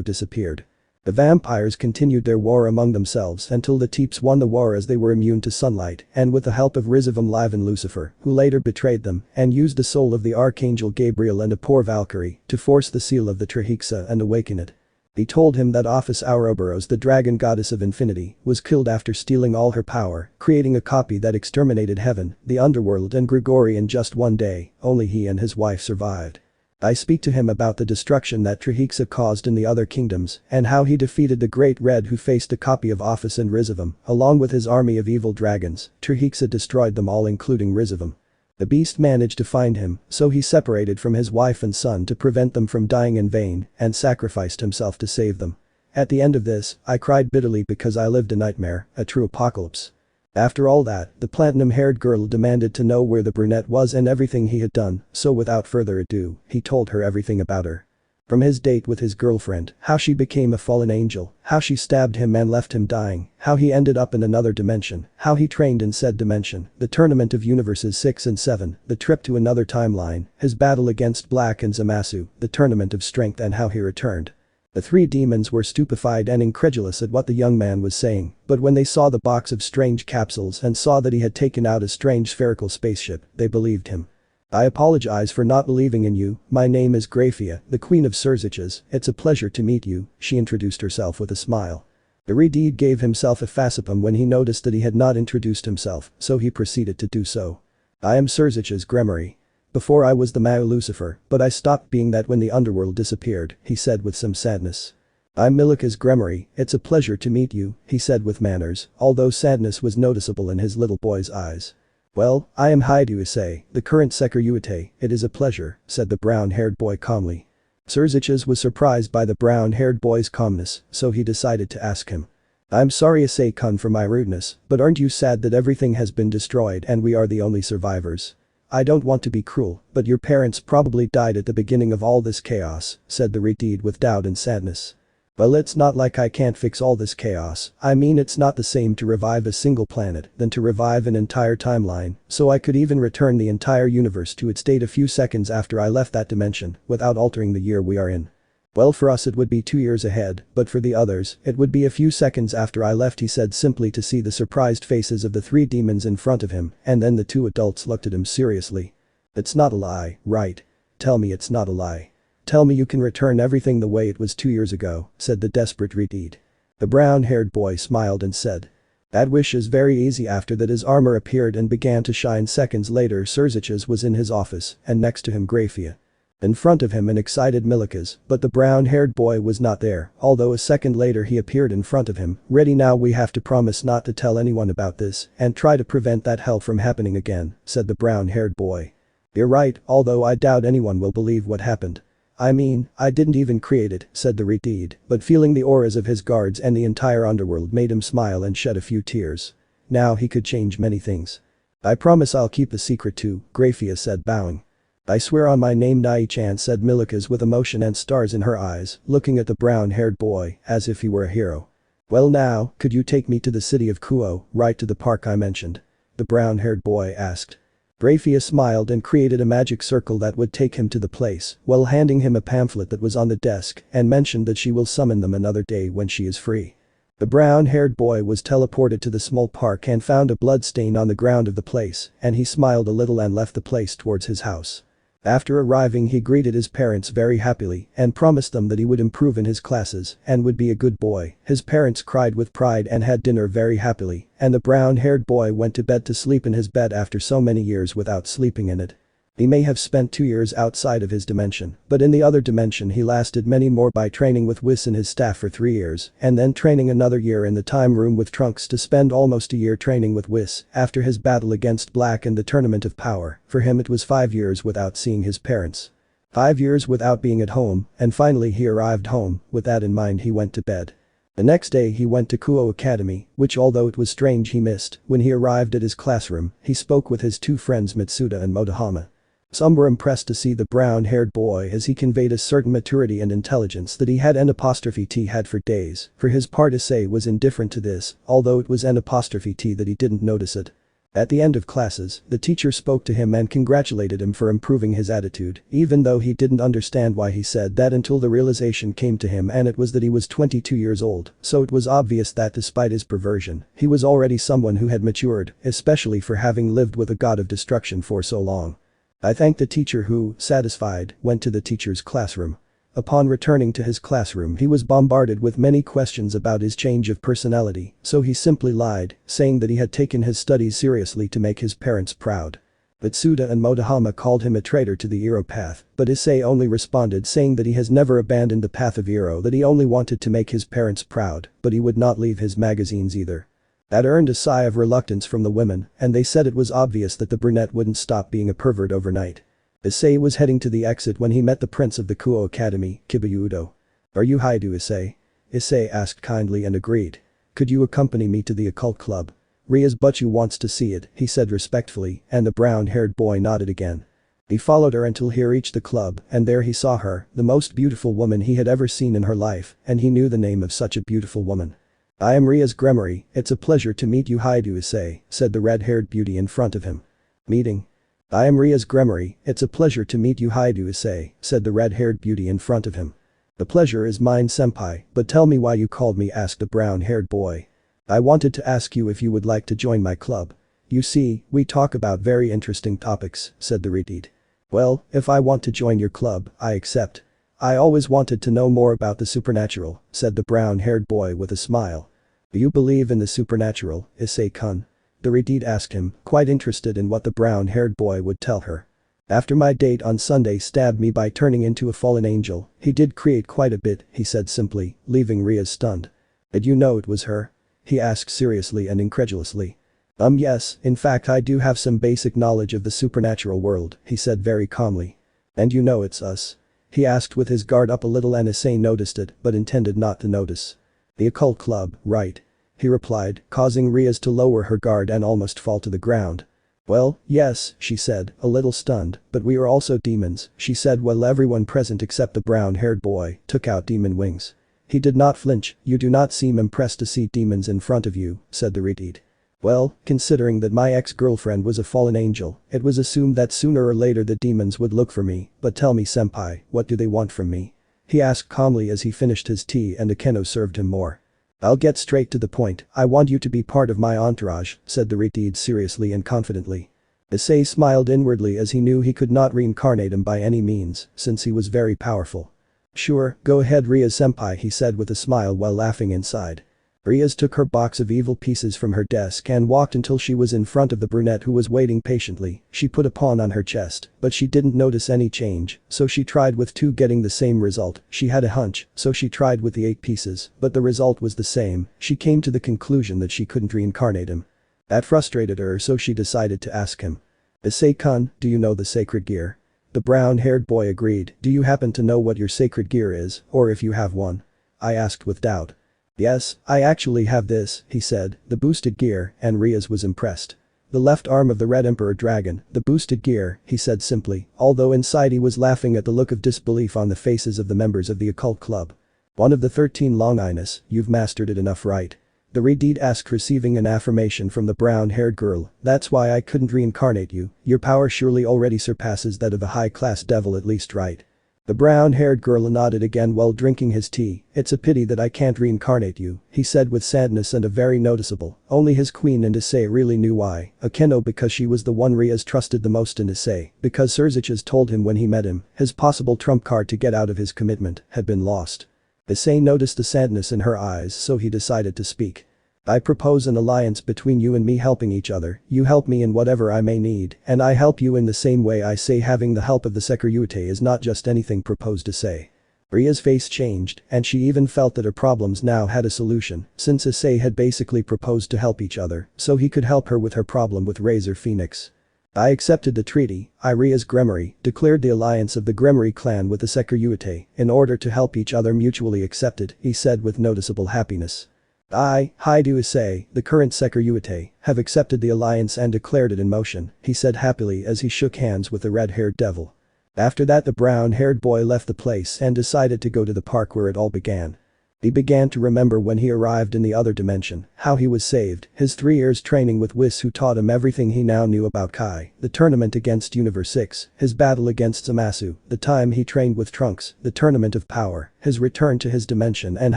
disappeared. The vampires continued their war among themselves until the Teeps won the war as they were immune to sunlight, and with the help of Rizivum Livan Lucifer, who later betrayed them, and used the soul of the Archangel Gabriel and a poor Valkyrie to force the seal of the Trihexa and awaken it. They told him that Office Ouroboros, the dragon goddess of infinity, was killed after stealing all her power, creating a copy that exterminated heaven, the underworld and Grigori in just one day. Only he and his wife survived. I speak to him about the destruction that Trihexa caused in the other kingdoms, and how he defeated the Great Red who faced a copy of Office and Rizivum, along with his army of evil dragons. Trihexa destroyed them all including Rizivum. The beast managed to find him, so he separated from his wife and son to prevent them from dying in vain, and sacrificed himself to save them. At the end of this, I cried bitterly because I lived a nightmare, a true apocalypse. After all that, the platinum-haired girl demanded to know where the brunette was and everything he had done, so without further ado, he told her everything about her. From his date with his girlfriend, how she became a fallen angel, how she stabbed him and left him dying, how he ended up in another dimension, how he trained in said dimension, the tournament of universes 6 and 7, the trip to another timeline, his battle against Black and Zamasu, the tournament of strength and how he returned. The three demons were stupefied and incredulous at what the young man was saying, but when they saw the box of strange capsules and saw that he had taken out a strange spherical spaceship, they believed him. I apologize for not believing in you. My name is Graphia, the queen of Surziches. It's a pleasure to meet you, she introduced herself with a smile. The Redeed gave himself a facepalm when he noticed that he had not introduced himself, so he proceeded to do so. I am Surziches Gremory. Before I was the Mao Lucifer, but I stopped being that when the underworld disappeared, he said with some sadness. I'm Milica's Gremory, it's a pleasure to meet you, he said with manners, although sadness was noticeable in his little boy's eyes. Well, I am Haidu Issei, the current Sekiruite, it is a pleasure, said the brown-haired boy calmly. Surziches was surprised by the brown-haired boy's calmness, so he decided to ask him. I'm sorry Issei-kun for my rudeness, but aren't you sad that everything has been destroyed and we are the only survivors? I don't want to be cruel, but your parents probably died at the beginning of all this chaos, said the Redeed with doubt and sadness. Well, it's not like I can't fix all this chaos. I mean, it's not the same to revive a single planet than to revive an entire timeline, so I could even return the entire universe to its state a few seconds after I left that dimension without altering the year we are in. Well, for us it would be 2 years ahead, but for the others, it would be a few seconds after I left, he said simply to see the surprised faces of the three demons in front of him, and then the two adults looked at him seriously. It's not a lie, right? Tell me it's not a lie. Tell me you can return everything the way it was 2 years ago, said the desperate Redeed. The brown-haired boy smiled and said. That wish is very easy. After that his armor appeared and began to shine. Seconds later Surziches was in his office, and next to him Graphia. In front of him an excited Milikas, but the brown-haired boy was not there, although a second later he appeared in front of him. Ready now, we have to promise not to tell anyone about this and try to prevent that hell from happening again, said the brown-haired boy. You're right, although I doubt anyone will believe what happened. I mean, I didn't even create it, said the Redeed, but feeling the auras of his guards and the entire underworld made him smile and shed a few tears. Now he could change many things. I promise I'll keep the secret too, Graphia said, bowing. I swear on my name, Nai-chan, said Milikas with emotion and stars in her eyes, looking at the brown-haired boy as if he were a hero. Well now, could you take me to the city of Kuo, right to the park I mentioned? The brown-haired boy asked. Graphia smiled and created a magic circle that would take him to the place, while handing him a pamphlet that was on the desk, and mentioned that she will summon them another day when she is free. The brown-haired boy was teleported to the small park and found a blood stain on the ground of the place, and he smiled a little and left the place towards his house. After arriving, he greeted his parents very happily and promised them that he would improve in his classes and would be a good boy. His parents cried with pride and had dinner very happily, and the brown-haired boy went to bed to sleep in his bed after so many years without sleeping in it. He may have spent 2 years outside of his dimension, but in the other dimension he lasted many more by training with Whis and his staff for 3 years, and then training another year in the time room with Trunks to spend almost a year training with Whis after his battle against Black in the Tournament of Power. For him it was 5 years without seeing his parents. 5 years without being at home, and finally he arrived home. With that in mind he went to bed. The next day he went to Kuo Academy, which although it was strange he missed. When he arrived at his classroom, he spoke with his 2 friends Mitsuda and Motohama. Some were impressed to see the brown-haired boy as he conveyed a certain maturity and intelligence that he had N''T had for days. For his part Issei was indifferent to this, although it was N''T that he didn't notice it. At the end of classes, the teacher spoke to him and congratulated him for improving his attitude, even though he didn't understand why he said that until the realization came to him, and it was that he was 22 years old, so it was obvious that despite his perversion, he was already someone who had matured, especially for having lived with a god of destruction for so long. I thanked the teacher who, satisfied, went to the teacher's classroom. Upon returning to his classroom he was bombarded with many questions about his change of personality, so he simply lied, saying that he had taken his studies seriously to make his parents proud. Bitsuda and Motohama called him a traitor to the Hero path, but Issei only responded saying that he has never abandoned the path of Hero, that he only wanted to make his parents proud, but he would not leave his magazines either. That earned a sigh of reluctance from the women, and they said it was obvious that the brunette wouldn't stop being a pervert overnight. Issei was heading to the exit when he met the prince of the Kuo Academy, Kibayudo. "Are you Haidu, Issei?" Issei asked kindly and agreed. "Could you accompany me to the occult club?" "Rias Butchu wants to see it," he said respectfully, and the brown-haired boy nodded again. He followed her until he reached the club, and there he saw her, the most beautiful woman he had ever seen in her life, and he knew the name of such a beautiful woman. "I am Rias Gremory, it's a pleasure to meet you Haidu Issei," said the red-haired beauty in front of him. Meeting. "I am Rias Gremory, it's a pleasure to meet you Haidu Issei," said the red-haired beauty in front of him. "The pleasure is mine senpai, but tell me why you called me," asked the brown-haired boy. "I wanted to ask you if you would like to join my club. You see, we talk about very interesting topics," said the redhead. "Well, if I want to join your club, I accept. I always wanted to know more about the supernatural," said the brown-haired boy with a smile. "Do you believe in the supernatural, Issei-kun?" the redhead asked him, quite interested in what the brown-haired boy would tell her. "After my date on Sunday stabbed me by turning into a fallen angel, he did create quite a bit," he said simply, leaving Rias stunned. "Did you know it was her?" he asked seriously and incredulously. Yes, in fact I do have some basic knowledge of the supernatural world," he said very calmly. "And you know it's us?" he asked with his guard up a little, and Issei noticed it but intended not to notice. "The occult club, right?" he replied, causing Rias to lower her guard and almost fall to the ground. "Well, yes," she said, a little stunned, "but we are also demons," she said while everyone present except the brown-haired boy took out demon wings. He did not flinch. "You do not seem impressed to see demons in front of you," said the redhead. "Well, considering that my ex-girlfriend was a fallen angel, it was assumed that sooner or later the demons would look for me, but tell me senpai, what do they want from me?" he asked calmly as he finished his tea and Akeno served him more. "I'll get straight to the point, I want you to be part of my entourage," said the redhead seriously and confidently. Issei smiled inwardly as he knew he could not reincarnate him by any means, since he was very powerful. "Sure, go ahead Rias senpai," he said with a smile while laughing inside. Rias took her box of evil pieces from her desk and walked until she was in front of the brunette who was waiting patiently. She put a pawn on her chest, but she didn't notice any change, so she tried with 2 getting the same result. She had a hunch, so she tried with the 8 pieces, but the result was the same. She came to the conclusion that she couldn't reincarnate him. That frustrated her, so she decided to ask him. "Issei-kun, do you know the sacred gear?" The brown-haired boy agreed. "Do you happen to know what your sacred gear is, or if you have one?" I asked with doubt. "Yes, I actually have this," he said, "the boosted gear," and Rias was impressed. "The left arm of the Red Emperor Dragon, the boosted gear," he said simply, although inside he was laughing at the look of disbelief on the faces of the members of the occult club. "One of the 13 Longinus, you've mastered it enough, right?" the redhead asked, receiving an affirmation from the brown-haired girl. "That's why I couldn't reincarnate you, your power surely already surpasses that of a high-class devil at least, right?" The brown-haired girl nodded again while drinking his tea. "It's a pity that I can't reincarnate you," he said with sadness and a very noticeable. Only his queen and Issei really knew why. Akeno because she was the one Rias trusted the most, and Issei because Surziches told him when he met him, his possible trump card to get out of his commitment had been lost. Issei noticed the sadness in her eyes, so he decided to speak. "I propose an alliance between you and me, helping each other. You help me in whatever I may need, and I help you in the same way. I say having the help of the Securitate is not just anything," proposed Issei. Ria's face changed, and she even felt that her problems now had a solution, since Issei had basically proposed to help each other, so he could help her with her problem with Razor Phoenix. "I accepted the treaty. I, Rias Gremory, declared the alliance of the Gremory clan with the Securitate in order to help each other mutually accepted," he said with noticeable happiness. Hi do Issei, the current Sekiryuite, have accepted the alliance and declared it in motion, he said happily as he shook hands with the red-haired devil. After that the brown-haired boy left the place and decided to go to the park where it all began. He began to remember when he arrived in the other dimension, how he was saved, his 3 years training with Whis who taught him everything he now knew about Kai, the tournament against Universe 6, his battle against Zamasu, the time he trained with Trunks, the tournament of power, his return to his dimension and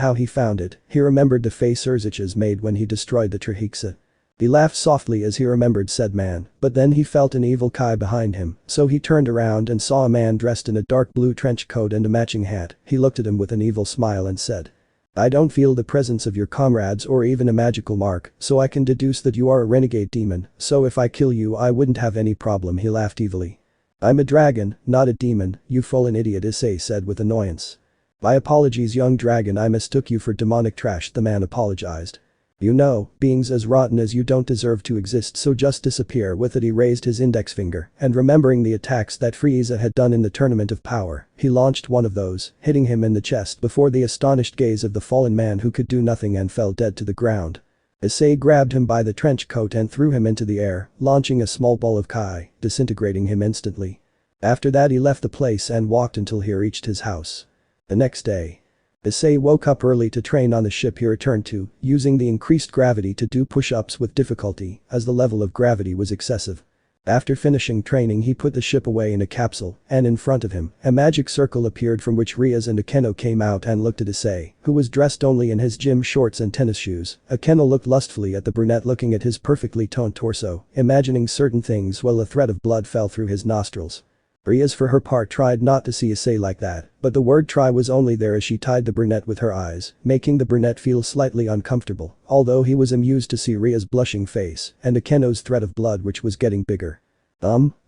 how he found it. He remembered the face Urzich's made when he destroyed the Trihexa. He laughed softly as he remembered said man, but then he felt an evil Kai behind him, so he turned around and saw a man dressed in a dark blue trench coat and a matching hat. He looked at him with an evil smile and said, I don't feel the presence of your comrades or even a magical mark, so I can deduce that you are a renegade demon, so if I kill you I wouldn't have any problem, he laughed evilly. I'm a dragon, not a demon, you fallen idiot, Issei said with annoyance. My apologies young dragon, I mistook you for demonic trash, the man apologized. You know, beings as rotten as you don't deserve to exist, so just disappear. With it he raised his index finger, and remembering the attacks that Frieza had done in the tournament of power, he launched one of those, hitting him in the chest before the astonished gaze of the fallen man who could do nothing and fell dead to the ground. Issei grabbed him by the trench coat and threw him into the air, launching a small ball of Kai, disintegrating him instantly. After that he left the place and walked until he reached his house. The next day, Issei woke up early to train on the ship he returned to, using the increased gravity to do push-ups with difficulty, as the level of gravity was excessive. After finishing training he put the ship away in a capsule, and in front of him, a magic circle appeared from which Rias and Akeno came out and looked at Issei, who was dressed only in his gym shorts and tennis shoes. Akeno looked lustfully at the brunette looking at his perfectly toned torso, imagining certain things while a thread of blood fell through his nostrils. Rias for her part tried not to see Issei like that, but the word try was only there as she tied the brunette with her eyes, making the brunette feel slightly uncomfortable, although he was amused to see Ria's blushing face and Akeno's thread of blood which was getting bigger.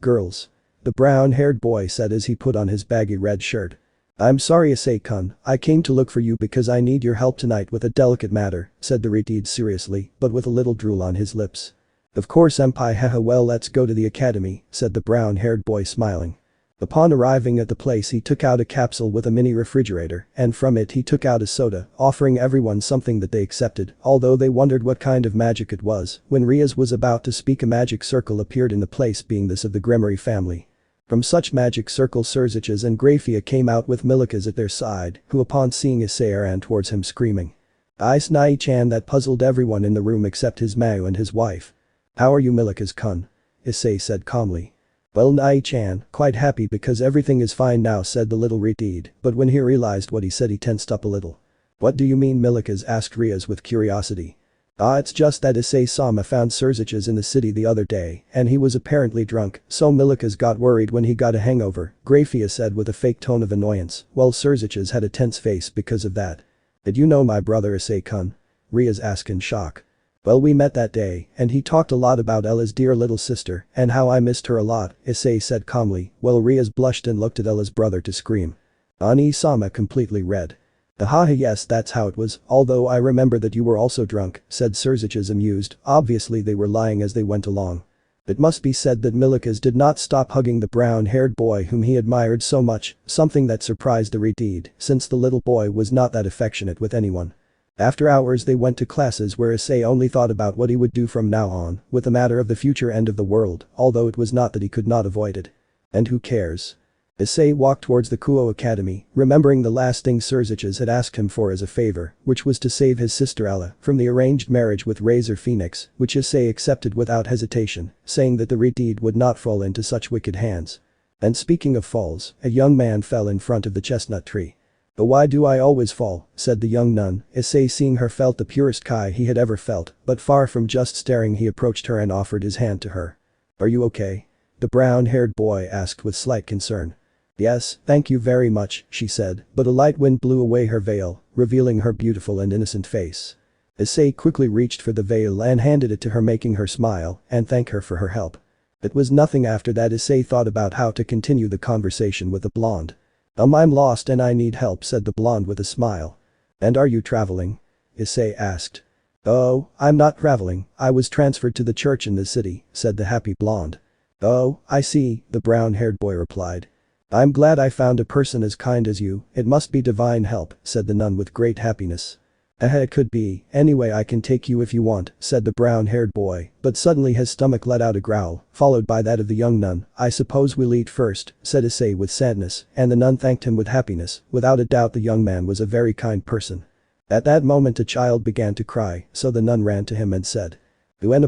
Girls. The brown-haired boy said as he put on his baggy red shirt. I'm sorry Issei-kun, I came to look for you because I need your help tonight with a delicate matter, said the retard seriously, but with a little drool on his lips. Of course Senpai, haha, well let's go to the academy, said the brown-haired boy smiling. Upon arriving at the place he took out a capsule with a mini refrigerator, and from it he took out a soda, offering everyone something that they accepted, although they wondered what kind of magic it was. When Rias was about to speak a magic circle appeared in the place, being this of the Gremory family. From such magic circle Surziches and Grafia came out with Milikas at their side, who upon seeing Issei ran towards him screaming. Ice Nai-chan, that puzzled everyone in the room except his Mao and his wife. How are you Milikas-kun? Issei said calmly. Well Nai-chan, quite happy because everything is fine now, said the little retard, but when he realized what he said he tensed up a little. What do you mean Milikas, asked Rias with curiosity. It's just that Issei-sama found Surziches in the city the other day and he was apparently drunk, so Milikas got worried when he got a hangover, Grafia said with a fake tone of annoyance, while Surziches had a tense face because of that. Did you know my brother Issei-kun? Rias asked in shock. Well, we met that day, and he talked a lot about Ella's dear little sister and how I missed her a lot, Issei said calmly, while Rias blushed and looked at Ella's brother to scream. Ani-sama completely red. Haha, yes, that's how it was, although I remember that you were also drunk, said Surziches amused. Obviously they were lying as they went along. It must be said that Milikas did not stop hugging the brown-haired boy whom he admired so much, something that surprised the retard, since the little boy was not that affectionate with anyone. After hours they went to classes where Issei only thought about what he would do from now on with the matter of the future end of the world, although it was not that he could not avoid it. And who cares? Issei walked towards the Kuo Academy, remembering the last thing Surziches had asked him for as a favor, which was to save his sister Ella from the arranged marriage with Razor Phoenix, which Issei accepted without hesitation, saying that the retard would not fall into such wicked hands. And speaking of falls, a young man fell in front of the chestnut tree. But why do I always fall, said the young nun. Issei seeing her felt the purest Kai he had ever felt, but far from just staring he approached her and offered his hand to her. Are you okay? The brown-haired boy asked with slight concern. Yes, thank you very much, she said, but a light wind blew away her veil, revealing her beautiful and innocent face. Issei quickly reached for the veil and handed it to her, making her smile and thank her for her help. It was nothing after that. Issei thought about how to continue the conversation with the blonde. I'm lost and I need help, said the blonde with a smile. And are you traveling? Issei asked. Oh, I'm not traveling, I was transferred to the church in the city, said the happy blonde. Oh, I see, the brown-haired boy replied. I'm glad I found a person as kind as you, it must be divine help, said the nun with great happiness. It could be, anyway I can take you if you want, said the brown-haired boy, but suddenly his stomach let out a growl, followed by that of the young nun. I suppose we'll eat first, said Issei with sadness, and the nun thanked him with happiness. Without a doubt the young man was a very kind person. At that moment a child began to cry, so the nun ran to him and said, "When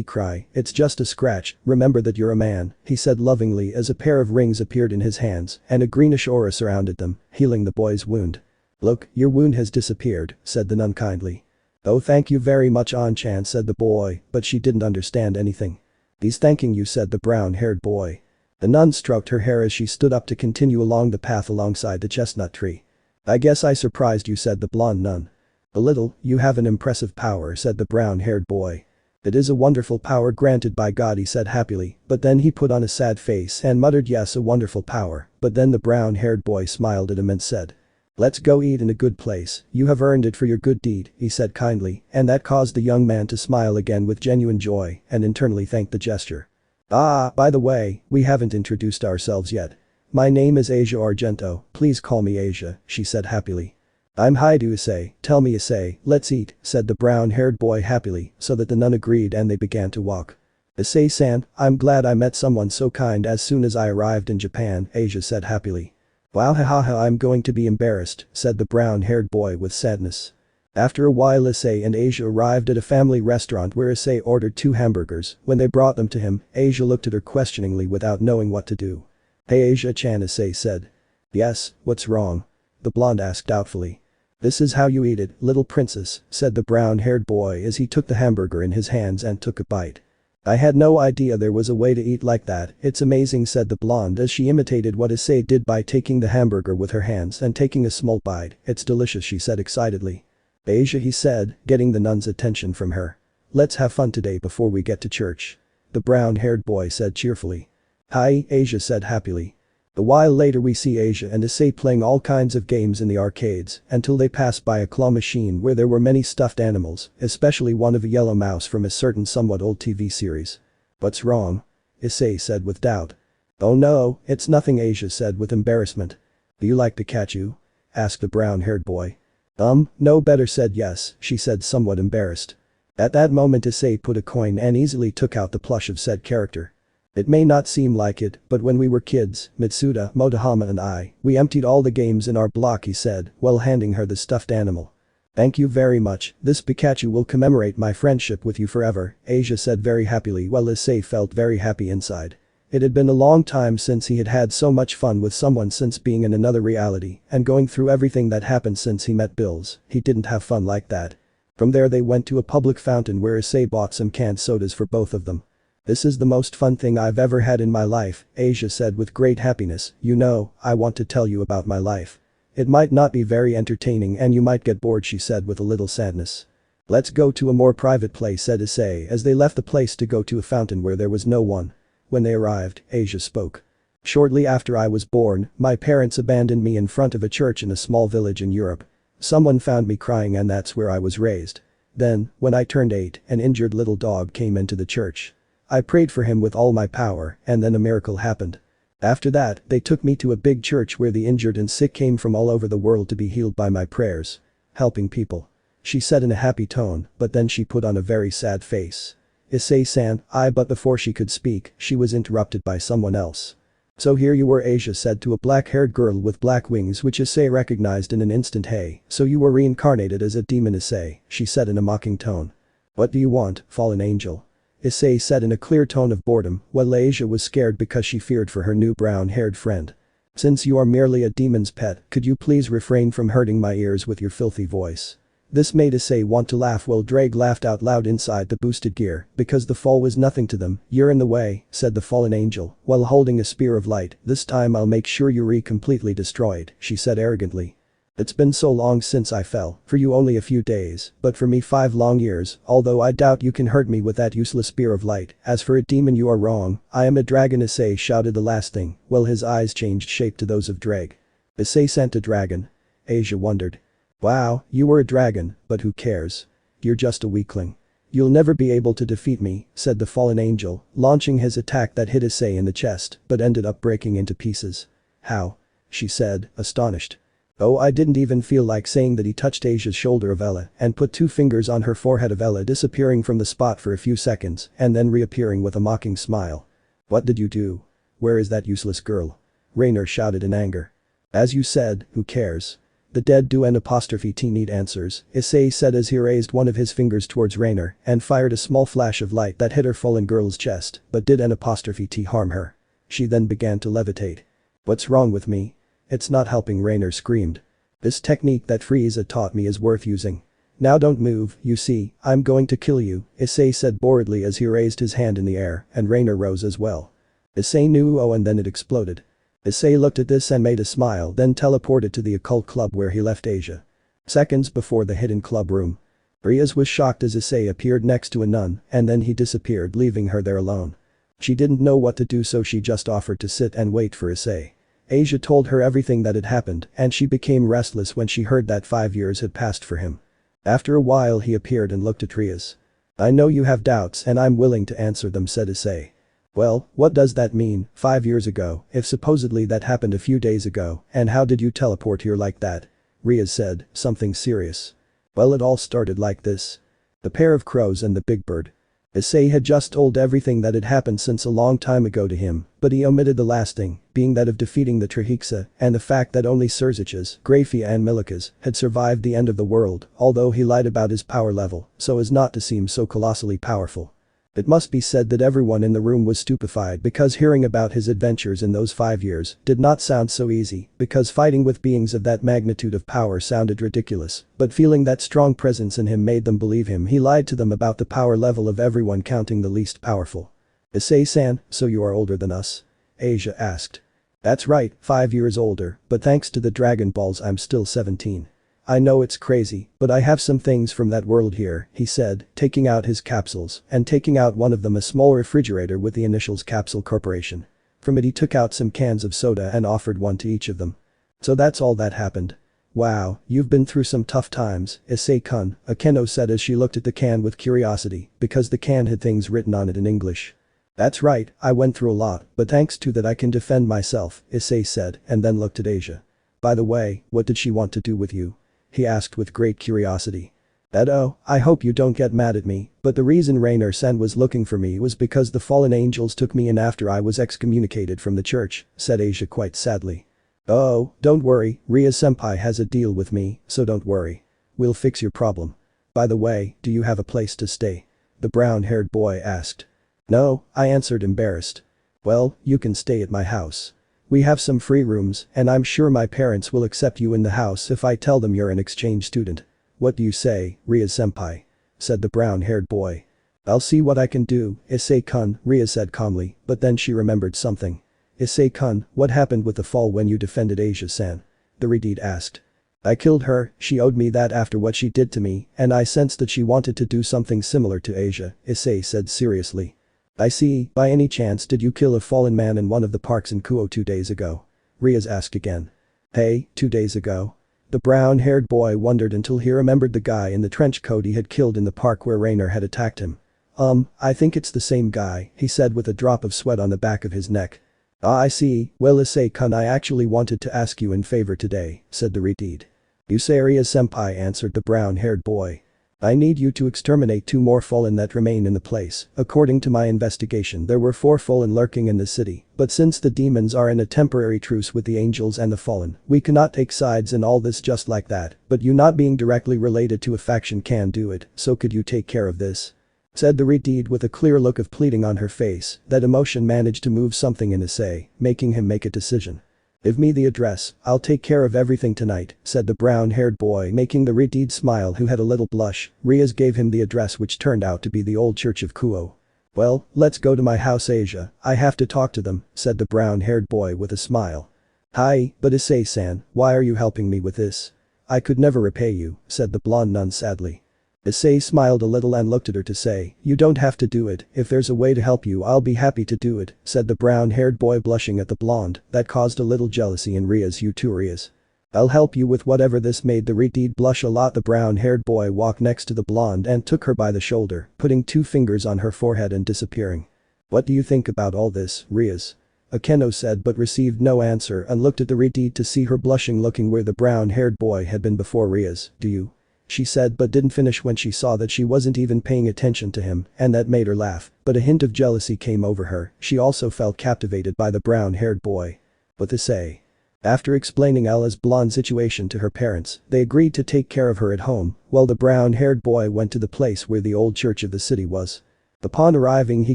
cry, it's just a scratch, remember that you're a man," he said lovingly as a pair of rings appeared in his hands and a greenish aura surrounded them, healing the boy's wound. "Look, your wound has disappeared," said the nun kindly. "Oh thank you very much An-chan," said the boy, but she didn't understand anything. "He's thanking you," said the brown-haired boy. The nun stroked her hair as she stood up to continue along the path alongside the chestnut tree. "I guess I surprised you," said the blonde nun. "A little, you have an impressive power," said the brown-haired boy. "It is a wonderful power granted by God," he said happily, but then he put on a sad face and muttered, "Yes, a wonderful power," but then the brown-haired boy smiled at him and said, "Let's go eat in a good place, you have earned it for your good deed," he said kindly, and that caused the young man to smile again with genuine joy and internally thank the gesture. "Ah, by the way, we haven't introduced ourselves yet. My name is Asia Argento, please call me Asia," she said happily. "I'm Haidu Issei, tell me Issei, let's eat," said the brown-haired boy happily, so that the nun agreed and they began to walk. "Issei-san, I'm glad I met someone so kind as soon as I arrived in Japan," Asia said happily. "Wow hahaha I'm going to be embarrassed," said the brown-haired boy with sadness. After a while Issei and Asia arrived at a family restaurant where Issei ordered 2 hamburgers. When they brought them to him, Asia looked at her questioningly without knowing what to do. "Hey Asia-chan," Issei said. "Yes, what's wrong?" the blonde asked doubtfully. "This is how you eat it, little princess," said the brown-haired boy as he took the hamburger in his hands and took a bite. "I had no idea there was a way to eat like that, it's amazing," said the blonde as she imitated what Issei did by taking the hamburger with her hands and taking a small bite. "It's delicious," she said excitedly. "Asia," he said, getting the nun's attention from her. "Let's have fun today before we get to church," the brown-haired boy said cheerfully. "Hi," Asia said happily. A while later we see Asia and Issei playing all kinds of games in the arcades until they pass by a claw machine where there were many stuffed animals, especially one of a yellow mouse from a certain somewhat old TV series. "What's wrong?" Issei said with doubt. "Oh no, it's nothing," Asia said with embarrassment. "Do you like Pikachu?" asked the brown-haired boy. No better said yes," she said somewhat embarrassed. At that moment Issei put a coin and easily took out the plush of said character. "It may not seem like it, but when we were kids, Mitsuda, Motohama and I, we emptied all the games in our block," he said, while handing her the stuffed animal. "Thank you very much, this Pikachu will commemorate my friendship with you forever," Asia said very happily while Issei felt very happy inside. It had been a long time since he had had so much fun with someone since being in another reality and going through everything that happened since he met Bills, he didn't have fun like that. From there they went to a public fountain where Issei bought some canned sodas for both of them. "This is the most fun thing I've ever had in my life," Asia said with great happiness. "You know, I want to tell you about my life. It might not be very entertaining and you might get bored," she said with a little sadness. "Let's go to a more private place," said Issei as they left the place to go to a fountain where there was no one. When they arrived, Asia spoke. "Shortly after I was born, my parents abandoned me in front of a church in a small village in Europe. Someone found me crying and that's where I was raised. Then, when I turned 8, an injured little dog came into the church. I prayed for him with all my power and then a miracle happened. After that, they took me to a big church where the injured and sick came from all over the world to be healed by my prayers. Helping people," she said in a happy tone, but then she put on a very sad face. "Issei-san, but before she could speak, she was interrupted by someone else. "So here you were," Asia said to a black-haired girl with black wings which Issei recognized in an instant. "Hey, so you were reincarnated as a demon, Issei," she said in a mocking tone. "What do you want, fallen angel?" Issei said in a clear tone of boredom, while Asia was scared because she feared for her new brown-haired friend. "Since you are merely a demon's pet, could you please refrain from hurting my ears with your filthy voice?" This made Issei want to laugh while Drake laughed out loud inside the boosted gear because the fall was nothing to them. "You're in the way," said the fallen angel, while holding a spear of light. "This time I'll make sure you're completely destroyed," she said arrogantly. "It's been so long since I fell, for you only a few days, but for me 5 long years, although I doubt you can hurt me with that useless spear of light. As for a demon, you are wrong, I am a dragon," Issei shouted the last thing, while his eyes changed shape to those of Drake. "Issei sent a dragon?" Asia wondered. "Wow, you were a dragon, but who cares? You're just a weakling. You'll never be able to defeat me," said the fallen angel, launching his attack that hit Issei in the chest but ended up breaking into pieces. "How?" she said, astonished. Oh, I didn't even feel like saying that. He touched Asia's shoulder of Ella and put two fingers on her forehead of Ella, disappearing from the spot for a few seconds and then reappearing with a mocking smile. What did you do? Where is that useless girl? Rainer shouted in anger. As you said, who cares? The dead do an apostrophe T need answers, Issei said as he raised one of his fingers towards Rainer and fired a small flash of light that hit her fallen girl's chest, but did an apostrophe T harm her? She then began to levitate. What's wrong with me? It's not helping, Rainer screamed. This technique that Frieza taught me is worth using. Now don't move, you see, I'm going to kill you, Issei said boredly as he raised his hand in the air, and Rainer rose as well. Issei knew, oh, and then it exploded. Issei looked at this and made a smile, then teleported to the occult club where he left Asia. Seconds before the hidden club room. Rias was shocked as Issei appeared next to a nun, and then he disappeared, leaving her there alone. She didn't know what to do, so she just offered to sit and wait for Issei. Asia told her everything that had happened, and she became restless when she heard that 5 years had passed for him. After a while he appeared and looked at Rias. I know you have doubts and I'm willing to answer them, said Issei. Well, what does that mean, 5 years ago, if supposedly that happened a few days ago, and how did you teleport here like that? Rias said, something serious. Well, it all started like this. The pair of crows and the big bird. Issei had just told everything that had happened since a long time ago to him, but he omitted the last thing, being that of defeating the Trihexa, and the fact that only Surzichas, Grafia and Milikas had survived the end of the world, although he lied about his power level, so as not to seem so colossally powerful. It must be said that everyone in the room was stupefied because hearing about his adventures in those 5 years did not sound so easy, because fighting with beings of that magnitude of power sounded ridiculous, but feeling that strong presence in him made them believe him. He lied to them about the power level of everyone, counting the least powerful. Issei-san, so you are older than us? Asia asked. That's right, 5 years older, but thanks to the Dragon Balls I'm still 17. I know it's crazy, but I have some things from that world here, he said, taking out his capsules and taking out one of them, a small refrigerator with the initials Capsule Corporation. From it he took out some cans of soda and offered one to each of them. So that's all that happened. Wow, you've been through some tough times, Issei-kun, Akeno said as she looked at the can with curiosity, because the can had things written on it in English. That's right, I went through a lot, but thanks to that I can defend myself, Issei said, and then looked at Asia. By the way, what did she want to do with you? He asked with great curiosity. Oh, I hope you don't get mad at me, but the reason Rainer-san was looking for me was because the fallen angels took me in after I was excommunicated from the church, said Asia quite sadly. Oh, don't worry, Rias-senpai has a deal with me, so don't worry. We'll fix your problem. By the way, do you have a place to stay? The brown-haired boy asked. No, I answered, embarrassed. Well, you can stay at my house. We have some free rooms, and I'm sure my parents will accept you in the house if I tell them you're an exchange student. What do you say, Rias-senpai? Said the brown-haired boy. I'll see what I can do, Issei-kun, Rias said calmly, but then she remembered something. Issei-kun, what happened with the fall when you defended Asia-san? The redhead asked. I killed her, she owed me that after what she did to me, and I sensed that she wanted to do something similar to Asia, Issei said seriously. I see, by any chance did you kill a fallen man in one of the parks in Kuo 2 days ago? Rias asked again. Hey, 2 days ago? The brown-haired boy wondered until he remembered the guy in the trench coat he had killed in the park where Rainer had attacked him. I think it's the same guy, he said with a drop of sweat on the back of his neck. Ah, I see, well Issei-kun, I actually wanted to ask you in favor today, said the redhead. Rias-senpai, answered the brown-haired boy. I need you to exterminate 2 more fallen that remain in the place. According to my investigation there were 4 fallen lurking in the city, but since the demons are in a temporary truce with the angels and the fallen, we cannot take sides in all this just like that, but you not being directly related to a faction can do it, so could you take care of this? Said the redhead with a clear look of pleading on her face. That emotion managed to move something in Issei, making him make a decision. Give me the address, I'll take care of everything tonight, said the brown-haired boy, making the redhead smile who had a little blush. Rias gave him the address, which turned out to be the old church of Kuo. Well, let's go to my house, Asia, I have to talk to them, said the brown-haired boy with a smile. Hi, but Issei-san, why are you helping me with this? I could never repay you, said the blonde nun sadly. Issei smiled a little and looked at her to say, you don't have to do it, if there's a way to help you I'll be happy to do it, said the brown-haired boy, blushing at the blonde. That caused a little jealousy in Rias. You too, Rias. I'll help you with whatever. This made the redhead blush a lot. The brown-haired boy walked next to the blonde and took her by the shoulder, putting 2 fingers on her forehead and disappearing. What do you think about all this, Rias? Akeno said but received no answer and looked at the Redeed to see her blushing looking where the brown-haired boy had been before Rias. "Do you?" she said but didn't finish when she saw that she wasn't even paying attention to him and that made her laugh, but a hint of jealousy came over her. She also felt captivated by the brown-haired boy. But Issei. After explaining Ella's blonde situation to her parents, they agreed to take care of her at home, while the brown-haired boy went to the place where the old church of the city was. Upon arriving he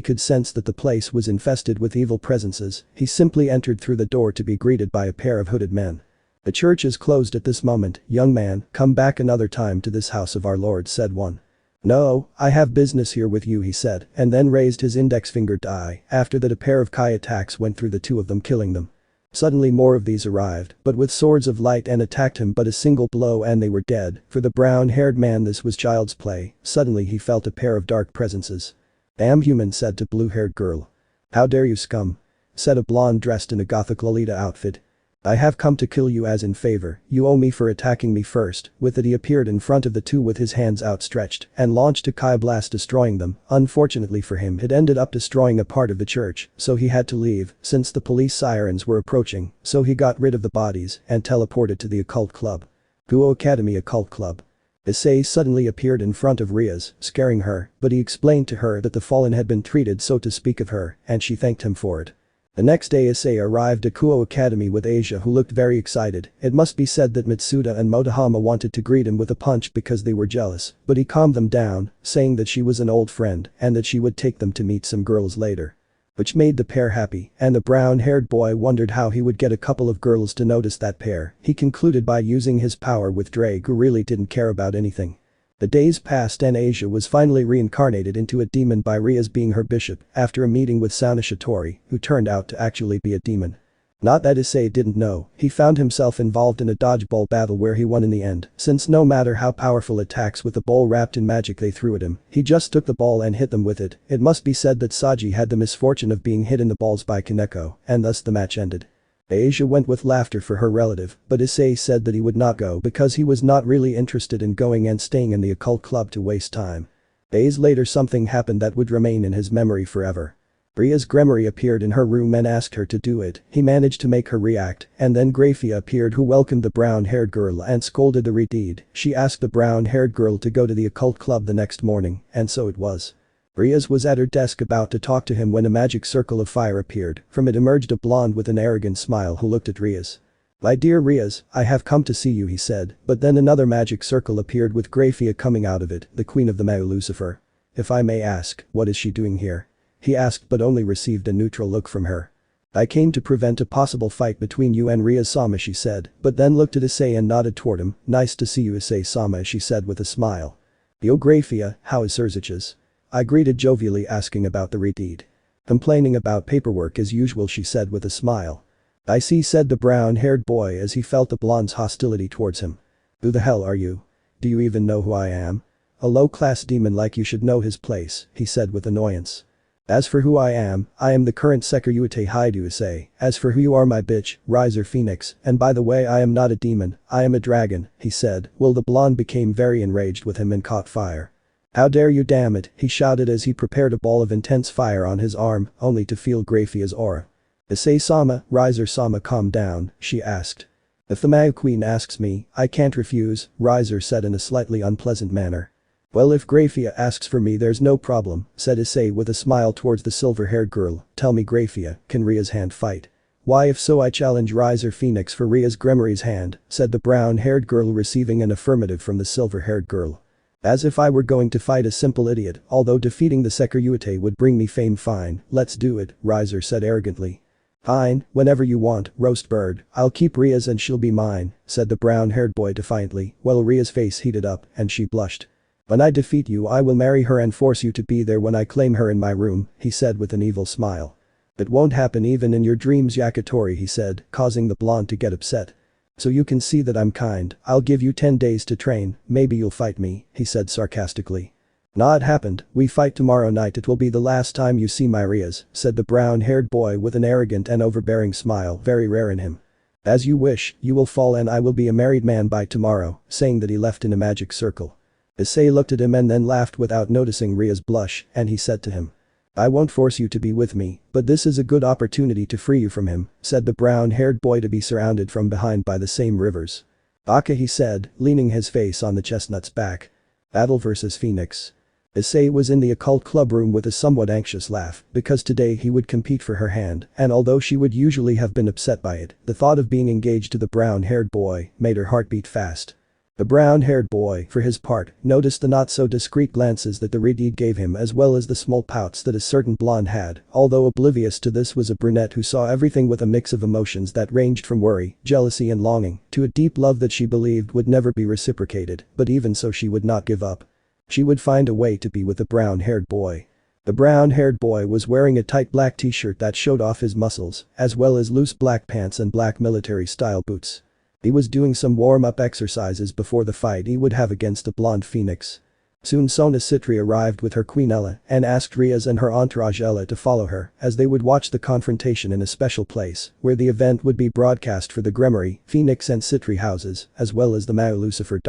could sense that the place was infested with evil presences. He simply entered through the door to be greeted by a pair of hooded men. "The church is closed at this moment, young man, come back another time to this house of our Lord," said one. "No, I have business here with you," he said, and then raised his index finger to eye. After that a pair of Kai attacks went through the two of them, killing them. Suddenly more of these arrived, but with swords of light and attacked him but a single blow and they were dead. For the brown-haired man this was child's play. Suddenly he felt a pair of dark presences. "Damn human," said to blue-haired girl. "How dare you, scum," said a blonde dressed in a gothic Lolita outfit. "I have come to kill you as in favor, you owe me for attacking me first." With it he appeared in front of the two with his hands outstretched and launched a Kai blast destroying them. Unfortunately for him it ended up destroying a part of the church, so he had to leave since the police sirens were approaching, so he got rid of the bodies and teleported to the occult club. Guo Academy Occult Club. Issei suddenly appeared in front of Rias, scaring her, but he explained to her that the fallen had been treated so to speak of her, and she thanked him for it. The next day Issei arrived at Kuo Academy with Asia who looked very excited. It must be said that Mitsuda and Motohama wanted to greet him with a punch because they were jealous, but he calmed them down, saying that she was an old friend and that she would take them to meet some girls later. Which made the pair happy, and the brown-haired boy wondered how he would get a couple of girls to notice that pair. He concluded by using his power with Drake who really didn't care about anything. The days passed and Asia was finally reincarnated into a demon by Rias being her bishop after a meeting with Sanishitori, who turned out to actually be a demon. Not that Issei didn't know, he found himself involved in a dodgeball battle where he won in the end, since no matter how powerful attacks with the ball wrapped in magic they threw at him, he just took the ball and hit them with it. It must be said that Saji had the misfortune of being hit in the balls by Kaneko, and thus the match ended. Asia went with laughter for her relative, but Issei said that he would not go because he was not really interested in going and staying in the occult club to waste time. Days later something happened that would remain in his memory forever. Ria's Gremory appeared in her room and asked her to do it. He managed to make her react, and then Grafia appeared who welcomed the brown-haired girl and scolded the Redeed. She asked the brown-haired girl to go to the occult club the next morning, and so it was. Rias was at her desk about to talk to him when a magic circle of fire appeared. From it emerged a blonde with an arrogant smile who looked at Rias. "My dear Rias, I have come to see you," he said, but then another magic circle appeared with Grafia coming out of it, the queen of the Mau Lucifer. "If I may ask, what is she doing here?" he asked but only received a neutral look from her. "I came to prevent a possible fight between you and Rias-sama," she said, but then looked at Issei and nodded toward him. "Nice to see you, Issei-sama," she said with a smile. "Yo Grafia, how is Surziches?" I greeted jovially, asking about the Redeed. "Complaining about paperwork as usual," she said with a smile. "I see," said the brown-haired boy as he felt the blonde's hostility towards him. "Who the hell are you? Do you even know who I am? A low-class demon like you should know his place," he said with annoyance. "As for who I am the current Sekirute Haidu Issei. As for who you are, my bitch, Riser Phoenix, and by the way I am not a demon, I am a dragon," he said. Well, the blonde became very enraged with him and caught fire. "How dare you, damn it," he shouted as he prepared a ball of intense fire on his arm, only to feel Grafia's aura. "Issei-sama, Riser-sama, calm down," she asked. "If the Mau Queen asks me, I can't refuse," Riser said in a slightly unpleasant manner. "Well, if Grafia asks for me there's no problem," said Issei with a smile towards the silver-haired girl. "Tell me, Grafia, can Ria's hand fight?" "Why, if so I challenge Riser Phoenix for Ria's Gremory's hand," said the brown-haired girl, receiving an affirmative from the silver-haired girl. "As if I were going to fight a simple idiot, although defeating the Sekirute would bring me fame. Fine, let's do it," Riser said arrogantly. "Fine, whenever you want, roast bird, I'll keep Ria's and she'll be mine," said the brown-haired boy defiantly, while Ria's face heated up and she blushed. "When I defeat you I will marry her and force you to be there when I claim her in my room," he said with an evil smile. "It won't happen even in your dreams, Yakitori," he said, causing the blonde to get upset. "So you can see that I'm kind, I'll give you 10 days to train, maybe you'll fight me," he said sarcastically. "Nah, it happened, we fight tomorrow night, it will be the last time you see my Rias," said the brown-haired boy with an arrogant and overbearing smile very rare in him. "As you wish, you will fall and I will be a married man by tomorrow," saying that he left in a magic circle. Issei looked at him and then laughed without noticing Ria's blush, and he said to him. I won't force you to be with me, but this is a good opportunity to free you from him, said the brown-haired boy to be surrounded from behind by the same rivers. Aka, he said, leaning his face on the chestnut's back. Battle versus Phoenix. Issei was in the occult club room with a somewhat anxious laugh, because today he would compete for her hand, and although she would usually have been upset by it, the thought of being engaged to the brown-haired boy made her heart beat fast. The brown-haired boy, for his part, noticed the not-so-discreet glances that the redhead gave him as well as the small pouts that a certain blonde had, although oblivious to this was a brunette who saw everything with a mix of emotions that ranged from worry, jealousy and longing, to a deep love that she believed would never be reciprocated, but even so she would not give up. She would find a way to be with the brown-haired boy. The brown-haired boy was wearing a tight black t-shirt that showed off his muscles, as well as loose black pants and black military-style boots. He was doing some warm-up exercises before the fight he would have against the blonde Phoenix. Soon Sona Citri arrived with her queen Ella and asked Rias and her entourage Ella to follow her as they would watch the confrontation in a special place where the event would be broadcast for the Gremory, Phoenix and Citri houses, as well as the Mao Lucifer.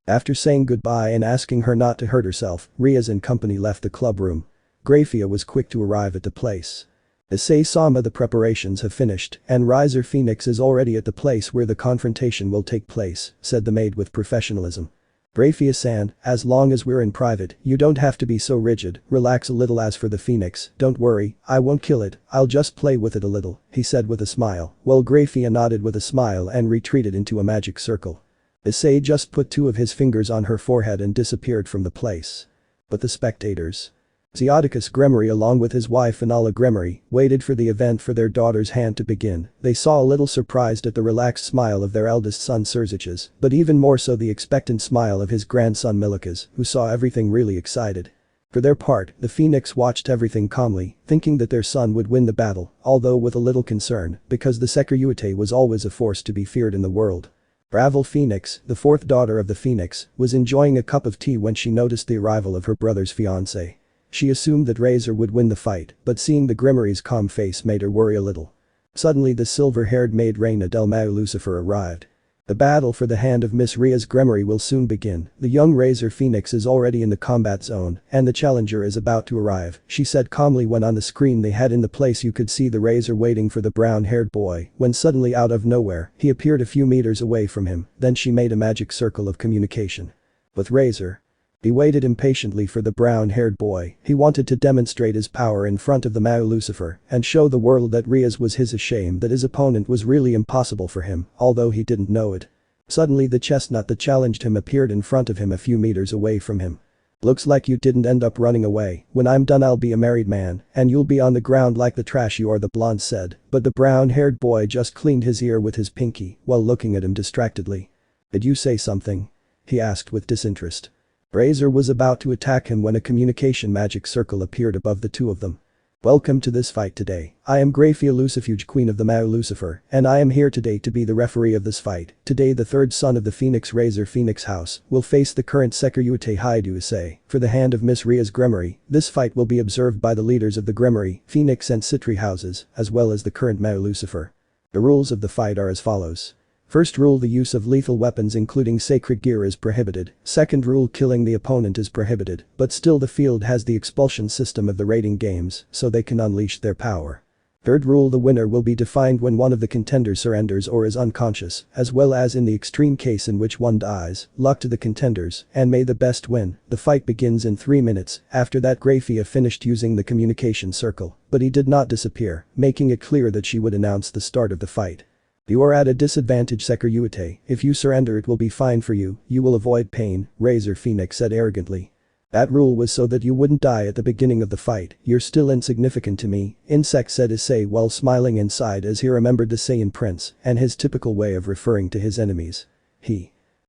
After saying goodbye and asking her not to hurt herself, Rias and company left the club room. Grafia was quick to arrive at the place. Issei Sama, the preparations have finished and Riser Phoenix is already at the place where the confrontation will take place, said the maid with professionalism. Grafia-san, as long as we're in private, you don't have to be so rigid, relax a little. As for the Phoenix, don't worry, I won't kill it, I'll just play with it a little, he said with a smile, while Grafia nodded with a smile and retreated into a magic circle. Issei just put two of his fingers on her forehead and disappeared from the place. But the spectators. Zeodicus Gremory along with his wife Anala Gremory waited for the event for their daughter's hand to begin. They saw a little surprised at the relaxed smile of their eldest son Serzich's, but even more so the expectant smile of his grandson Milikas, who saw everything really excited. For their part, the Phoenix watched everything calmly, thinking that their son would win the battle, although with a little concern, because the Securitate was always a force to be feared in the world. Bravel Phoenix, the fourth daughter of the Phoenix, was enjoying a cup of tea when she noticed the arrival of her brother's fiancé. She assumed that Razor would win the fight, but seeing the Gremory's calm face made her worry a little. Suddenly the silver-haired maid Reina del Mau Lucifer arrived. The battle for the hand of Miss Rias Gremory will soon begin. The young Razor Phoenix is already in the combat zone, and the challenger is about to arrive, she said calmly when on the screen they had in the place you could see the Razor waiting for the brown-haired boy, when suddenly out of nowhere, he appeared a few meters away from him, then she made a magic circle of communication. With Razor. He waited impatiently for the brown-haired boy, he wanted to demonstrate his power in front of the Mao Lucifer and show the world that Rias was his shame that his opponent was really impossible for him, although he didn't know it. Suddenly the chestnut that challenged him appeared in front of him a few meters away from him. Looks like you didn't end up running away, when I'm done I'll be a married man, and you'll be on the ground like the trash you are, the blonde said, but the brown-haired boy just cleaned his ear with his pinky while looking at him distractedly. Did you say something? He asked with disinterest. Razor was about to attack him when a communication magic circle appeared above the two of them. Welcome to this fight today. I am Grafia Lucifuge, Queen of the Mao Lucifer, and I am here today to be the referee of this fight. Today the third son of the Phoenix Razor Phoenix House will face the current Securitate Haidu Issei for the hand of Miss Rias Gremory. This fight will be observed by the leaders of the Gremory, Phoenix and Citri houses, as well as the current Mao Lucifer. The rules of the fight are as follows. First rule, the use of lethal weapons including sacred gear is prohibited. Second rule, killing the opponent is prohibited, but still the field has the expulsion system of the rating games, so they can unleash their power. Third rule, the winner will be defined when one of the contenders surrenders or is unconscious, as well as in the extreme case in which one dies. Luck to the contenders, and may the best win. The fight begins in 3 minutes. After that Grafia finished using the communication circle, but he did not disappear, making it clear that she would announce the start of the fight. You are at a disadvantage, Securitate. If you surrender it will be fine for you, you will avoid pain, Razor Phoenix said arrogantly. That rule was so that you wouldn't die at the beginning of the fight. You're still insignificant to me, Insect said Issei while smiling inside as he remembered the Saiyan prince and his typical way of referring to his enemies.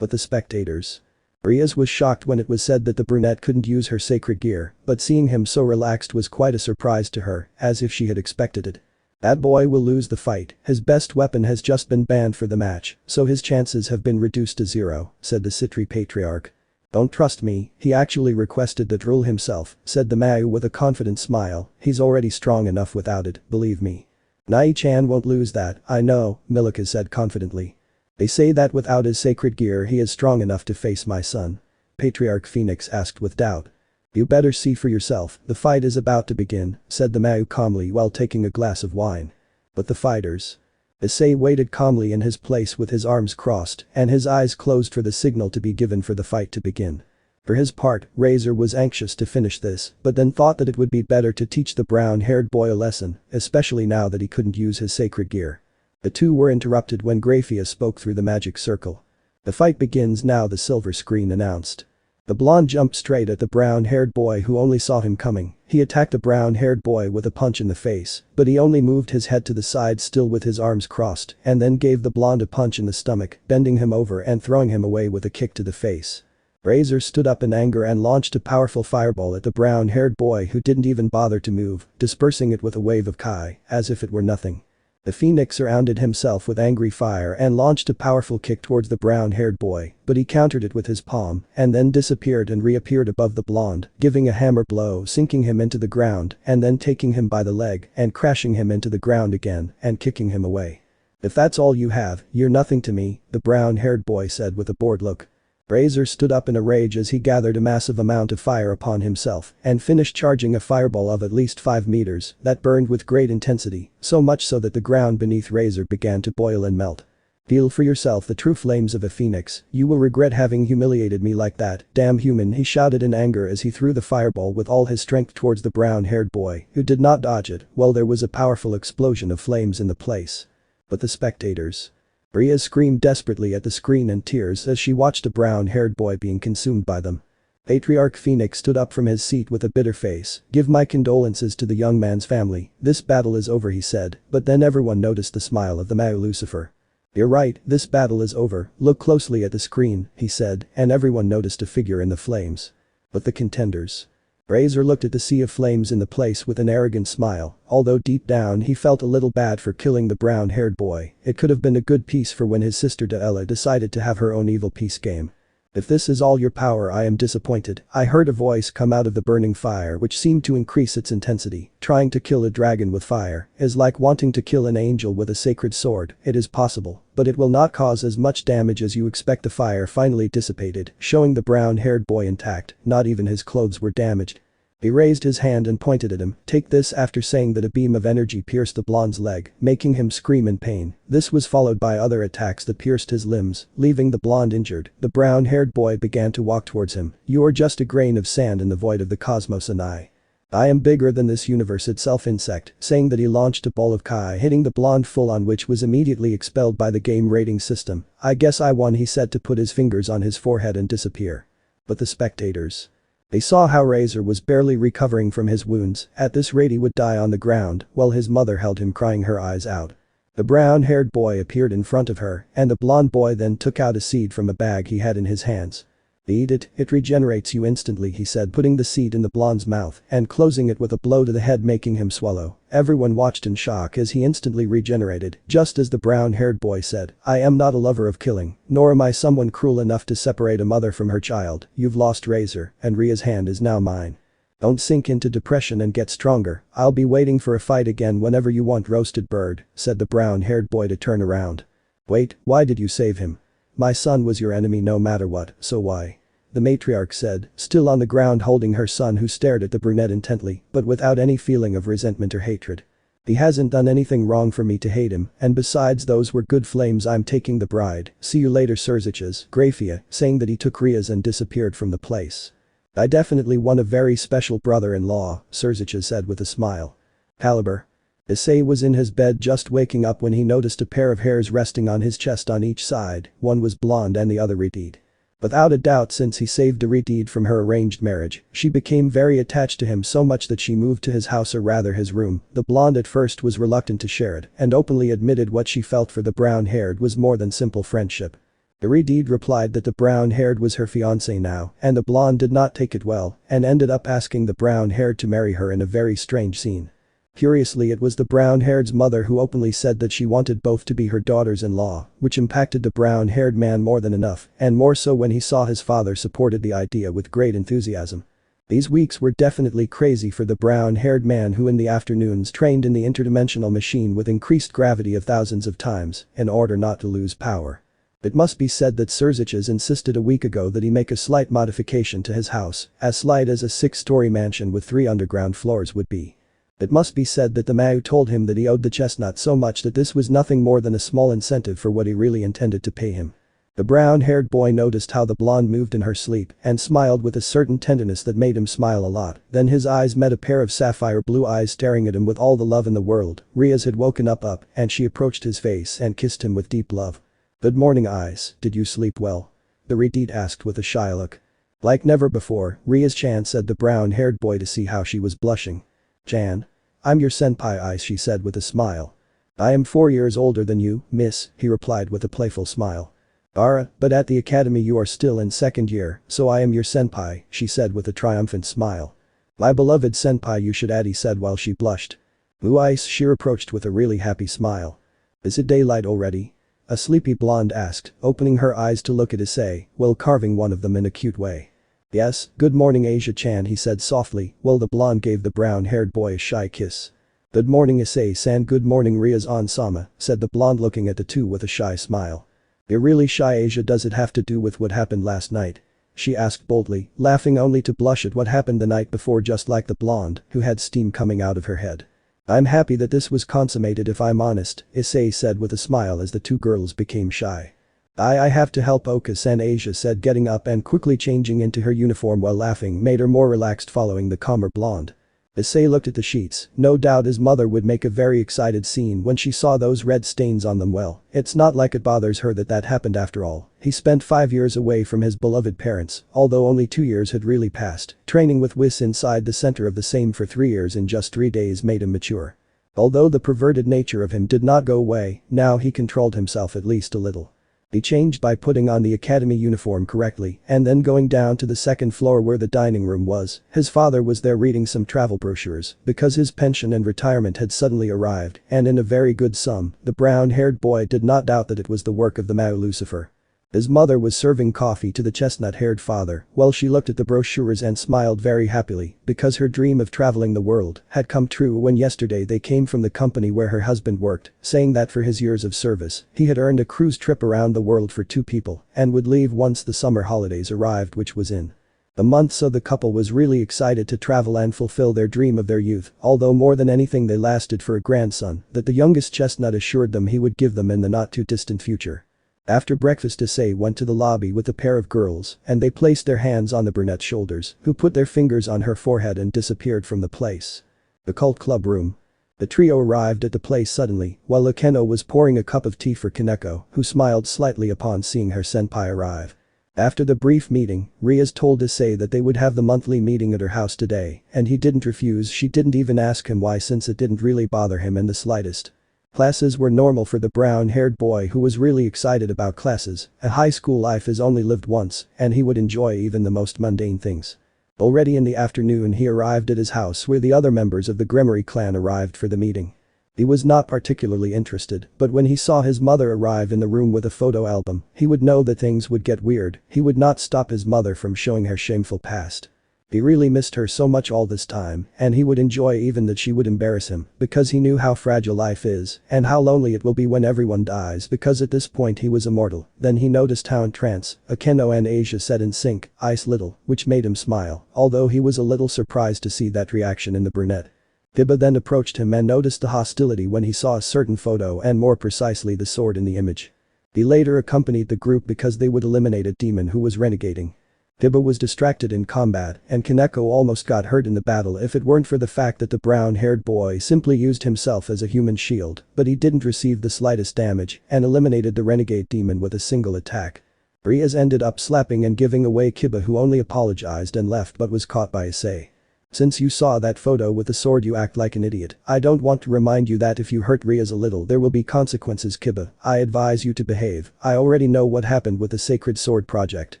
But the spectators. Rias was shocked when it was said that the brunette couldn't use her sacred gear, but seeing him so relaxed was quite a surprise to her, as if she had expected it. That boy will lose the fight, his best weapon has just been banned for the match, so his chances have been reduced to 0, said the Citri Patriarch. Don't trust me, he actually requested that rule himself, said the Mao with a confident smile, he's already strong enough without it, believe me. Nai-chan won't lose that, I know, Milika said confidently. They say that without his sacred gear he is strong enough to face my son. Patriarch Phoenix asked with doubt. You better see for yourself, the fight is about to begin, said the Mao calmly while taking a glass of wine. But the fighters. Issei waited calmly in his place with his arms crossed and his eyes closed for the signal to be given for the fight to begin. For his part, Razor was anxious to finish this, but then thought that it would be better to teach the brown-haired boy a lesson, especially now that he couldn't use his sacred gear. The two were interrupted when Grafia spoke through the magic circle. The fight begins now, the silver screen announced. The blonde jumped straight at the brown-haired boy who only saw him coming. He attacked the brown-haired boy with a punch in the face, but he only moved his head to the side still with his arms crossed and then gave the blonde a punch in the stomach, bending him over and throwing him away with a kick to the face. Razor stood up in anger and launched a powerful fireball at the brown-haired boy who didn't even bother to move, dispersing it with a wave of Kai, as if it were nothing. The Phoenix surrounded himself with angry fire and launched a powerful kick towards the brown-haired boy, but he countered it with his palm and then disappeared and reappeared above the blonde, giving a hammer blow, sinking him into the ground and then taking him by the leg and crashing him into the ground again and kicking him away. If that's all you have, you're nothing to me, the brown-haired boy said with a bored look. Razor stood up in a rage as he gathered a massive amount of fire upon himself and finished charging a fireball of at least 5 meters that burned with great intensity, so much so that the ground beneath Razor began to boil and melt. Feel for yourself the true flames of a phoenix, you will regret having humiliated me like that, damn human, he shouted in anger as he threw the fireball with all his strength towards the brown-haired boy, who did not dodge it. Well, there was a powerful explosion of flames in the place. But the spectators. Rias screamed desperately at the screen in tears as she watched a brown-haired boy being consumed by them. Patriarch Phoenix stood up from his seat with a bitter face. Give my condolences to the young man's family, this battle is over, he said, but then everyone noticed the smile of the Mao Lucifer. You're right, this battle is over, look closely at the screen, he said, and everyone noticed a figure in the flames. But the contenders. Razor looked at the sea of flames in the place with an arrogant smile, although deep down he felt a little bad for killing the brown-haired boy. It could have been a good piece for when his sister Duel decided to have her own evil peace game. If this is all your power, I am disappointed. I heard a voice come out of the burning fire which seemed to increase its intensity. Trying to kill a dragon with fire is like wanting to kill an angel with a sacred sword. It is possible, but it will not cause as much damage as you expect. The fire finally dissipated, showing the brown-haired boy intact, not even his clothes were damaged. He raised his hand and pointed at him, take this, after saying that a beam of energy pierced the blonde's leg, making him scream in pain. This was followed by other attacks that pierced his limbs, leaving the blonde injured. The brown-haired boy began to walk towards him. You are just a grain of sand in the void of the cosmos and I am bigger than this universe itself, insect, saying that he launched a ball of Kai hitting the blonde full on, which was immediately expelled by the game rating system. I guess I won, he said to put his fingers on his forehead and disappear. But the spectators. They saw how Razor was barely recovering from his wounds. At this rate he would die on the ground while his mother held him crying her eyes out. The brown-haired boy appeared in front of her and the blonde boy then took out a seed from a bag he had in his hands. Eat it, it regenerates you instantly, he said, putting the seed in the blonde's mouth and closing it with a blow to the head, making him swallow. Everyone watched in shock as he instantly regenerated, just as the brown-haired boy said, I am not a lover of killing, nor am I someone cruel enough to separate a mother from her child. You've lost, Razor, and Ria's hand is now mine. Don't sink into depression and get stronger. I'll be waiting for a fight again whenever you want, roasted bird, said the brown-haired boy to turn around. Wait, why did you save him? My son was your enemy no matter what, so why? The matriarch said, still on the ground holding her son, who stared at the brunette intently, but without any feeling of resentment or hatred. He hasn't done anything wrong for me to hate him, and besides, those were good flames. I'm taking the bride. See you later, Surziches, Grafia, saying that he took Rias and disappeared from the place. I definitely want a very special brother-in-law, Surziches said with a smile. Caliber. Issei was in his bed just waking up when he noticed a pair of hairs resting on his chest on each side. One was blonde and the other redhead. Without a doubt, since he saved Redhead from her arranged marriage, she became very attached to him, so much that she moved to his house, or rather his room. The blonde at first was reluctant to share it and openly admitted what she felt for the brown-haired was more than simple friendship. Redhead replied that the brown-haired was her fiancé now, and the blonde did not take it well and ended up asking the brown-haired to marry her in a very strange scene. Curiously, it was the brown-haired's mother who openly said that she wanted both to be her daughters-in-law, which impacted the brown-haired man more than enough, and more so when he saw his father supported the idea with great enthusiasm. These weeks were definitely crazy for the brown-haired man, who in the afternoons trained in the interdimensional machine with increased gravity of thousands of times in order not to lose power. It must be said that Surziches insisted a week ago that he make a slight modification to his house, as slight as a 6-story mansion with 3 underground floors would be. It must be said that the Mao told him that he owed the chestnut so much that this was nothing more than a small incentive for what he really intended to pay him. The brown-haired boy noticed how the blonde moved in her sleep and smiled with a certain tenderness that made him smile a lot, then his eyes met a pair of sapphire blue eyes staring at him with all the love in the world. Rias had woken up and she approached his face and kissed him with deep love. "Good morning, eyes, did you sleep well?" the redhead asked with a shy look. "Like never before, Rias-chan," said the brown-haired boy to see how she was blushing. "Chan? I'm your senpai, Ice," she said with a smile. "I am 4 years older than you, miss," he replied with a playful smile. "Ara, but at the academy you are still in 2nd year, so I am your senpai," she said with a triumphant smile. "My beloved senpai you should add," he said while she blushed. "Ooh, Ice," she approached with a really happy smile. "Is it daylight already?" a sleepy blonde asked, opening her eyes to look at Issei, while carving one of them in a cute way. "Yes, good morning Asia-chan," he said softly, while the blonde gave the brown-haired boy a shy kiss. "Good morning Issei-san, good morning Rias-on-sama," said the blonde looking at the two with a shy smile. "You're really shy, Asia, does it have to do with what happened last night?" she asked boldly, laughing only to blush at what happened the night before, just like the blonde, who had steam coming out of her head. "I'm happy that this was consummated if I'm honest," Issei said with a smile as the two girls became shy. I have to help Oka-san," Asia said, getting up and quickly changing into her uniform while laughing made her more relaxed following the calmer blonde. Issei looked at the sheets, no doubt his mother would make a very excited scene when she saw those red stains on them. Well, it's not like it bothers her that happened after all. He spent 5 years away from his beloved parents, although only 2 years had really passed. Training with Whis inside the center of the same for 3 years in just 3 days made him mature. Although the perverted nature of him did not go away, now he controlled himself at least a little. He changed by putting on the academy uniform correctly and then going down to the 2nd floor where the dining room was. His father was there reading some travel brochures because his pension and retirement had suddenly arrived, and in a very good sum. The brown-haired boy did not doubt that it was the work of the Mao Lucifer. His mother was serving coffee to the chestnut-haired father while she looked at the brochures and smiled very happily because her dream of traveling the world had come true when yesterday they came from the company where her husband worked, saying that for his years of service, he had earned a cruise trip around the world for 2 people and would leave once the summer holidays arrived, which was in a month. So the couple was really excited to travel and fulfill their dream of their youth, although more than anything they lasted for a grandson that the youngest chestnut assured them he would give them in the not-too-distant future. After breakfast, Issei went to the lobby with a pair of girls and they placed their hands on the brunette's shoulders, who put their fingers on her forehead and disappeared from the place. The cult club room. The trio arrived at the place suddenly while Akeno was pouring a cup of tea for Kaneko, who smiled slightly upon seeing her senpai arrive. After the brief meeting, Rias told Issei that they would have the monthly meeting at her house today, and he didn't refuse. She didn't even ask him why, since it didn't really bother him in the slightest. Classes were normal for the brown-haired boy, who was really excited about classes. A high school life is only lived once and he would enjoy even the most mundane things. Already in the afternoon he arrived at his house where the other members of the Grimmery clan arrived for the meeting. He was not particularly interested, but when he saw his mother arrive in the room with a photo album, he would know that things would get weird. He would not stop his mother from showing her shameful past. He really missed her so much all this time, and he would enjoy even that she would embarrass him because he knew how fragile life is and how lonely it will be when everyone dies, because at this point he was immortal. Then he noticed how in trance Akeno and Asia said in sync, "Ice little," which made him smile, although he was a little surprised to see that reaction in the brunette. Tiba then approached him and noticed the hostility when he saw a certain photo, and more precisely the sword in the image. He later accompanied the group because they would eliminate a demon who was renegading. Tiba was distracted in combat and Kaneko almost got hurt in the battle if it weren't for the fact that the brown-haired boy simply used himself as a human shield, but he didn't receive the slightest damage and eliminated the renegade demon with a single attack. Rias ended up slapping and giving away Kiba, who only apologized and left but was caught by Issei. "Since you saw that photo with the sword you act like an idiot. I don't want to remind you that if you hurt Rias a little there will be consequences, Kiba. I advise you to behave. I already know what happened with the Sacred Sword project,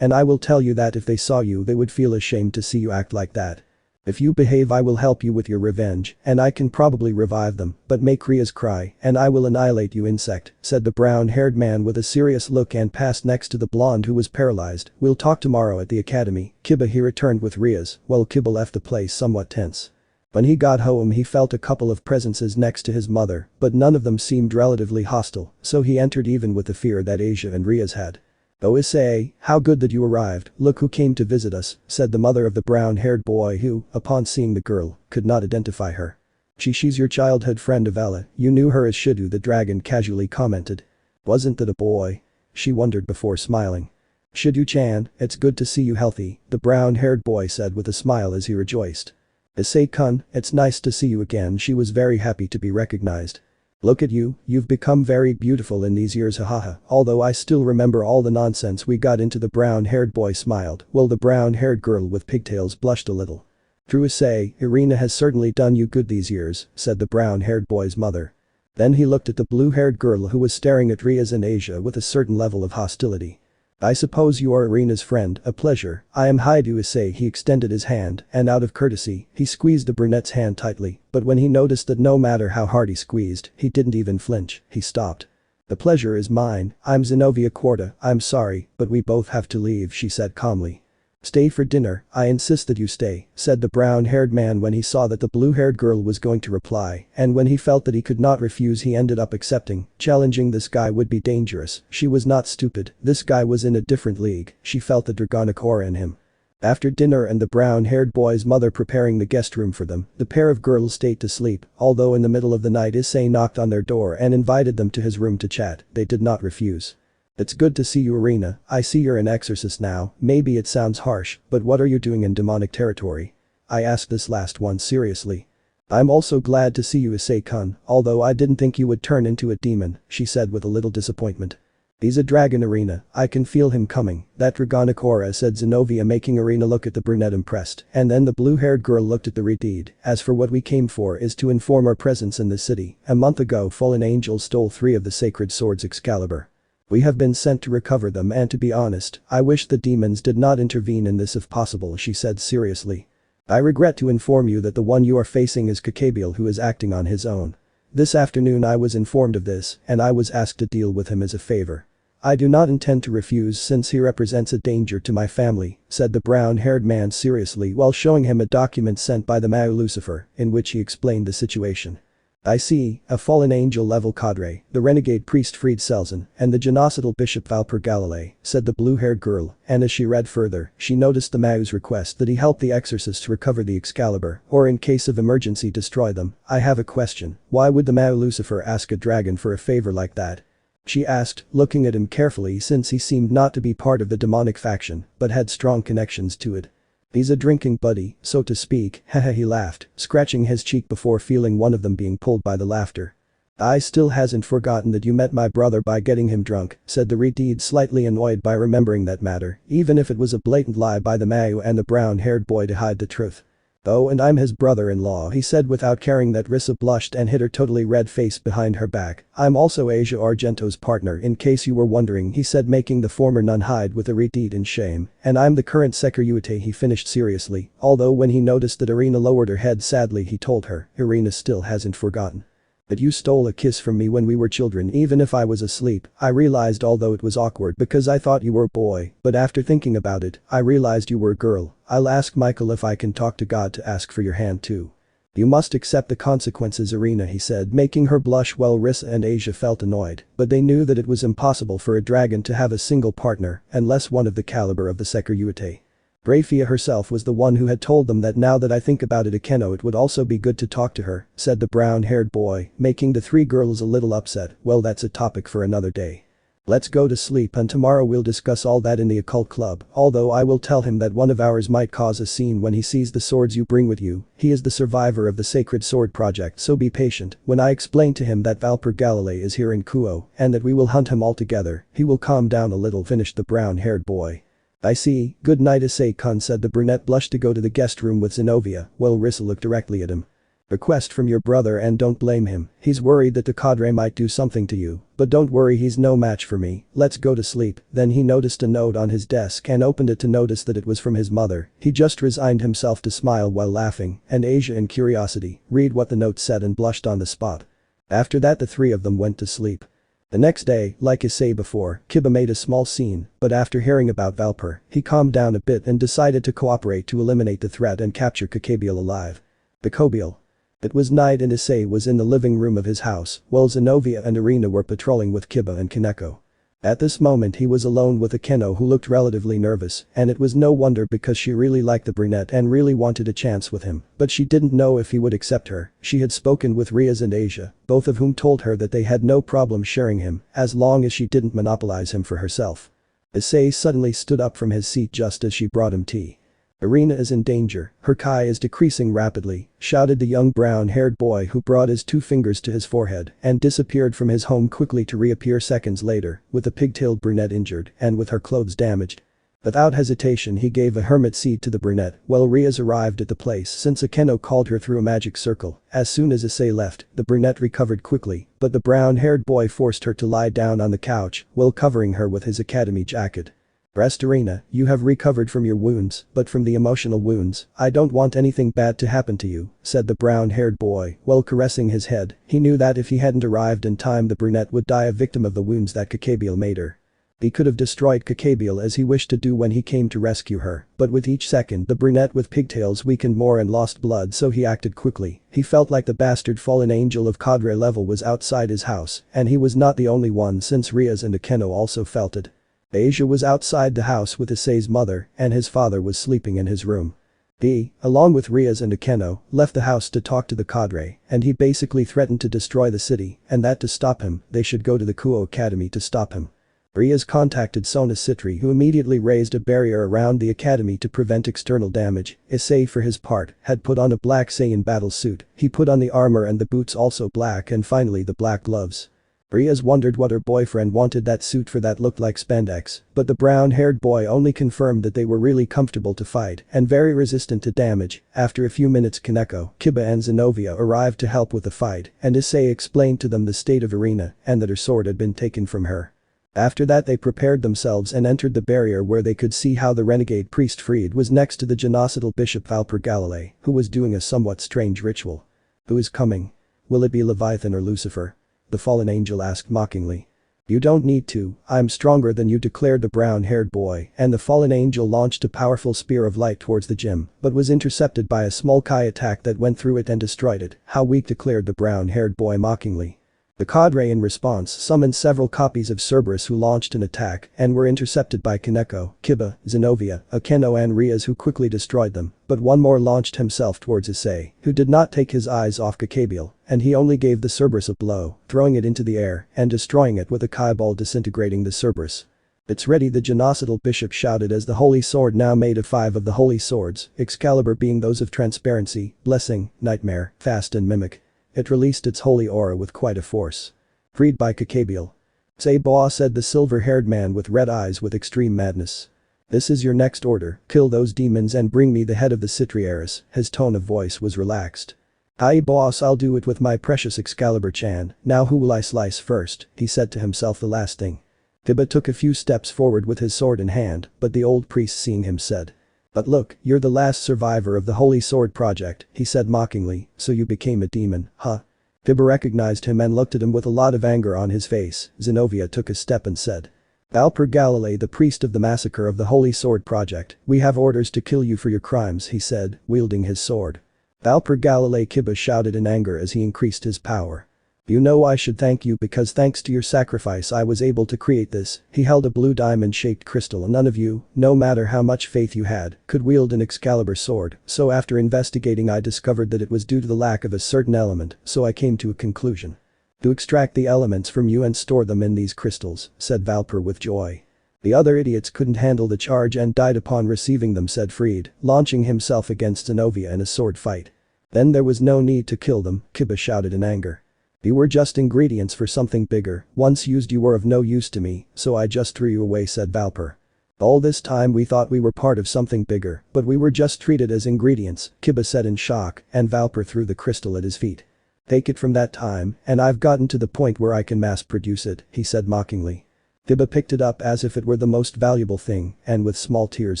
and I will tell you that if they saw you they would feel ashamed to see you act like that. If you behave I will help you with your revenge, and I can probably revive them, but make Rias cry and I will annihilate you, insect," said the brown-haired man with a serious look and passed next to the blonde who was paralyzed. "We'll talk tomorrow at the academy, Kiba," he returned with Rias, while Kiba left the place somewhat tense. When he got home he felt a couple of presences next to his mother, but none of them seemed relatively hostile, so he entered even with the fear that Asia and Rias had. "Oh Issei, how good that you arrived, look who came to visit us," said the mother of the brown-haired boy who, upon seeing the girl, could not identify her. She's your childhood friend Avella, you knew her as Shidu the dragon casually commented. "Wasn't that a boy?" she wondered before smiling. "Shidu-chan, it's good to see you healthy," the brown-haired boy said with a smile as he rejoiced. "Issei-kun, it's nice to see you again," she was very happy to be recognized. "Look at you, you've become very beautiful in these years hahaha, although I still remember all the nonsense we got into." The brown-haired boy smiled, while the brown-haired girl with pigtails blushed a little. "True Issei, Irina has certainly done you good these years," said the brown-haired boy's mother. Then he looked at the blue-haired girl who was staring at Rias and Asia with a certain level of hostility. "I suppose you are Irina's friend, a pleasure, I am Haidu Issei." He extended his hand, and out of courtesy, he squeezed the brunette's hand tightly, but when he noticed that no matter how hard he squeezed, he didn't even flinch, he stopped. "The pleasure is mine, I'm Zenobia Quarta, I'm sorry, but we both have to leave," she said calmly. "Stay for dinner, I insist that you stay," said the brown-haired man when he saw that the blue-haired girl was going to reply, and when he felt that he could not refuse he ended up accepting. Challenging this guy would be dangerous, she was not stupid, this guy was in a different league, she felt the dragonic aura in him. After dinner and the brown-haired boy's mother preparing the guest room for them, the pair of girls stayed to sleep, although in the middle of the night Issei knocked on their door and invited them to his room to chat, they did not refuse. "It's good to see you Irina, I see you're an exorcist now, maybe it sounds harsh, but what are you doing in demonic territory?" I asked this last one seriously. "I'm also glad to see you Issei-kun, although I didn't think you would turn into a demon," she said with a little disappointment. "He's a dragon Irina, I can feel him coming, that dragonic aura," said Zenobia making Irina look at the brunette impressed, and then the blue-haired girl looked at the redeed. "As for what we came for is to inform our presence in this city, a month ago fallen angels stole 3 of the sacred swords Excalibur. We have been sent to recover them and to be honest, I wish the demons did not intervene in this if possible," she said seriously. "I regret to inform you that the one you are facing is Kakabiel who is acting on his own. This afternoon I was informed of this and I was asked to deal with him as a favor. I do not intend to refuse since he represents a danger to my family," said the brown-haired man seriously while showing him a document sent by the Mao Lucifer, in which he explained the situation. "I see, a fallen angel level cadre, the renegade priest Fried Selzen, and the genocidal bishop Valper Galilei," said the blue-haired girl, and as she read further, she noticed the Mao's request that he help the exorcists recover the Excalibur, or in case of emergency destroy them. "I have a question, why would the Mao Lucifer ask a dragon for a favor like that?" she asked, looking at him carefully since he seemed not to be part of the demonic faction, but had strong connections to it. "He's a drinking buddy, so to speak," haha he laughed, scratching his cheek before feeling one of them being pulled by the laughter. "I still hasn't forgotten that you met my brother by getting him drunk," said the redeed slightly annoyed by remembering that matter, even if it was a blatant lie by the Mao and the brown-haired boy to hide the truth. "Oh and I'm his brother-in-law," he said without caring that Rissa blushed and hid her totally red face behind her back. "I'm also Asia Argento's partner in case you were wondering," he said making the former nun hide with a redeed in shame, "and I'm the current Securite," he finished seriously, although when he noticed that Irina lowered her head sadly he told her, "Irina still hasn't forgotten. But you stole a kiss from me when we were children even if I was asleep." I realized although it was awkward because I thought you were a boy, but after thinking about it, I realized you were a girl. "I'll ask Michael if I can talk to God to ask for your hand too. You must accept the consequences Irina," he said making her blush while Rissa and Asia felt annoyed, but they knew that it was impossible for a dragon to have a single partner unless one of the caliber of the Securite. Rafia herself was the one who had told them that. "Now that I think about it Akeno, it would also be good to talk to her," said the brown-haired boy, making the 3 girls a little upset. "Well that's a topic for another day. Let's go to sleep and tomorrow we'll discuss all that in the occult club, although I will tell him that one of ours might cause a scene when he sees the swords you bring with you. He is the survivor of the Sacred Sword Project, so be patient. When I explain to him that Valper Galilei is here in Kuo and that we will hunt him all together, he will calm down a little," finished the brown-haired boy. "I see, good night Issei-kun," said the brunette blushed to go to the guest room with Zenobia, while Rissa looked directly at him. "Request from your brother and don't blame him, he's worried that the cadre might do something to you, but don't worry he's no match for me, let's go to sleep." Then he noticed a note on his desk and opened it to notice that it was from his mother. He just resigned himself to smile while laughing, and Asia in curiosity, read what the note said and blushed on the spot. After that the 3 of them went to sleep. The next day, like Issei before, Kiba made a small scene, but after hearing about Valper, he calmed down a bit and decided to cooperate to eliminate the threat and capture Kakabiel alive. Bacobial. It was night and Issei was in the living room of his house, while Zenovia and Irina were patrolling with Kiba and Kaneko. At this moment he was alone with Akeno, who looked relatively nervous, and it was no wonder because she really liked the brunette and really wanted a chance with him, but she didn't know if he would accept her. She had spoken with Rias and Asia, both of whom told her that they had no problem sharing him as long as she didn't monopolize him for herself. Issei suddenly stood up from his seat just as she brought him tea. "Irina is in danger, her Kai is decreasing rapidly," shouted the young brown-haired boy who brought his 2 fingers to his forehead and disappeared from his home quickly to reappear seconds later, with the pigtailed brunette injured and with her clothes damaged. Without hesitation he gave a hermit seed to the brunette while Rias arrived at the place since Akeno called her through a magic circle. As soon as Issei left, the brunette recovered quickly, but the brown-haired boy forced her to lie down on the couch while covering her with his academy jacket. "Rest, Irina, you have recovered from your wounds, but from the emotional wounds, I don't want anything bad to happen to you," said the brown-haired boy while caressing his head. He knew that if he hadn't arrived in time the brunette would die a victim of the wounds that Kakabiel made her. He could have destroyed Kakabiel as he wished to do when he came to rescue her, but with each second the brunette with pigtails weakened more and lost blood, so he acted quickly. He felt like the bastard fallen angel of cadre level was outside his house, and he was not the only one since Rias and Akeno also felt it. Asia was outside the house with Issei's mother, and his father was sleeping in his room. He, along with Rias and Akeno, left the house to talk to the cadre, and he basically threatened to destroy the city, and that to stop him, they should go to the Kuo Academy to stop him. Rias contacted Sona Citri, who immediately raised a barrier around the academy to prevent external damage. Issei, for his part, had put on a black Saiyan battle suit. He put on the armor and the boots also black, and finally the black gloves. Rias wondered what her boyfriend wanted that suit for, that looked like spandex, but the brown-haired boy only confirmed that they were really comfortable to fight and very resistant to damage. After a few minutes Kaneko, Kiba and Zenovia arrived to help with the fight, and Issei explained to them the state of Irina and that her sword had been taken from her. After that they prepared themselves and entered the barrier where they could see how the renegade priest Fried was next to the genocidal bishop Valper Galilei, who was doing a somewhat strange ritual. "Who is coming? Will it be Leviathan or Lucifer?" the fallen angel asked mockingly. "You don't need to, I'm stronger than you," declared the brown-haired boy, and the fallen angel launched a powerful spear of light towards the gym, but was intercepted by a small Kai attack that went through it and destroyed it. "How weak," declared the brown-haired boy mockingly. The cadre in response summoned several copies of Cerberus, who launched an attack and were intercepted by Kaneko, Kiba, Zenovia, Akeno and Rias, who quickly destroyed them, but one more launched himself towards Issei, who did not take his eyes off Kakabiel, and he only gave the Cerberus a blow, throwing it into the air and destroying it with a Kai ball, disintegrating the Cerberus. "It's ready," the genocidal bishop shouted as the holy sword, now made of 5 of the holy swords, Excalibur being those of transparency, blessing, nightmare, fast and mimic. It released its holy aura with quite a force. "Freed by Kakabiel." "Say boss," said the silver-haired man with red eyes with extreme madness. "This is your next order, kill those demons and bring me the head of the Citriaris." His tone of voice was relaxed. "Aye boss, I'll do it with my precious Excalibur-chan. Now who will I slice first?" he said to himself. The last thing. Kiba took a few steps forward with his sword in hand, but the old priest, seeing him, said, "But look, you're the last survivor of the Holy Sword Project," he said mockingly, "so you became a demon, huh?" Kiba recognized him and looked at him with a lot of anger on his face. Zenovia took a step and said, "Valper Galilei, the priest of the massacre of the Holy Sword Project, we have orders to kill you for your crimes," he said, wielding his sword. "Valper Galilei," Kiba shouted in anger as he increased his power. "You know I should thank you because thanks to your sacrifice I was able to create this." He held a blue diamond-shaped crystal, and none of you, no matter how much faith you had, could wield an Excalibur sword, so after investigating I discovered that it was due to the lack of a certain element, so I came to a conclusion. "To extract the elements from you and store them in these crystals," said Valper with joy. "The other idiots couldn't handle the charge and died upon receiving them," said Fried, launching himself against Zenovia in a sword fight. "Then there was no need to kill them," Kiba shouted in anger. "You were just ingredients for something bigger. Once used you were of no use to me, so I just threw you away," said Valper. "All this time we thought we were part of something bigger, but we were just treated as ingredients," Kiba said in shock, and Valper threw the crystal at his feet. "Take it from that time, and I've gotten to the point where I can mass produce it," he said mockingly. Kiba picked it up as if it were the most valuable thing, and with small tears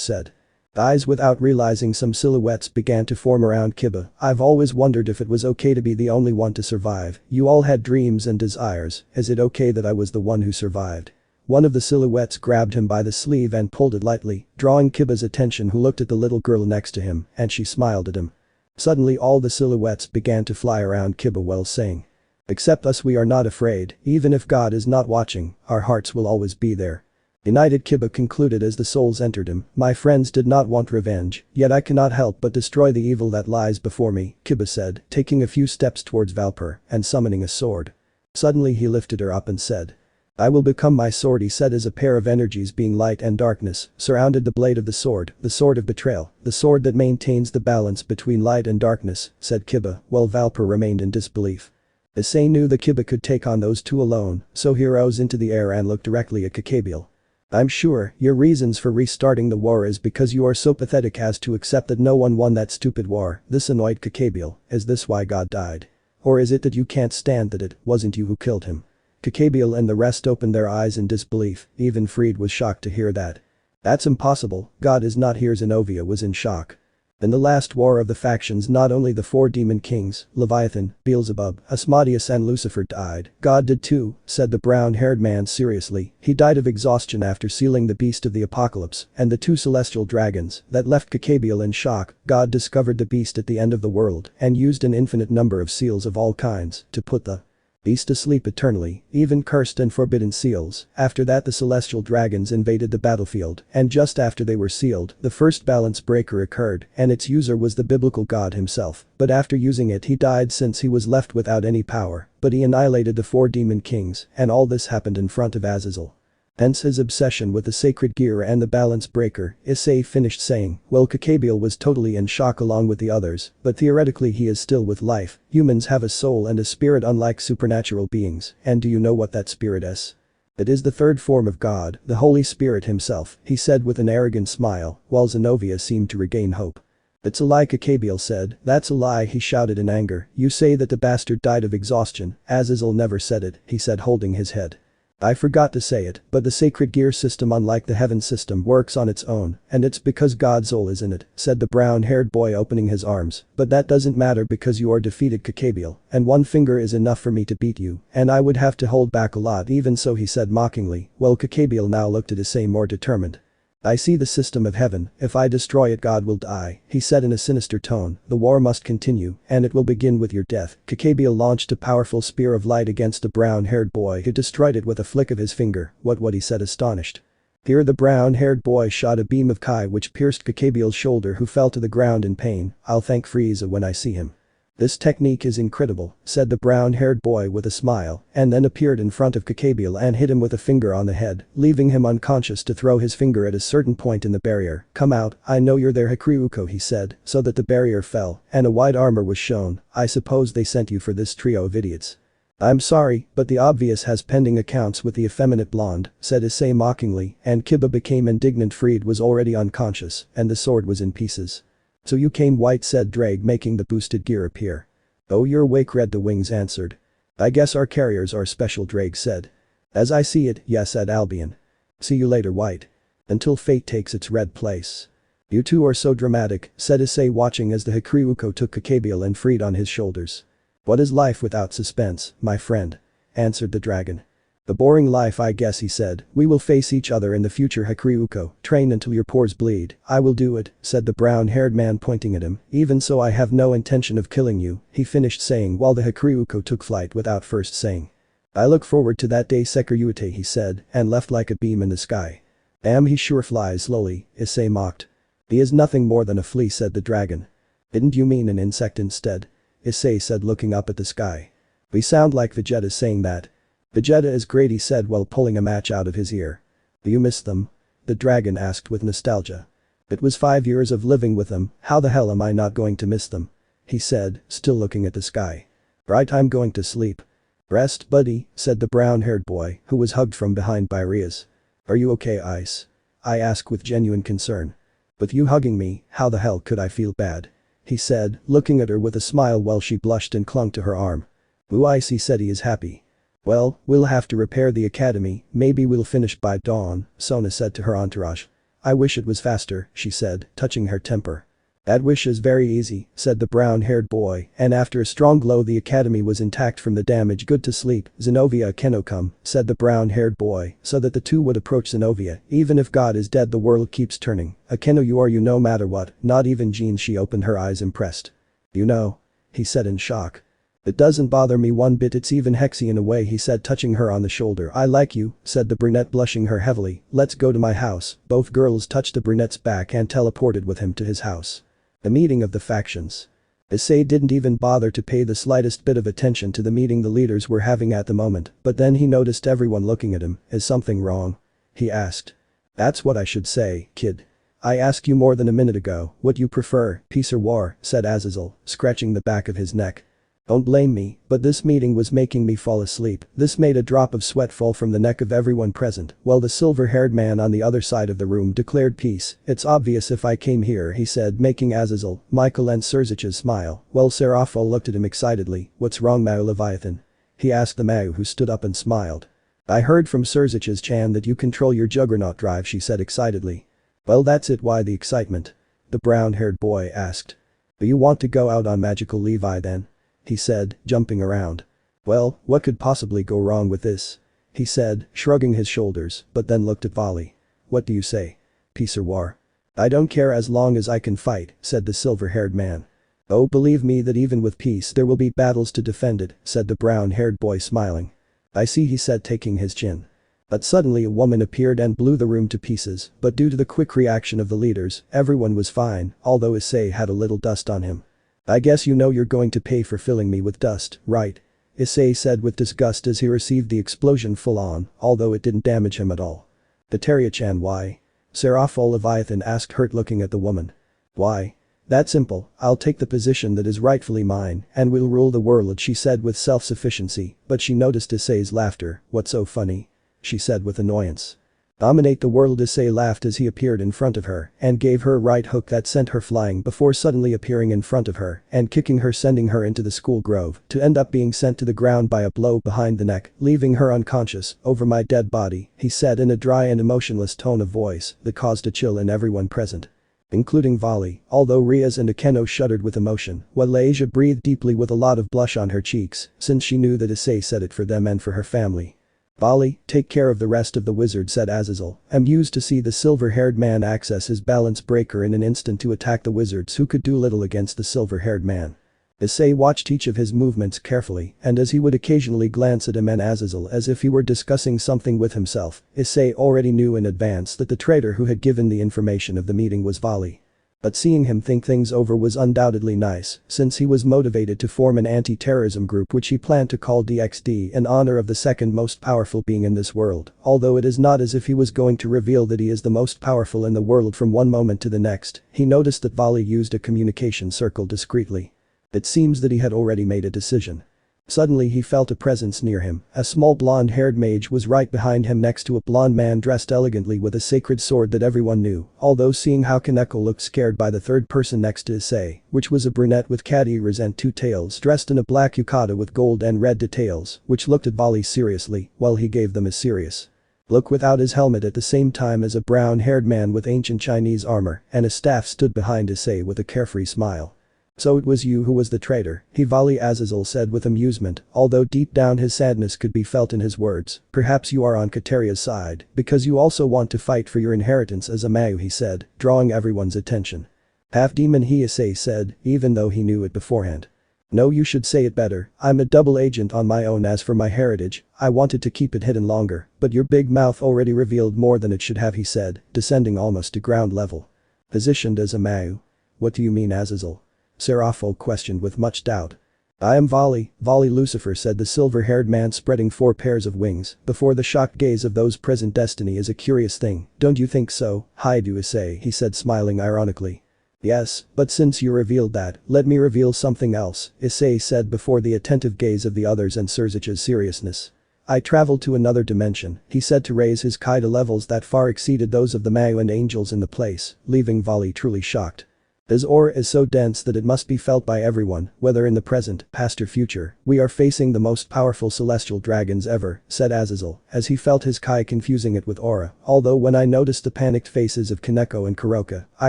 said, "Eyes." Without realizing, some silhouettes began to form around Kiba. "I've always wondered if it was okay to be the only one to survive. You all had dreams and desires, is it okay that I was the one who survived?" One of the silhouettes grabbed him by the sleeve and pulled it lightly, drawing Kiba's attention, who looked at the little girl next to him, and she smiled at him. Suddenly all the silhouettes began to fly around Kiba while saying. Accept us, we are not afraid, even if God is not watching, our hearts will always be there. United, Kiba concluded as the souls entered him, my friends did not want revenge, yet I cannot help but destroy the evil that lies before me, Kiba said, taking a few steps towards Valper and summoning a sword. Suddenly he lifted her up and said. I will become my sword, he said as a pair of energies being light and darkness surrounded the blade of the sword of betrayal, the sword that maintains the balance between light and darkness, said Kiba, while Valper remained in disbelief. Issei knew that Kiba could take on those two alone, so he rose into the air and looked directly at Kakabiel. I'm sure your reasons for restarting the war is because you are so pathetic as to accept that no one won that stupid war, this annoyed Kakabiel, is this why God died? Or is it that you can't stand that it wasn't you who killed him? Kakabiel and the rest opened their eyes in disbelief, even Fried was shocked to hear that. That's impossible, God is not here. Zenovia was in shock. In the last war of the factions not only the four demon kings, Leviathan, Beelzebub, Asmodeus and Lucifer died, God did too, said the brown-haired man seriously, he died of exhaustion after sealing the beast of the apocalypse, and the two celestial dragons, that left Kakabiel in shock, God discovered the beast at the end of the world and used an infinite number of seals of all kinds to put the beast to sleep eternally, even cursed and forbidden seals. After that the celestial dragons invaded the battlefield, and just after they were sealed, the first balance breaker occurred, and its user was the biblical God himself, but after using it he died since he was left without any power, but he annihilated the four demon kings, and all this happened in front of Azazel. Hence his obsession with the sacred gear and the balance breaker, Issei finished saying, well Kakabiel was totally in shock along with the others, but theoretically he is still with life, humans have a soul and a spirit unlike supernatural beings, and do you know what that spirit is? It is the third form of God, the Holy Spirit himself, he said with an arrogant smile, while Zenovia seemed to regain hope. It's a lie, Kakabiel said, that's a lie, he shouted in anger, you say that the bastard died of exhaustion, Azazel never said it, he said holding his head. I forgot to say it, but the sacred gear system unlike the heaven system works on its own, and it's because God's soul is in it, said the brown-haired boy opening his arms, but that doesn't matter because you are defeated Kakabiel, and one finger is enough for me to beat you, and I would have to hold back a lot even so, he said mockingly, well Kakabiel now looked at Issei more determined. I see the system of heaven, if I destroy it God will die, he said in a sinister tone, the war must continue, and it will begin with your death. Kakabiel launched a powerful spear of light against the brown-haired boy who destroyed it with a flick of his finger, what he said astonished. Here the brown-haired boy shot a beam of Kai which pierced Kakabiel's shoulder who fell to the ground in pain, I'll thank Frieza when I see him. This technique is incredible, said the brown-haired boy with a smile, and then appeared in front of Kakabiel and hit him with a finger on the head, leaving him unconscious to throw his finger at a certain point in the barrier. Come out, I know you're there Hakuryuko, he said, so that the barrier fell, and a white armor was shown, I suppose they sent you for this trio of idiots. I'm sorry, but the obvious has pending accounts with the effeminate blonde, said Issei mockingly, and Kiba became indignant. Fried was already unconscious, and the sword was in pieces. So you came white, said Drake making the boosted gear appear. Oh you're awake, Red the Wings answered. I guess our carriers are special, Drake said. As I see it, yes, said Albion. See you later, White. Until fate takes its red place. You two are so dramatic, said Issei watching as the Hakuryuko took Kakabiel and Fried on his shoulders. What is life without suspense, my friend? Answered the dragon. A boring life I guess, he said, we will face each other in the future Hakuryuko, train until your pores bleed, I will do it, said the brown-haired man pointing at him, even so I have no intention of killing you, he finished saying while the Hakuryuko took flight without first saying. I look forward to that day Sekiryuite, he said, and left like a beam in the sky. Damn, he sure flies slowly, Issei mocked. He is nothing more than a flea, said the dragon. Didn't you mean an insect instead? Issei said looking up at the sky. We sound like Vegeta saying that. Vegeta is great, he said while pulling a match out of his ear. Do you miss them? The dragon asked with nostalgia. It was 5 years of living with them, how the hell am I not going to miss them? He said, still looking at the sky. Right, I'm going to sleep. Rest, buddy, said the brown-haired boy, who was hugged from behind by Rias. Are you okay, Ice? I asked with genuine concern. With you hugging me, how the hell could I feel bad? He said, looking at her with a smile while she blushed and clung to her arm. Ooh, Ice, he said he is happy. Well, we'll have to repair the academy, maybe we'll finish by dawn, Sona said to her entourage. I wish it was faster, she said, touching her temper. That wish is very easy, said the brown-haired boy, and after a strong glow the academy was intact from the damage. Good to sleep, Zenovia Akeno come, said the brown-haired boy, so that the two would approach Zenovia, even if God is dead the world keeps turning. Akeno you are you no matter what, not even Jean, she opened her eyes impressed. You know? He said in shock. It doesn't bother me one bit, it's even hexy in a way, he said, touching her on the shoulder. I like you, said the brunette, blushing her heavily. Let's go to my house. Both girls touched the brunette's back and teleported with him to his house. The meeting of the factions. Issei didn't even bother to pay the slightest bit of attention to the meeting the leaders were having at the moment, but then he noticed everyone looking at him. Is something wrong? He asked. That's what I should say, kid. I asked you more than a minute ago what you prefer, peace or war, said Azazel, scratching the back of his neck. Don't blame me, but this meeting was making me fall asleep. This made a drop of sweat fall from the neck of everyone present, while the silver-haired man on the other side of the room declared peace. It's obvious if I came here, he said, making Azazel, Michael and Serzich's smile, while Serafo looked at him excitedly. What's wrong, Mao Leviathan? He asked the Mao, who stood up and smiled. I heard from Serzich's Chan that you control your juggernaut drive, she said excitedly. Well, that's it. Why the excitement? The brown-haired boy asked. Do you want to go out on magical Levi then? He said, jumping around. Well, what could possibly go wrong with this? He said, shrugging his shoulders, but then looked at Volley. What do you say? Peace or war? I don't care as long as I can fight, said the silver-haired man. Oh, believe me that even with peace there will be battles to defend it, said the brown-haired boy, smiling. I see, he said, taking his chin. But suddenly a woman appeared and blew the room to pieces, but due to the quick reaction of the leaders, everyone was fine, although Issei had a little dust on him. I guess you know you're going to pay for filling me with dust, right? Issei said with disgust as he received the explosion full on, although it didn't damage him at all. Teteria-chan, why? Serafo Leviathan asked, hurt, looking at the woman. Why? That's simple, I'll take the position that is rightfully mine and will rule the world, she said with self-sufficiency, but she noticed Issei's laughter. What's so funny? She said with annoyance. Dominate the world, Issei laughed as he appeared in front of her and gave her a right hook that sent her flying before suddenly appearing in front of her and kicking her, sending her into the school grove to end up being sent to the ground by a blow behind the neck, leaving her unconscious. Over my dead body, he said in a dry and emotionless tone of voice that caused a chill in everyone present. Including Volley, although Rias and Akeno shuddered with emotion, while Asia breathed deeply with a lot of blush on her cheeks since she knew that Issei said it for them and for her family. Volley, take care of the rest of the wizard, said Azazel, amused to see the silver-haired man access his balance breaker in an instant to attack the wizards who could do little against the silver-haired man. Issei watched each of his movements carefully, and as he would occasionally glance at him and Azazel as if he were discussing something with himself, Issei already knew in advance that the traitor who had given the information of the meeting was Volley. But seeing him think things over was undoubtedly nice, since he was motivated to form an anti-terrorism group which he planned to call DXD in honor of the second most powerful being in this world, although it is not as if he was going to reveal that he is the most powerful in the world from one moment to the next. He noticed that Volley used a communication circle discreetly. It seems that he had already made a decision. Suddenly he felt a presence near him. A small blonde-haired mage was right behind him next to a blonde man dressed elegantly with a sacred sword that everyone knew, although seeing how Kaneko looked scared by the third person next to Issei, which was a brunette with cat ears and two tails dressed in a black yukata with gold and red details, which looked at Volley seriously, while he gave them a serious look without his helmet at the same time as a brown-haired man with ancient Chinese armor and a staff stood behind Issei with a carefree smile. So it was you who was the traitor, he Volley, Azazel said with amusement, although deep down his sadness could be felt in his words. Perhaps you are on Kateria's side, because you also want to fight for your inheritance as a Mayu, he said, drawing everyone's attention. Half-demon, he, Issei said, even though he knew it beforehand. No, you should say it better. I'm a double agent on my own. As for my heritage, I wanted to keep it hidden longer, but your big mouth already revealed more than it should have, he said, descending almost to ground level. Positioned as a Mayu? What do you mean, Azazel? Serafo questioned with much doubt. I am Volley Lucifer, said the silver-haired man, spreading 4 pairs of wings before the shocked gaze of those present. Destiny is a curious thing, don't you think so? Hi, do Issei, he said, smiling ironically. Yes, but since you revealed that, let me reveal something else, Issei said before the attentive gaze of the others and Serzich's seriousness. I traveled to another dimension, he said, to raise his kai to levels that far exceeded those of the Mayu and angels in the place, leaving Volley truly shocked. This aura is so dense that it must be felt by everyone, whether in the present, past or future. We are facing the most powerful celestial dragons ever, said Azazel, as he felt his kai confusing it with aura, although when I noticed the panicked faces of Kaneko and Kuroka, I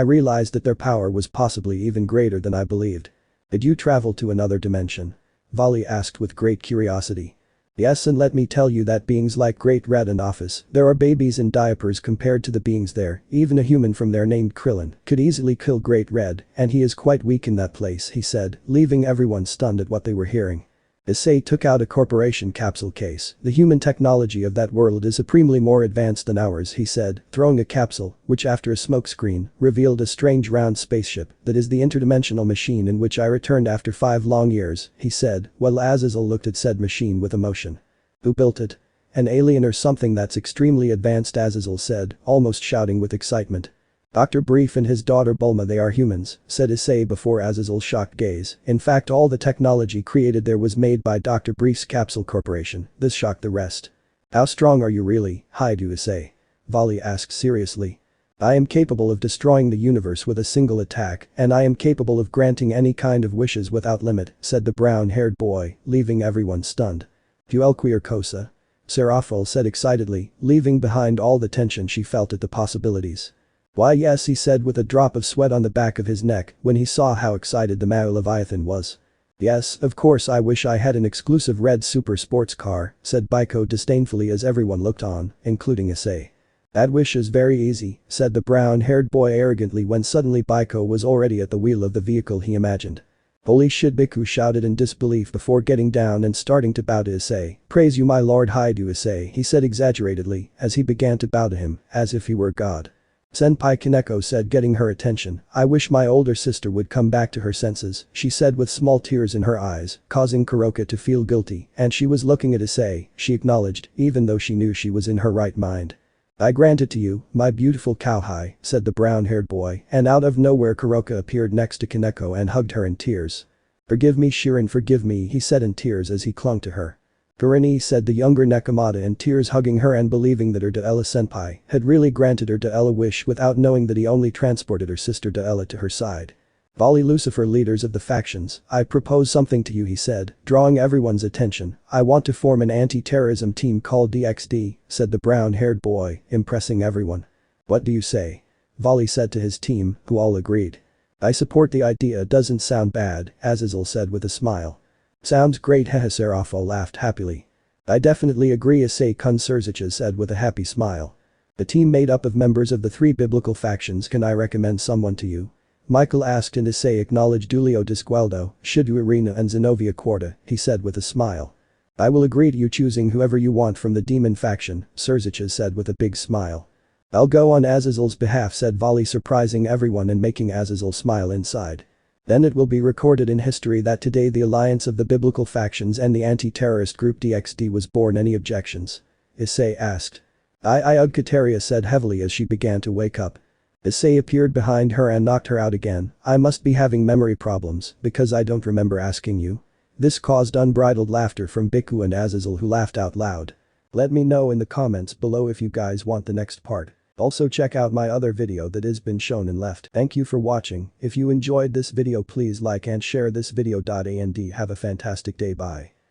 realized that their power was possibly even greater than I believed. Did you travel to another dimension? Volley asked with great curiosity. Yes, and let me tell you that beings like Great Red and Office, there are babies in diapers compared to the beings there, even a human from there named Krillin could easily kill Great Red, and he is quite weak in that place, he said, leaving everyone stunned at what they were hearing. Issei took out a corporation capsule case. The human technology of that world is supremely more advanced than ours, he said, throwing a capsule, which after a smokescreen, revealed a strange round spaceship that is the interdimensional machine in which I returned after 5 long years, he said, while Azazel looked at said machine with emotion. Who built it? An alien or something that's extremely advanced, Azazel said, almost shouting with excitement. Dr. Brief and his daughter Bulma, they are humans, said Issei before Azazel's shocked gaze. In fact, all the technology created there was made by Dr. Brief's capsule corporation. This shocked the rest. How strong are you really, Haidu Issei? Vali asked seriously. I am capable of destroying the universe with a single attack, and I am capable of granting any kind of wishes without limit, said the brown-haired boy, leaving everyone stunned. Duel queer cosa? Serafal said excitedly, leaving behind all the tension she felt at the possibilities. Why yes, he said with a drop of sweat on the back of his neck when he saw how excited the Mao Leviathan was. Yes, of course, I wish I had an exclusive red super sports car, said Baiko disdainfully as everyone looked on, including Issei. That wish is very easy, said the brown-haired boy arrogantly when suddenly Baiko was already at the wheel of the vehicle he imagined. Holy shit, Biku shouted in disbelief before getting down and starting to bow to Issei. Praise you my lord, Haidu Issei, he said exaggeratedly as he began to bow to him, as if he were God. Senpai Kaneko said, getting her attention. I wish my older sister would come back to her senses, she said with small tears in her eyes, causing Kuroka to feel guilty, and she was looking at Issei, she acknowledged, even though she knew she was in her right mind. I grant it to you, my beautiful cowhide, said the brown-haired boy, and out of nowhere Kuroka appeared next to Kaneko and hugged her in tears. Forgive me Shirin, forgive me, he said in tears as he clung to her. Kurini, said the younger Nekomata in tears, hugging her and believing that her Duella senpai had really granted her Duella wish without knowing that he only transported her sister Duella to her side. Volley Lucifer, leaders of the factions, I propose something to you, he said, drawing everyone's attention. I want to form an anti-terrorism team called DXD, said the brown-haired boy, impressing everyone. What do you say? Volley said to his team, who all agreed. I support the idea, doesn't sound bad, Azazel said with a smile. Sounds great, hehe, Serafo laughed happily. I definitely agree, Issei Kun Surzicha said with a happy smile. A team made up of members of the 3 biblical factions, can I recommend someone to you? Michael asked, and Issei acknowledged Dulio Disgueldo, Shidu Arena and Zenobia Quarta, he said with a smile. I will agree to you choosing whoever you want from the demon faction, Surzicha said with a big smile. I'll go on Azazel's behalf, said Volley, surprising everyone and making Azazel smile inside. Then it will be recorded in history that today the alliance of the biblical factions and the anti-terrorist group DXD was born. Any objections? Issei asked. Kateria said heavily as she began to wake up. Issei appeared behind her and knocked her out again. I must be having memory problems because I don't remember asking you. This caused unbridled laughter from Biku and Azazel, who laughed out loud. Let me know in the comments below if you guys want the next part. Also check out my other video that has been shown and left. Thank you for watching. If you enjoyed this video, please like and share this video. And have a fantastic day. Bye.